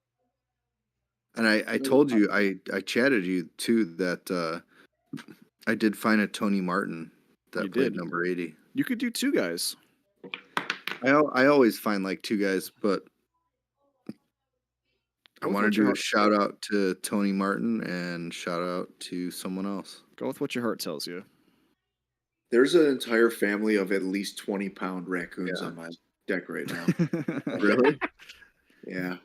And I told you, I chatted you too that I did find a Tony Martin that You played did. number 80. You could do two guys. I always find like two guys, but I Go with want what to your do a heart- shout out to Tony Martin and shout out to someone else. Go with what your heart tells you. There's an entire family of at least 20-pound raccoons on my deck right now. Really? Yeah.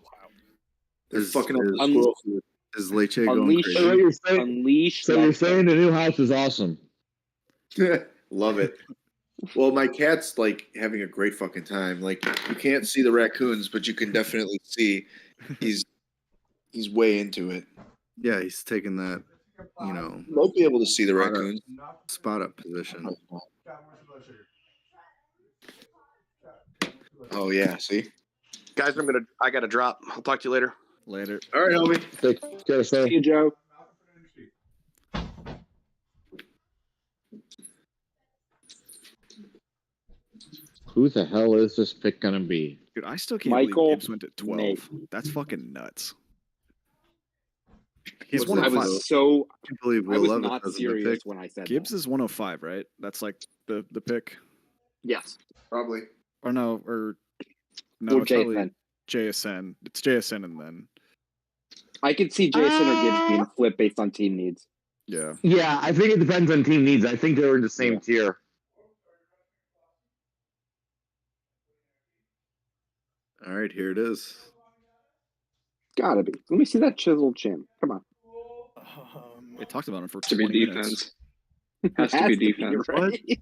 Is fucking up the is- squirrel food. Is Leche going Unleash, crazy? unleash. So you're saying the new house is awesome? Love it. Well, my cat's like having a great fucking time. Like you can't see the raccoons, but you can definitely see he's way into it. Yeah, he's taking that, Might be able to see the raccoons. spot up position. Oh yeah, see. Guys, I gotta drop. I'll talk to you later. Later. All right, homie. Take care, sir. See you, Joe. Who the hell is this pick gonna be? Dude, I still can't Michael believe Gibbs went at 12. May. That's fucking nuts. I He's 105. was so I can't believe I Will was Levis not hasn't been serious picked. when I said Gibbs that. is 105, right? That's like the pick. Yes. Probably. Or no, Or it's probably JSN. JSN. It's JSN and then I could see Jason or Gibbs being flipped based on team needs. yeah. Yeah, I think it depends on team needs. I think they're in the same tier. All right, here it is. Gotta be. Let me see that chiseled chin. Come on. We talked about him for To be 20 minutes. defense. Has to be defense. right?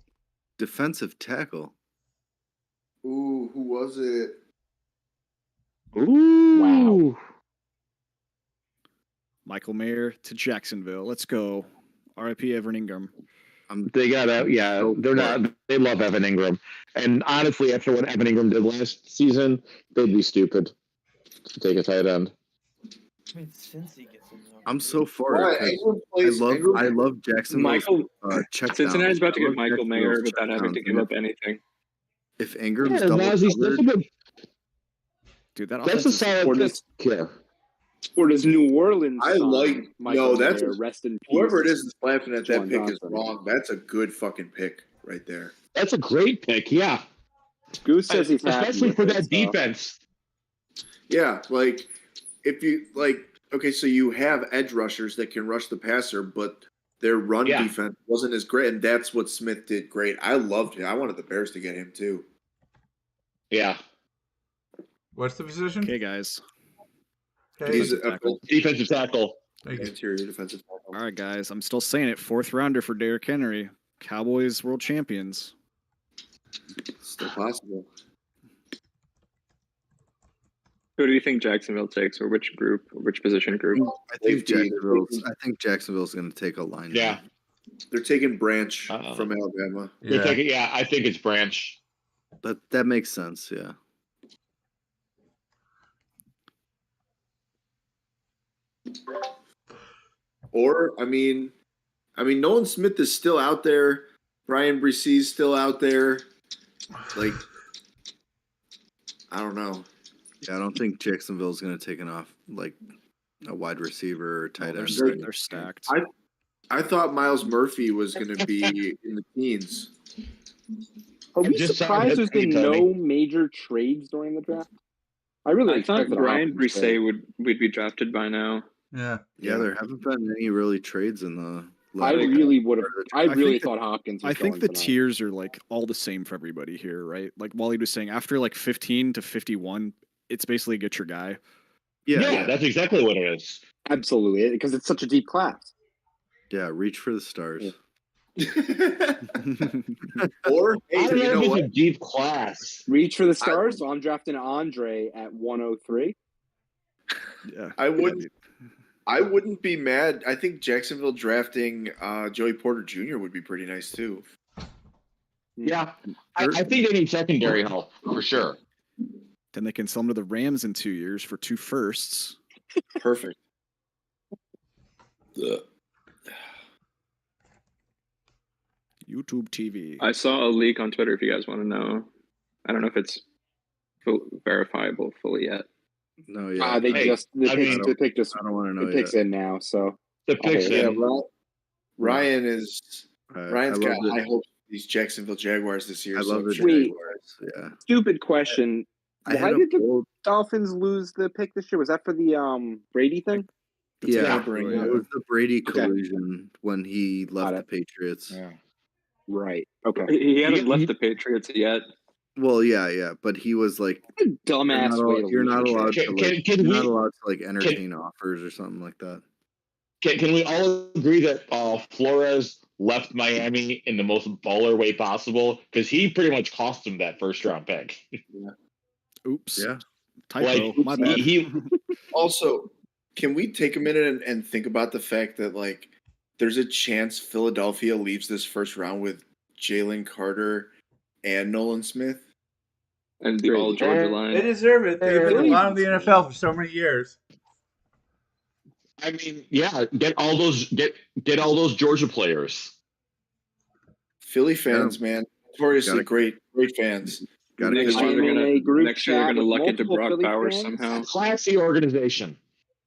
Defensive tackle. Ooh, who was it? Ooh. Wow. Michael Mayer to Jacksonville. Let's go. R.I.P. Evan Ingram. They got out. Yeah, they're not. They love Evan Ingram, and honestly, after what Evan Ingram did last season, they'd be stupid to take a tight end. I mean, Cincy gets him. I'm so for it. Ingram 'cause plays. I love Jacksonville's check Cincinnati's down. about to I get love Michael Mayer Jacksonville's without having to check give downs. up anything. If Ingram's Yeah, as long double as he's covered, Dude, that that's a offense is solid pick. Yeah. Or does New Orleans? I like. Michael No, that's Mayer, rest in peace. whoever it is that's laughing at that Juwan pick is Johnson. wrong. That's a good fucking pick right there. That's a great pick. Yeah, Goose says he's happy especially with for it, that so. defense. Yeah, like if you like. Okay, so you have edge rushers that can rush the passer, but their run Yeah. defense wasn't as great, and that's what Smith did great. I loved him. I wanted the Bears to get him too. Yeah, What's the position? okay, guys. Okay. He's Defensive tackle. defensive tackle. Thank you. interior defensive tackle. All right, guys. I'm still saying it. 4th rounder for Derrick Henry. Cowboys world champions. Still possible. Who do you think Jacksonville takes, or which group, or which position group? I think Jacksonville's going to take a lineman. Yeah. They're taking Branch from Alabama. I think it's Branch. That makes sense, yeah. Or I mean, Nolan Smith is still out there. Brian Bressee's still out there. Like, I don't know. Yeah, I don't think Jacksonville's going to take a wide receiver or tight end. They're stacked. I thought Miles Murphy was going to be in the teens. Are we surprised there's been no major trades during the draft? I thought Brian Bresee would be drafted by now. Yeah. Yeah, there haven't been any really trades in the. I really would have. I really thought Hopkins. I think the tiers are like all the same for everybody here, right? Like Wally was saying, after like 15 to 51, it's basically get your guy. Yeah, that's exactly what it is. Absolutely, because it's such a deep class. Yeah, reach for the stars. Yeah. Or I don't know if it's a deep class. Reach for the stars. So I'm drafting Andre at 103. Yeah, I wouldn't be mad. I think Jacksonville drafting Joey Porter Jr. would be pretty nice too. Yeah, I think they need secondary help for sure. Then they can sell him to the Rams in 2 years for 2 firsts. Perfect. YouTube TV. I saw a leak on Twitter if you guys want to know. I don't know if it's verifiable fully yet. No, yeah. The pick just. I don't want to know. The pick's in now, so the pick's in. Ryan is. Ryan's got high hopes for these Jacksonville Jaguars this year. I love the Jaguars. Yeah. Stupid question. Why did the Dolphins lose the pick this year? Was that for the Brady thing? Yeah, it was the Brady collusion when he left the Patriots. Yeah. Right. Okay. He hasn't left the Patriots yet. Well, yeah, but he was like dumbass. You're not allowed to entertain offers or something like that. Can we all agree that Flores left Miami in the most baller way possible? Because he pretty much cost him that first round pick. Yeah. Oops. Yeah. Typo. My bad. Also, can we take a minute and think about the fact that like there's a chance Philadelphia leaves this first round with Jalen Carter and Nolan Smith? And the all Georgia line. They deserve it. They've been the bottom of the NFL for so many years. I mean, yeah, get all those Georgia players. Philly fans, man, notoriously great fans. Next year they're gonna luck into Brock Bowers somehow. Classy organization.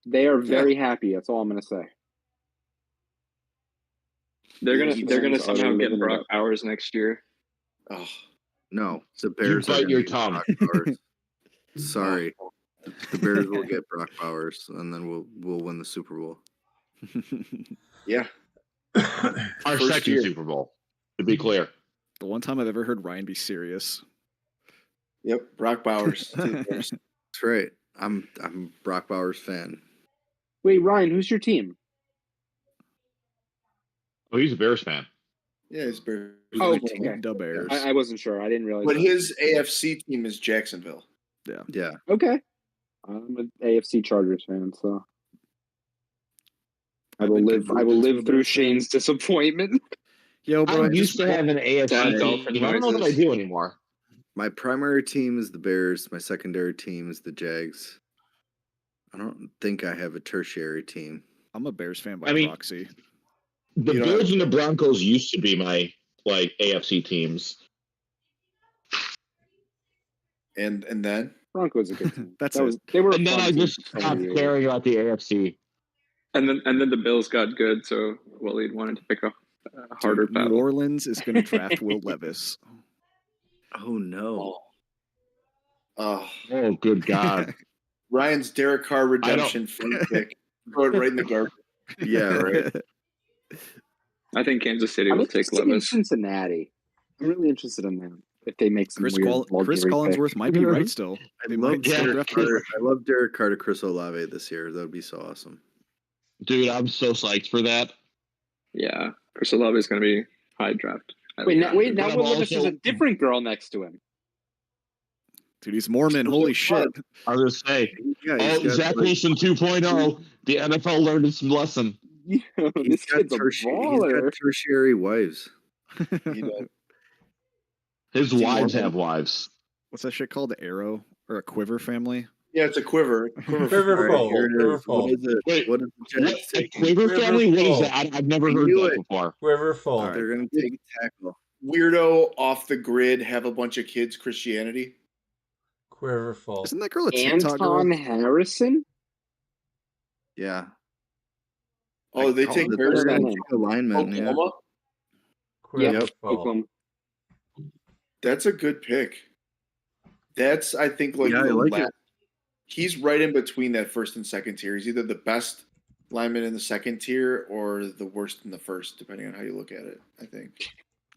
They are very happy. That's all I'm gonna say. They're gonna somehow get Brock Bowers next year. Oh no, the Bears. You bite your tongue. Sorry, the Bears will get Brock Bowers, and then we'll win the Super Bowl. Yeah, our second Super Bowl. To be clear, the one time I've ever heard Ryan be serious. Yep, Brock Bowers. That's right. I'm Brock Bowers fan. Wait, Ryan, who's your team? Oh, he's a Bears fan. Yeah, he's Bears. Oh, okay. The Bears. I wasn't sure. I didn't realize. But his AFC team is Jacksonville. Yeah. Okay. I'm an AFC Chargers fan, so I will live through Shane's disappointment. Yo, bro, I used to have an AFC team. I don't know what I do anymore. My primary team is the Bears. My secondary team is the Jags. I don't think I have a tertiary team. I'm a Bears fan by proxy. The Bills and the Broncos used to be my AFC teams. And then Broncos a good team. They were. And then I just stopped caring about the AFC. And then the Bills got good, so Waleed wanted to pick a harder battle. New Orleans is going to draft Will Levis. Oh no! Oh good God! Ryan's Derek Carr redemption free pick. Throw it right in the garbage. Yeah, right. I think Kansas City will take Levis. Cincinnati. I'm really interested in them if they make some Chris weird Collinsworth might be right still. I love Derek Carr to Chris Olave this year. That would be so awesome. Dude, I'm so psyched for that. Yeah, Chris Olave is going to be high draft Now Will Levis is a different girl next to him. Dude, he's Mormon. Holy shit. I was gonna say, he's got, Zach Wilson 2.0. The NFL learned its lesson. This kid's a baller. He's got tertiary wives. His wives have wives. What's that shit called? The arrow or a quiver family? Yeah, it's a quiver. Quiverful. What is it? Wait, what is the a quiver family? What is that? I've never heard that before. Quiverful. They're gonna take tackle. Weirdo, off the grid, have a bunch of kids. Christianity. Quiverful. Isn't that girl a TikTok Anton girl? Harrison? Yeah. Oh, they take bears alignment. Yeah. Oklahoma. Yep. Oklahoma. That's a good pick. That's, I think, like, I like it. He's right in between that first and second tier. He's either the best lineman in the second tier or the worst in the first, depending on how you look at it, I think.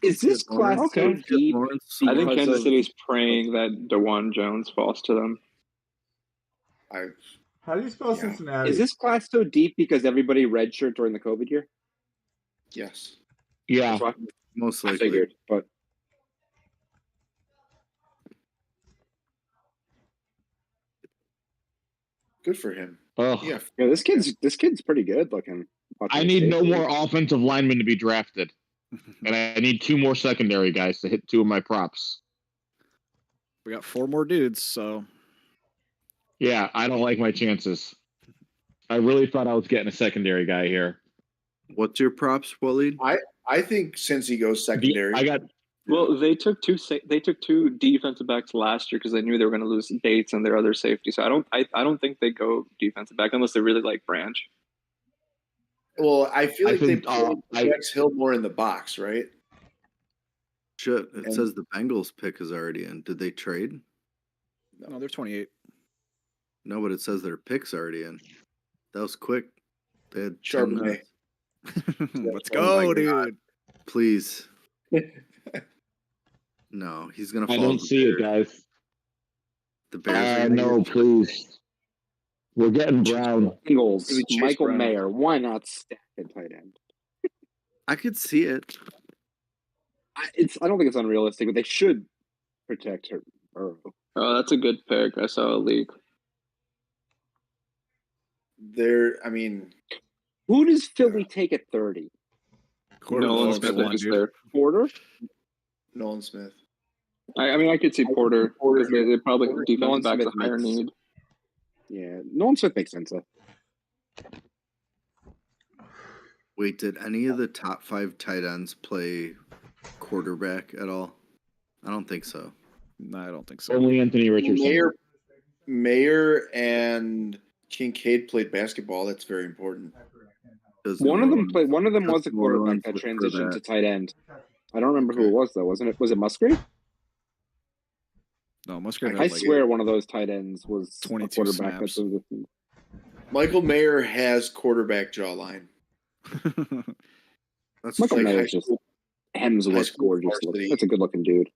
Is this class so deep? I think Kansas City's praying that DeJuan Jones falls to them. How do you spell Cincinnati? Is this class so deep because everybody redshirt during the COVID year? Yes. Yeah. Most I likely. figured, but good for him. Oh. Yeah. This kid's pretty good looking. I need no more offensive linemen to be drafted. And I need 2 more secondary guys to hit 2 of my props. We got 4 more dudes, so yeah, I don't like my chances. I really thought I was getting a secondary guy here. What's your props, Waleed? I think since he goes secondary, Well, they took 2 defensive backs last year because they knew they were going to lose Bates and their other safety. So I don't think they go defensive back unless they really like Branch. Well, I feel like they put Rex Hill more in the box, right? Shit, it says the Bengals pick is already in. Did they trade? No, they're 28. No, but it says their pick's already in. That was quick. They had Charbonnet. Let's go, dude. God. Please. No, he's gonna. I don't see it, guys. The Bears. No, please. We're getting Brown. Bengals. Michael Mayer. Why not stack at tight end? I could see it. I don't think it's unrealistic, but they should protect her. Oh, that's a good pick. I saw a leak. Who does Philly take at 30? Nolan Smith, there. Porter? Nolan Smith. I could see Porter. They probably defensive back's a higher need. Yeah, Nolan Smith makes sense though. Wait, did any of the top 5 tight ends play quarterback at all? I don't think so. No, I don't think so. Only Anthony Richardson. Mayer and Kincaid played basketball. That's very important. One of them was a quarterback that transitioned to tight end. I don't remember who it was though. Wasn't it? Was it Musgrave? No, Musgrave. I swear one of those tight ends was 22 a quarterback. snaps. Michael Mayer has quarterback jawline. That's Michael Mayer just Hemsworth gorgeous looking. That's a good looking dude.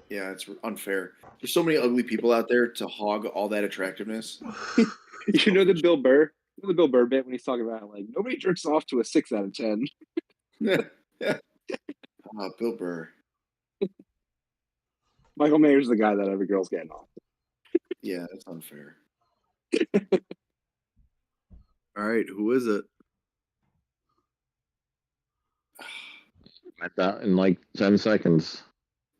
Yeah, it's unfair. There's so many ugly people out there to hog all that attractiveness. You know the Bill Burr bit when he's talking about like nobody jerks off to a 6 out of 10. Bill Burr. Michael Mayer's the guy that every girl's getting off. Yeah, that's unfair. All right, who is it? At that in like 10 seconds.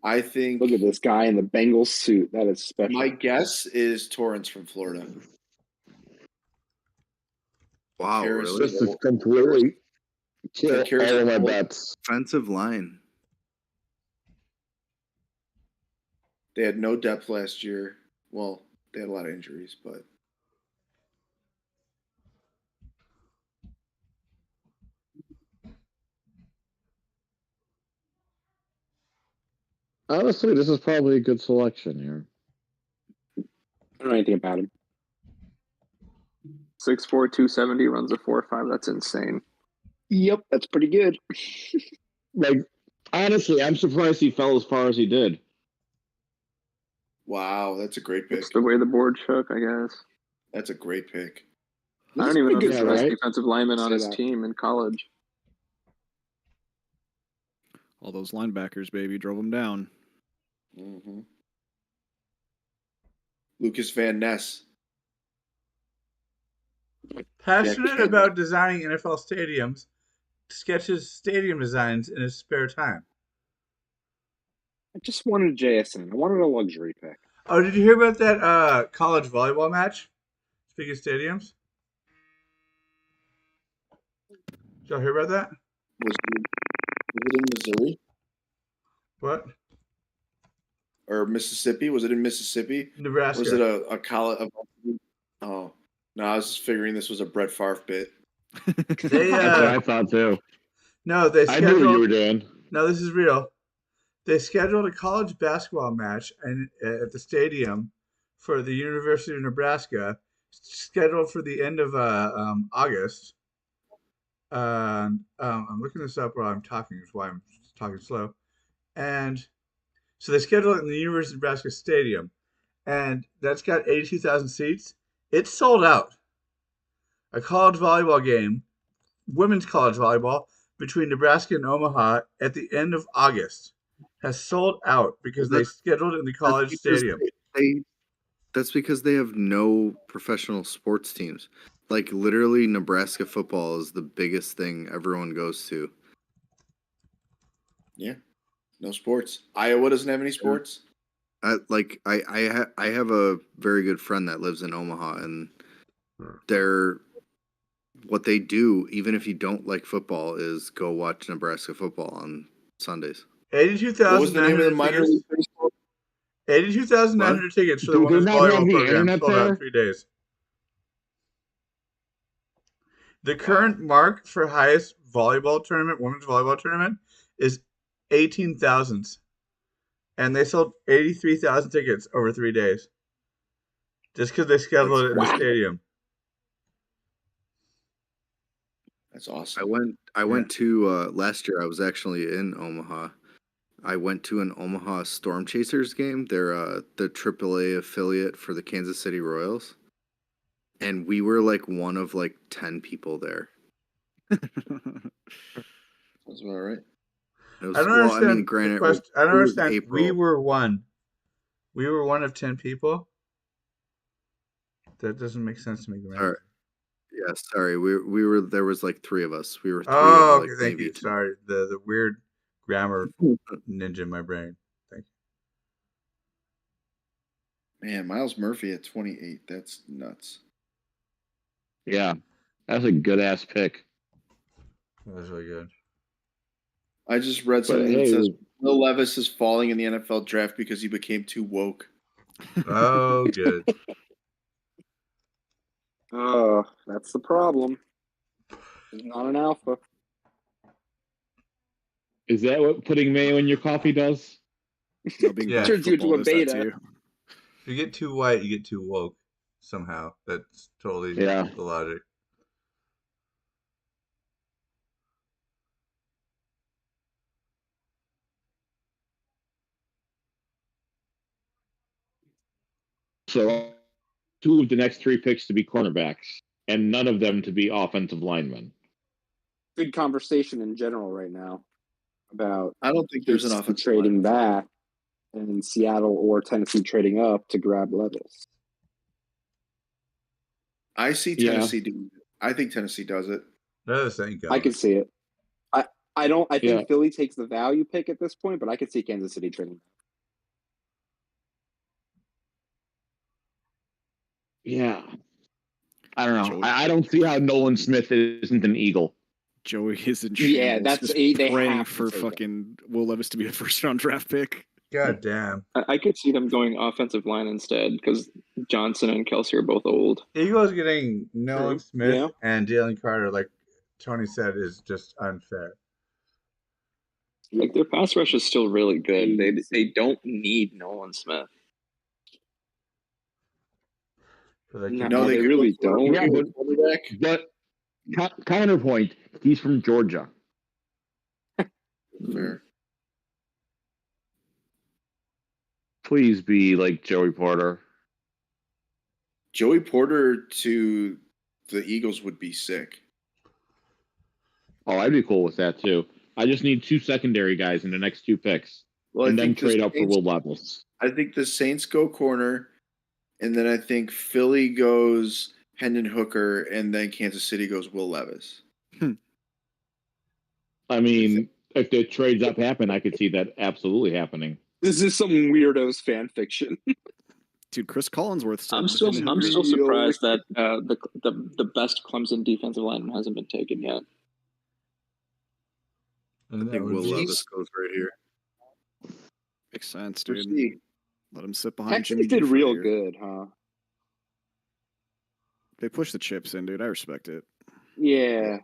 I think. Look at this guy in the Bengals suit. That is special. My guess is Torrance from Florida. Wow, really? This is completely kill all of my bets. Offensive line. They had no depth last year. Well, they had a lot of injuries, but. Honestly, this is probably a good selection here. I don't know anything about him. 6'4", 270, runs a 4.5. That's insane. Yep, that's pretty good. Like, honestly, I'm surprised he fell as far as he did. Wow, that's a great pick. It's the way the board shook, I guess. That's a great pick. I don't even know if he's the best defensive lineman on his team in college. All those linebackers, baby, drove them down. Mm-hmm. Lucas Van Ness. Passionate about designing NFL stadiums, sketches stadium designs in his spare time. I just wanted JSN. I wanted a luxury pick. Oh, did you hear about that college volleyball match? Speaking of stadiums. Did y'all hear about that? Was it in Missouri? What? Or Mississippi? Was it in Mississippi? Nebraska. Was it a college? Oh, no, I was just figuring this was a Brett Favre bit. They, That's what I thought too. No, they scheduled, I knew what you were doing. No, this is real. They scheduled a college basketball match at the stadium for the University of Nebraska, scheduled for the end of August. I'm looking this up while I'm talking, is why I'm talking slow. And so they scheduled it in the University of Nebraska Stadium, and that's got 82,000 seats. It's sold out. A college volleyball game, women's college volleyball, between Nebraska and Omaha at the end of August has sold out because they scheduled it in the college stadium. That's because they have no professional sports teams. Like, literally, Nebraska football is the biggest thing everyone goes to. Yeah. No sports. Iowa doesn't have any sports? I have a very good friend that lives in Omaha, and what they do, even if you don't like football, is go watch Nebraska football on Sundays. 82,900 82,900 tickets for the women's volleyball program sold out in 3 days. The current mark for highest volleyball tournament, women's volleyball tournament, is 18,000. And they sold 83,000 tickets over 3 days. Just because they scheduled it in the stadium. That's awesome. I went to last year. I was actually in Omaha. I went to an Omaha Storm Chasers game. They're the AAA affiliate for the Kansas City Royals, and we were like one of like 10 people there. That's about right. I don't understand. I don't understand. We were one. We were one of 10 people. That doesn't make sense to me, Grant. Sorry. Yeah, sorry. We were there was like 3 of us. We were 3 Oh, of like thank you. 2. Sorry. The weird grammar ninja in my brain. Thank you. Man, Miles Murphy at 28. That's nuts. Yeah. That's a good ass pick. That was really good. I just read something that says Will Levis is falling in the NFL draft because he became too woke. Oh, good. That's the problem. He's not an alpha. Is that what putting mayo in your coffee does? Yeah. Turns you into a beta. If you get too white, you get too woke. Somehow. That's totally the logic. So 2 of the next 3 picks to be cornerbacks, and none of them to be offensive linemen. Good conversation in general right now about I don't think there's an offensive trading back and Seattle or Tennessee trading up to grab Levis. I see Tennessee doing it. I think Tennessee does it. I can see it. I think Philly takes the value pick at this point, but I could see Kansas City trading back. Yeah. I don't know. I don't see how Nolan Smith isn't an Eagle. Joey isn't. Yeah, that's they praying for fucking Will Levis to be a first-round draft pick. God damn. I could see them going offensive line instead because Johnson and Kelsey are both old. Eagles getting Nolan Smith and Jalen Carter, like Tony said, is just unfair. Like their pass rush is still really good. They don't need Nolan Smith. No, they really don't. Yeah, but counterpoint, he's from Georgia. Fair. Please be like Joey Porter. Joey Porter to the Eagles would be sick. Oh, I'd be cool with that too. I just need 2 secondary guys in the next 2 picks, and then trade up for Will Levis. I think the Saints go corner, and then I think Philly goes Hendon Hooker, and then Kansas City goes Will Levis. I mean, if the trades up happen, I could see that absolutely happening. This is some weirdos fan fiction. Dude, Chris Collinsworth. I'm still surprised that the best Clemson defensive lineman hasn't been taken yet. I think Will Levis goes right here. Makes sense, dude. Let him sit behind Texans Jimmy G did for a real year. good, huh? They pushed the chips in, dude. I respect it. Yeah.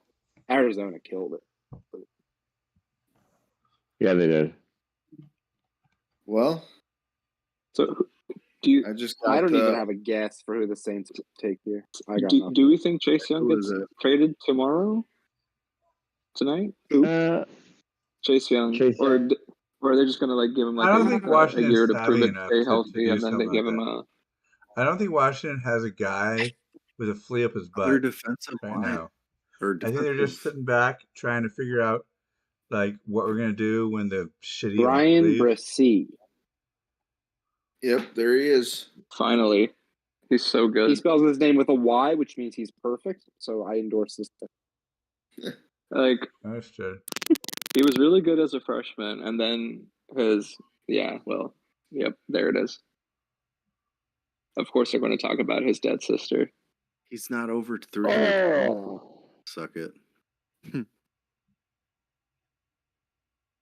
Arizona killed it. Yeah, they did. Well, so do you? I don't even have a guess for who the Saints take here. I got nothing. Do we think Chase Young gets traded tomorrow? Tonight? Chase Young, or are they just gonna like give him like I don't think a Washington's year to prove savvy it, enough stay to healthy, do and then they something give like him that. a? I don't think Washington has a guy with a flea up his butt Their defensive right line. now. Or I think they're just sitting back trying to figure out like what we're gonna do when the shitty Brian leaves. Brissy. Yep, there he is. Finally, he's so good. He spells his name with a Y, which means he's perfect. So I endorse this. Like That's true. He was really good as a freshman, and then there it is. Of course, they're going to talk about his dead sister. He's not over 300 pounds. Suck it.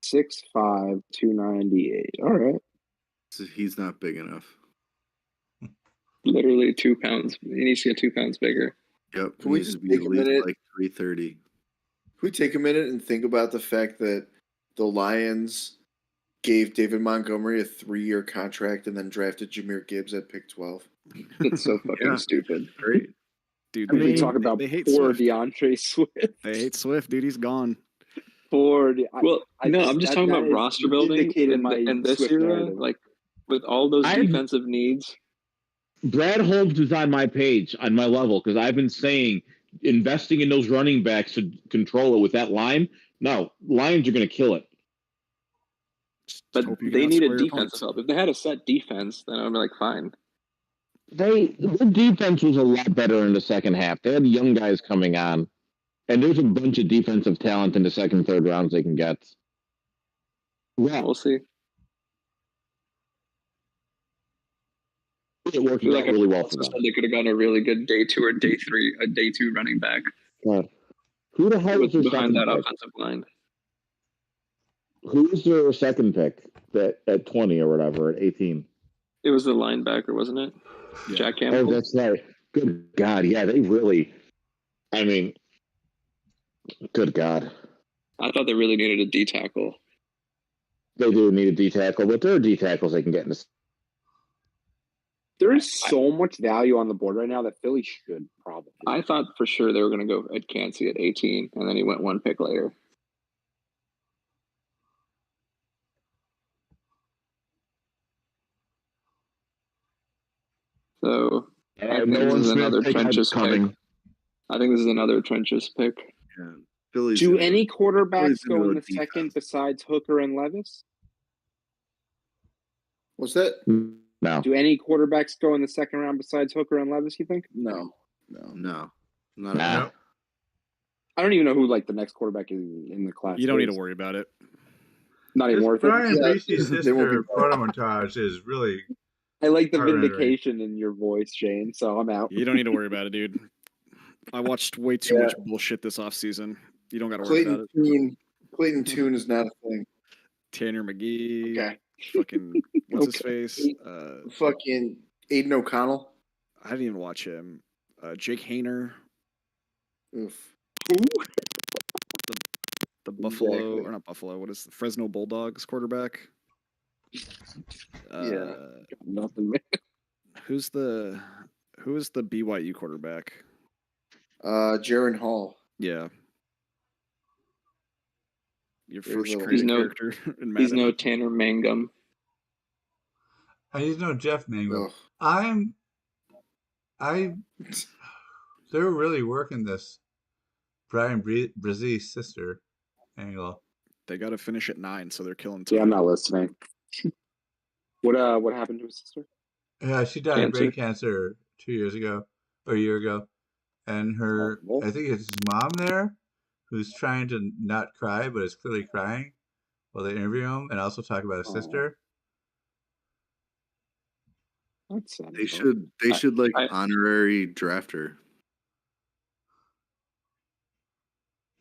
6'5", 298. All right. So he's not big enough. Literally 2 pounds. He needs to get 2 pounds bigger. Yep. Can we needs just to be take at a least minute? like 330. Can we take a minute and think about the fact that the Lions gave David Montgomery a 3-year contract and then drafted Jahmyr Gibbs at pick 12? It's so fucking stupid. Great. Dude, we talk about they hate poor Swift. DeAndre Swift. They hate Swift, dude. He's gone. I'm just talking about roster building in this Swift era, narrative. like with all those defensive needs. Brad Holmes is on my page, on my level, because I've been saying investing in those running backs to control it with that line. No, Lions are going to kill it. But they needed defensive help. If they had a set defense, then I'd be like, fine. The defense was a lot better in the second half. They had young guys coming on, and there's a bunch of defensive talent in the second, third rounds they can get. Yeah, we'll see. It worked out really well for them. They could have gotten a really good day 2 or day 3, a day 2 running back. God. Who the hell is their behind second that pick? offensive line? Who's their second pick at 20 or whatever, at 18? It was the linebacker, wasn't it? Yeah. Jack Campbell. Oh, that's right. Good God. Yeah, they really, I mean, good God. I thought they really needed a D tackle. They do need a D tackle, but there are D tackles they can get in this. There is so much value on the board right now that Philly should probably. I thought for sure they were going to go at Kancey at 18, and then he went 1 pick later. So I think this is another trenches pick. I think this is another trenches pick. Yeah. Philly's Do any quarterbacks go in the second besides Hooker and Levis? What's that? No. Do any quarterbacks go in the second round besides Hooker and Levis, you think? No. Not nah. I don't even know who like the next quarterback is in the class. You don't need to worry about it. Not even worth it. Brian Reese's sister photo montage is really. I like the vindication in your voice, Shane. So I'm out. You don't need to worry about it, dude. I watched way too much bullshit this offseason. You don't got to worry about it. Clayton Tune is not a thing. Tanner McGee. Okay. Fucking what's his face? Fucking Aiden O'Connell. I didn't even watch him. Jake Hayner. Oof. Who? The Buffalo or not Buffalo? What is the Fresno Bulldogs quarterback? Nothing. Man. Who is the BYU quarterback? Jaron Hall. Yeah. Your first he's crazy character in Madden. He's no Tanner Mangum. He's no Jeff Mangum. They're really working this Brian Brzee sister angle. They got to finish at 9, so they're killing time. Yeah, I'm not listening. What happened to his sister? Yeah, she died of brain cancer 2 years ago, or a year ago. And I think it's his mom there, who's trying to not cry, but is clearly crying while they interview him, and also talk about his sister. That's sad. They should like honorary drafter.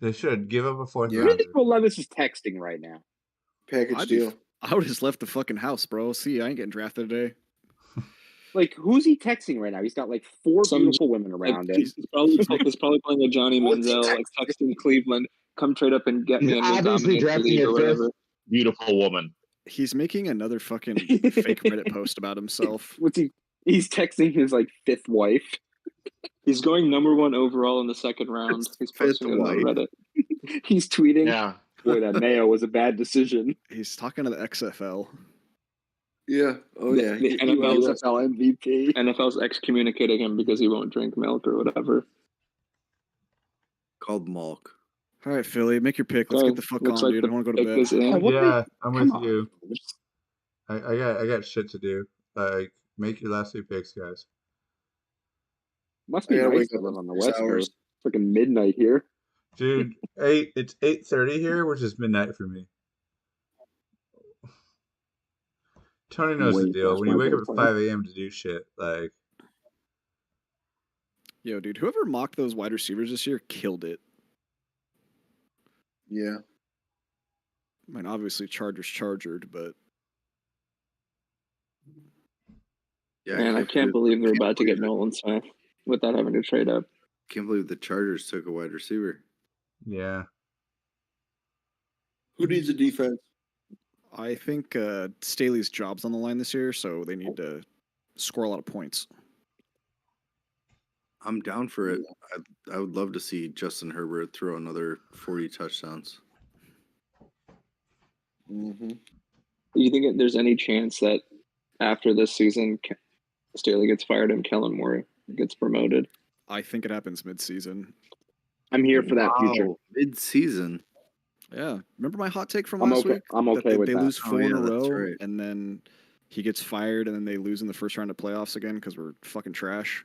They should give up a fourth Who do you rounder. think Will Levis is texting right now? Package deal. I would have just left the fucking house, bro. See, I ain't getting drafted today. Like, who's he texting right now? He's got like 4 beautiful women around him. He's probably playing a Johnny Manziel, like texting Cleveland, come trade up and get me. He's and obviously drafting or a whatever. fifth beautiful woman. He's making another fucking fake Reddit post about himself. What's he? He's texting his like 5th wife. He's going number 1 overall in the 2nd round. He's posting it on Reddit. He's tweeting. Yeah. Boy, that Mayo was a bad decision. He's talking to the XFL. Yeah. Oh yeah. The XFL MVP. NFL's excommunicating him because he won't drink milk or whatever. Called Malk. All right, Philly, make your pick. Let's get the fuck on, like dude. I want to go to bed. Yeah, I'm with you. I got shit to do. Like, make your last 2 picks, guys. Must be nice to live on the West Coast. It's freaking midnight here. Dude, it's 8:30 here, which is midnight for me. Tony knows the deal. When you wake up at 5 a.m. to do shit, like... Yo, dude, whoever mocked those wide receivers this year killed it. Yeah. I mean, obviously, Chargered, but... Yeah, Man, I can't believe they're about to get Nolan Smith without having to trade up. Can't believe the Chargers took a wide receiver. Yeah. Who needs a defense? I think Staley's job's on the line this year, so they need to score a lot of points. I'm down for it. I would love to see Justin Herbert throw another 40 touchdowns. Mm-hmm. Do you think there's any chance that after this season, Staley gets fired and Kellen Moore gets promoted? I think it happens mid-season. I'm here for that future. Mid-season. Yeah. Remember my hot take from I'm last okay. week? I'm okay with they that. lose 4 in a that's row, right. and then he gets fired, and then they lose in the first round of playoffs again because we're fucking trash.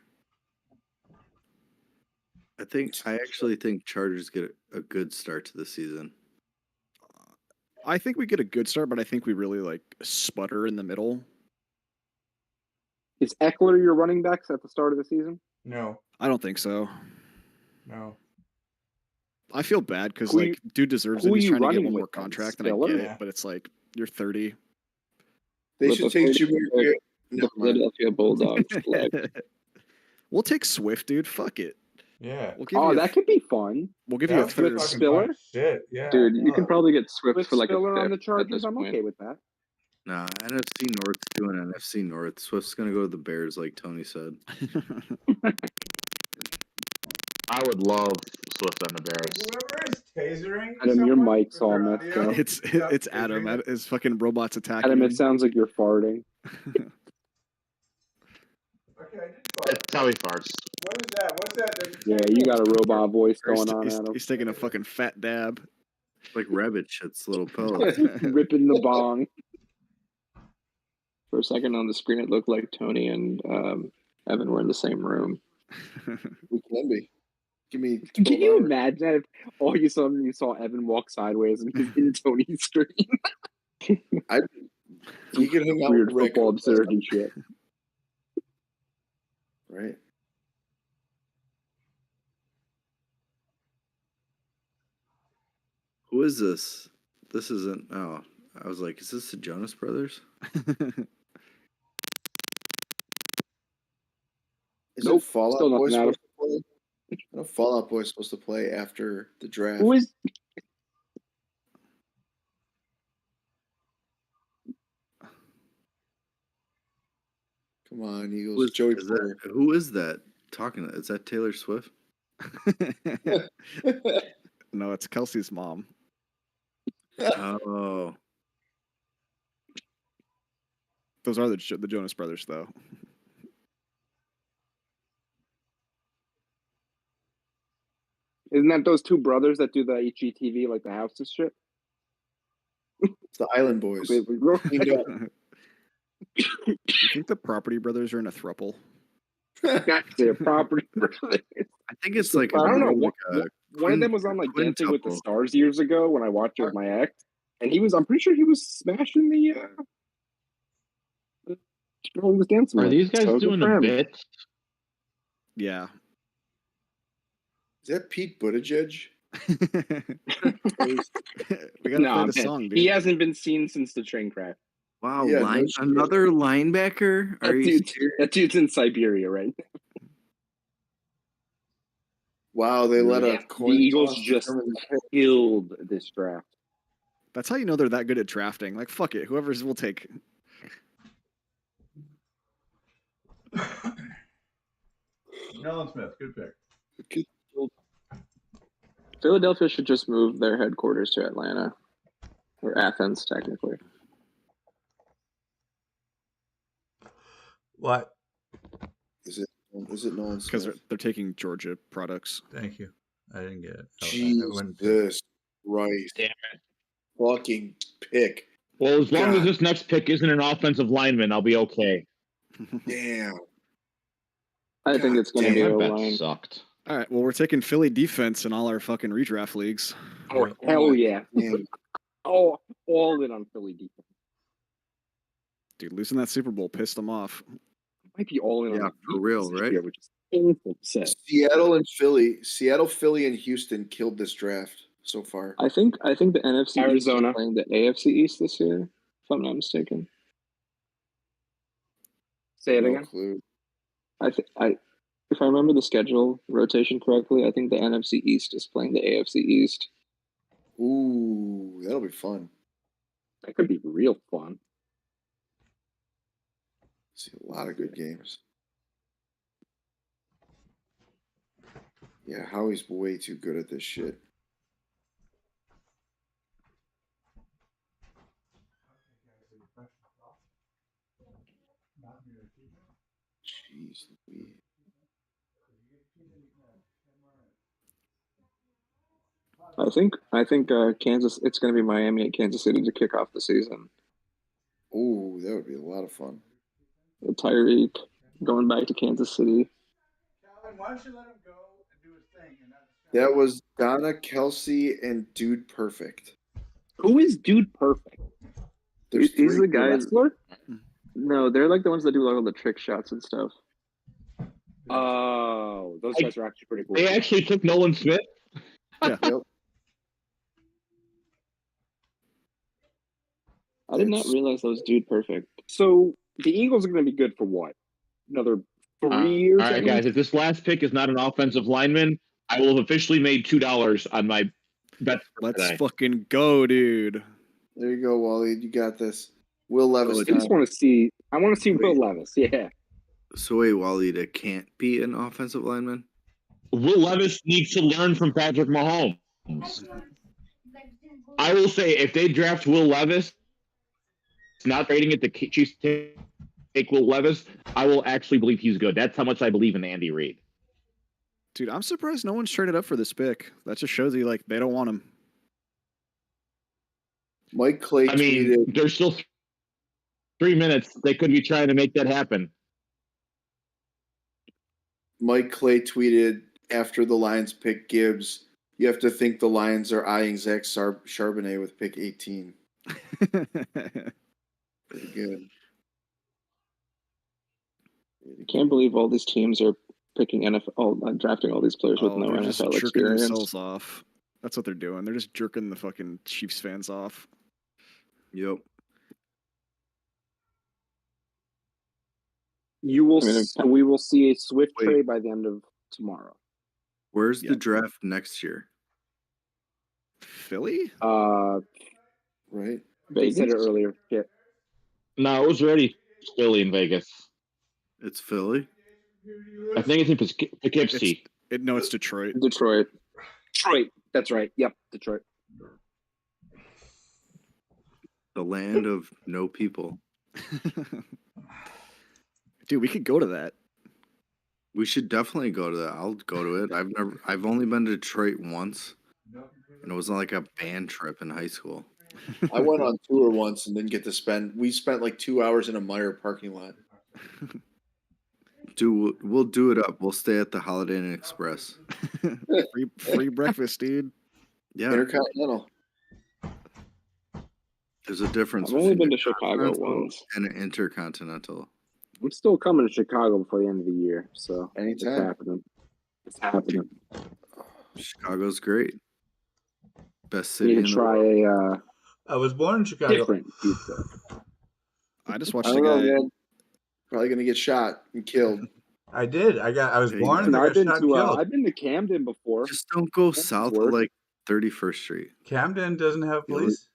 I actually think Chargers get a good start to the season. I think we get a good start, but I think we really like sputter in the middle. Is Eckler your running backs at the start of the season? No. I don't think so. No. I feel bad because like dude deserves it. He's trying to get one more contract, and I get it, but it's like you're 30. They should take Jameer. The Philadelphia Bulldogs. We'll take Swift, dude. Fuck it. Yeah. We'll give you that could be fun. We'll give you a third. Spiller. Shit. Yeah. Dude, you can probably get Swift for like Spiller a on the fifth at Chargers. this I'm point. okay with that. Nah, NFC North's doing NFC North. Swift's gonna go to the Bears, like Tony said. I would love Swift on the Bears. Whoever is tasering. Adam, your mic's all messed up. It's Adam. His fucking robot's attacking. Adam, him. it sounds like you're farting. That's how he farts. What is that? What's that? Yeah, you got a robot voice going on, Adam. He's taking a fucking fat dab. Like rabbit shit's little pellets. Ripping the bong. For a second on the screen, it looked like Tony and Evan were in the same room. We can be. Give me. Can you imagine if all you saw Evan walk sideways and he's in Tony's screen? You can hang out Weird with Rick. football absurdity shit. Right. Who is this? This isn't. Oh, I was like, is this the Jonas Brothers? Is Fallout still Boy nothing out of supposed to play? No, Fallout Boy is supposed to play after the draft. Who is? Come on, Eagles. Joey Porter. Who is that talking? Is that Taylor Swift? No, it's Kelsey's mom. Oh. Those are the Jonas Brothers, though. Isn't that those two brothers that do the HGTV, like the houses shit? It's the Island Boys. Cleaned up. You think the Property Brothers are in a throuple? They're Property Brothers. I think it's like I don't know. like One of them was on like twin Dancing with the couple. Stars years ago when I watched it with my ex, and I'm pretty sure he was smashing the girl he was dancing Are with. these guys So good doing for a him. bit? Yeah. Is that Pete Buttigieg? We gotta Nah, play the man, song, dude. he hasn't been seen since the train crash. Wow, Yeah, no shit. another linebacker? Are you serious? That dude's in Siberia right now. Wow, they let a The coin Eagles toss just determine the pick. killed this draft. That's how you know they're that good at drafting. Like, fuck it, whoever's will take. Nolan Smith, good pick. Philadelphia should just move their headquarters to Atlanta or Athens, technically. What? Is it Nolan Smith? Because they're taking Georgia products. Thank you. I didn't get it. Jesus Christ. Damn it. Fucking pick. Well, as long as God. this next pick isn't an offensive lineman, I'll be okay. Damn. I think it's going to be That a bet line. sucked. All right, well, we're taking Philly defense in all our fucking redraft leagues. Oh, hell yeah. Oh, all in on Philly defense. Dude, losing that Super Bowl pissed them off. Might be all in on for real, right? Year, which is painful to say. Seattle, Philly, and Houston killed this draft so far. I think the NFC Arizona East is playing the AFC East this year, if I'm not mistaken. Say it No again. clue. If I remember the schedule rotation correctly, I think the NFC East is playing the AFC East. Ooh, that'll be fun. That could be real fun. See a lot of good games. Yeah, Howie's way too good at this shit. Jeez Louise. I think Kansas. It's going to be Miami and Kansas City to kick off the season. Ooh, that would be a lot of fun. Tyreek going back to Kansas City. Calvin, why don't you let him go and do his thing? That was Donna, Kelsey, and Dude Perfect. Who is Dude Perfect? There's These are the three guys. No, they're like the ones that do like all the trick shots and stuff. Oh, those guys are actually pretty cool. They actually took Nolan Smith. Yeah. Yep. I did not realize that was Dude Perfect. So the Eagles are going to be good for what? Another 3 years? All right, guys. If this last pick is not an offensive lineman, I will have officially made $2 on my bet. Let's fucking go, dude. There you go, Wally. You got this. Will Levis. I just want to see. I want to see Will Levis. Yeah. So wait, Wally, that can't be an offensive lineman? Will Levis needs to learn from Patrick Mahomes. I will say, if they draft Will Levis, not trading it to Chiefs take Will Levis, I will actually believe he's good. That's how much I believe in Andy Reid. Dude, I'm surprised no one's traded up for this pick. That just shows you, like, they don't want him. Mike Clay tweeted. There's still 3 minutes. They could be trying to make that happen. Mike Clay tweeted after the Lions pick Gibbs, you have to think the Lions are eyeing Zach Charbonnet with pick 18. Pretty good. Can't believe all these teams are picking NFL, drafting all these players with no they're just NFL jerking experience. themselves off. That's what they're doing. They're just jerking the fucking Chiefs fans off. Yep. We will see a swift trade by the end of tomorrow. Where's the draft next year? Philly? Right. They said it earlier. Yeah. No, it was already Philly in Vegas. It's Philly? I think it's in Poughkeepsie. No, it's Detroit. Detroit. That's right. Yep, Detroit. The land of no people. Dude, we could go to that. We should definitely go to that. I'll go to it. I've only been to Detroit once, and it was like a band trip in high school. I went on tour once and didn't get to spend. We spent like 2 hours in a Meijer parking lot. We'll do it up. We'll stay at the Holiday Inn Express. free breakfast, dude. Yeah. Intercontinental. There's a difference. I've only between been a to Chicago continental once. and an intercontinental. I'm still coming to Chicago before the end of the year, so anytime. It's happening. It's happening. Chicago's great. Best city Need in to the try world. a I was born in Chicago. different pizza. I just watched I a don't know, guy. man. Probably gonna get shot and killed. I did. I was born and Listen, I got shot and killed. I've been to Camden before. Just don't go south of like 31st Street. Camden doesn't have police.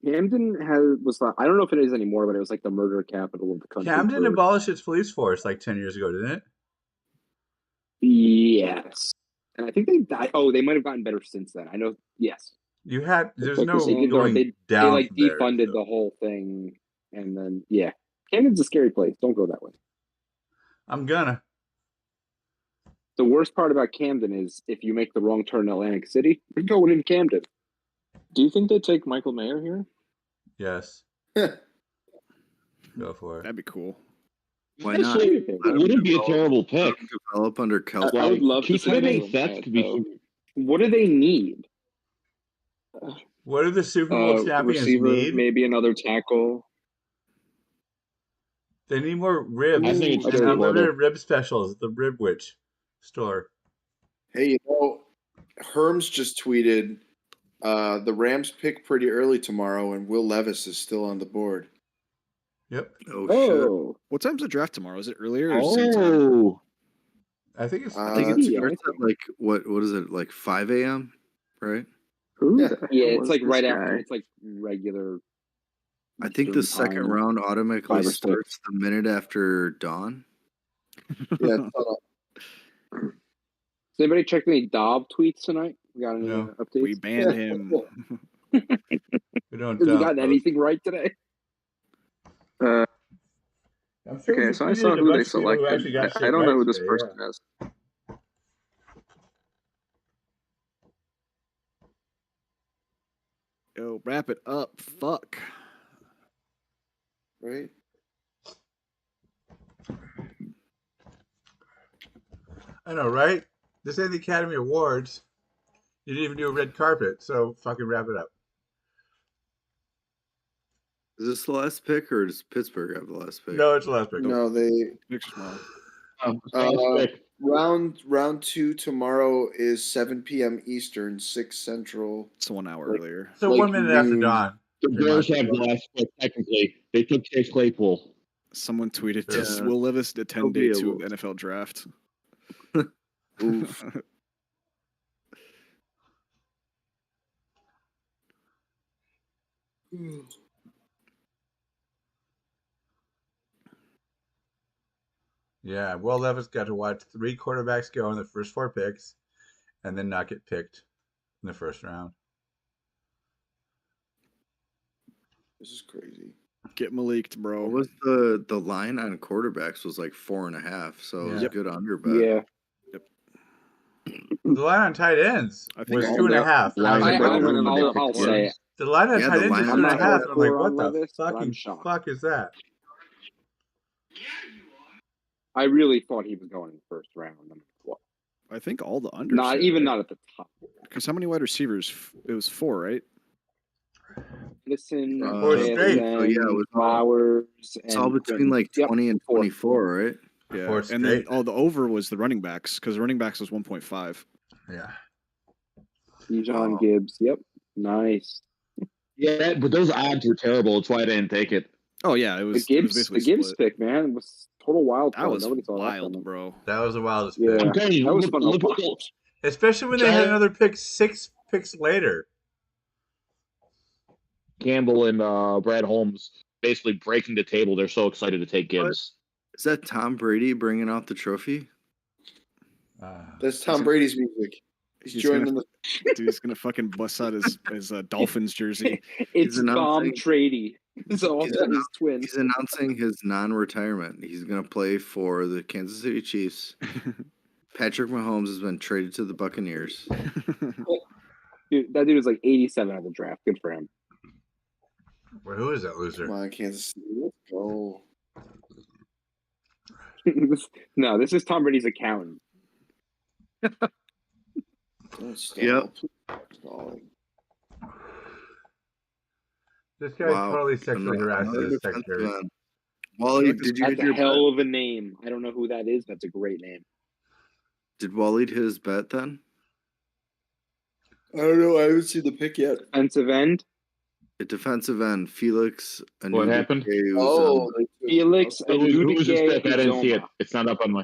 Camden was I don't know if it is anymore, but it was like the murder capital of the country. Camden abolished its police force like 10 years ago, didn't it? Yes. And I think they died. Oh, they might have gotten better since then. I know. Yes. There's Like, no they going they down like from there, defunded the whole thing, and then Camden's a scary place. Don't go that way. I'm gonna. The worst part about Camden is if you make the wrong turn in Atlantic City, you're going in Camden. Do you think they take Michael Mayer here? Yes. Go for it. That'd be cool. Why not? It wouldn't be a terrible pick. Develop under Kelsey. I would love to Keith see Henry them sets add, could be. though. What do they need? What do the Super Bowl champions receiver, need? maybe another tackle. They need more ribs. I think it's and Stillwater. unlimited rib specials at the Rib Witch store. Hey, Herms just tweeted the Rams pick pretty early tomorrow, and Will Levis is still on the board. Yep. Oh, shit. What time's the draft tomorrow? Is it earlier or same time? Oh, I think it's. I think it starts at like what is it, like 5 a.m., right? Yeah, it's like right after. It's like regular. I think the Eastern second time, round automatically 5 or 6. starts the minute after dawn. Yeah. Has anybody checked any Dobb tweets tonight? We got any updates? We banned him. We don't. Has he gotten anything right today? Okay, so I saw who they selected. I don't know who this person is. Yo, wrap it up. Fuck. Right? I know, right? This ain't the Academy Awards. You didn't even do a red carpet, so fucking wrap it up. Is this the last pick, or does Pittsburgh have the last pick? No, it's the last pick. No, they. Round 2 tomorrow is 7 p.m. Eastern, 6 Central. It's 1 hour earlier. So 1 minute after dawn. The Bears have the last pick, technically. They took Chase Claypool. Someone tweeted, "Just Will Levis the 10-day to NFL draft." Oof. Yeah, Will Levis got to watch 3 quarterbacks go in the first 4 picks and then not get picked in the first round. This is crazy. Get Maliked, bro. What was the line on quarterbacks was like 4.5, so it was a good under bet. Yeah. The line on tight ends was 2.5. I'll say it. The line on tight ends is 2.5. I'm like, what the Levis, fucking fuck is that? I really thought he was going in the first round. I think all the unders. Not at the top. Because how many wide receivers? It was 4, right? Listen, it was Flowers. It's all between like 20 and 24, right? Yeah, and then the over was the running backs because running backs was 1.5. Yeah. Bijan Gibbs. Yep. Nice. Yeah, but those odds were terrible. That's why I didn't take it. Oh yeah, it was the Gibbs. basically the Gibbs split. pick, man, was total wild. That was Nobody saw wild, that bro. That was the wildest Yeah, pick. I'm telling you, that was look fun. at those. Especially when they had another pick 6 picks later. Campbell and Brad Holmes basically breaking the table. They're so excited to take Gibbs. Is that Tom Brady bringing out the trophy? That's Tom Brady's music. He's joining gonna, Dude, he's gonna fucking bust out his Dolphins jersey. It's Tom Brady. It's also his twin. He's announcing his non-retirement. He's gonna play for the Kansas City Chiefs. Patrick Mahomes has been traded to the Buccaneers. Dude, That dude was like 87 at the draft. Good for him. Well, who is that loser? Come on, Kansas City. Let's go. No, this is Tom Brady's accountant. Yep. This guy totally sexually harasses his secretary. Wally, did you That's hit a your hell bet? of a name. I don't know who that is. That's a great name. Did Wally hit his bet then? I don't know. I haven't seen the pick yet. Defensive end. At defensive end, Felix. What happened? Felix Who was his pick? I didn't see it. Uzomah. It's not up on my.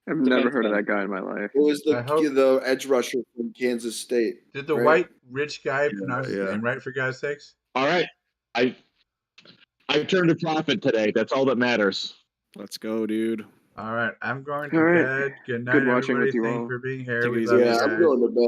I've never heard of that guy in my life. It was the edge rusher from Kansas State. Did the right? white rich guy pronounce his name right, for God's sakes? All right. I turned a profit today. That's all that matters. Let's go, dude. All right. I'm going to All right. bed. Good night, Good watching everybody. with you Thank you all. for being here. Take it We easy. love you Yeah, guys. I'm going to bed.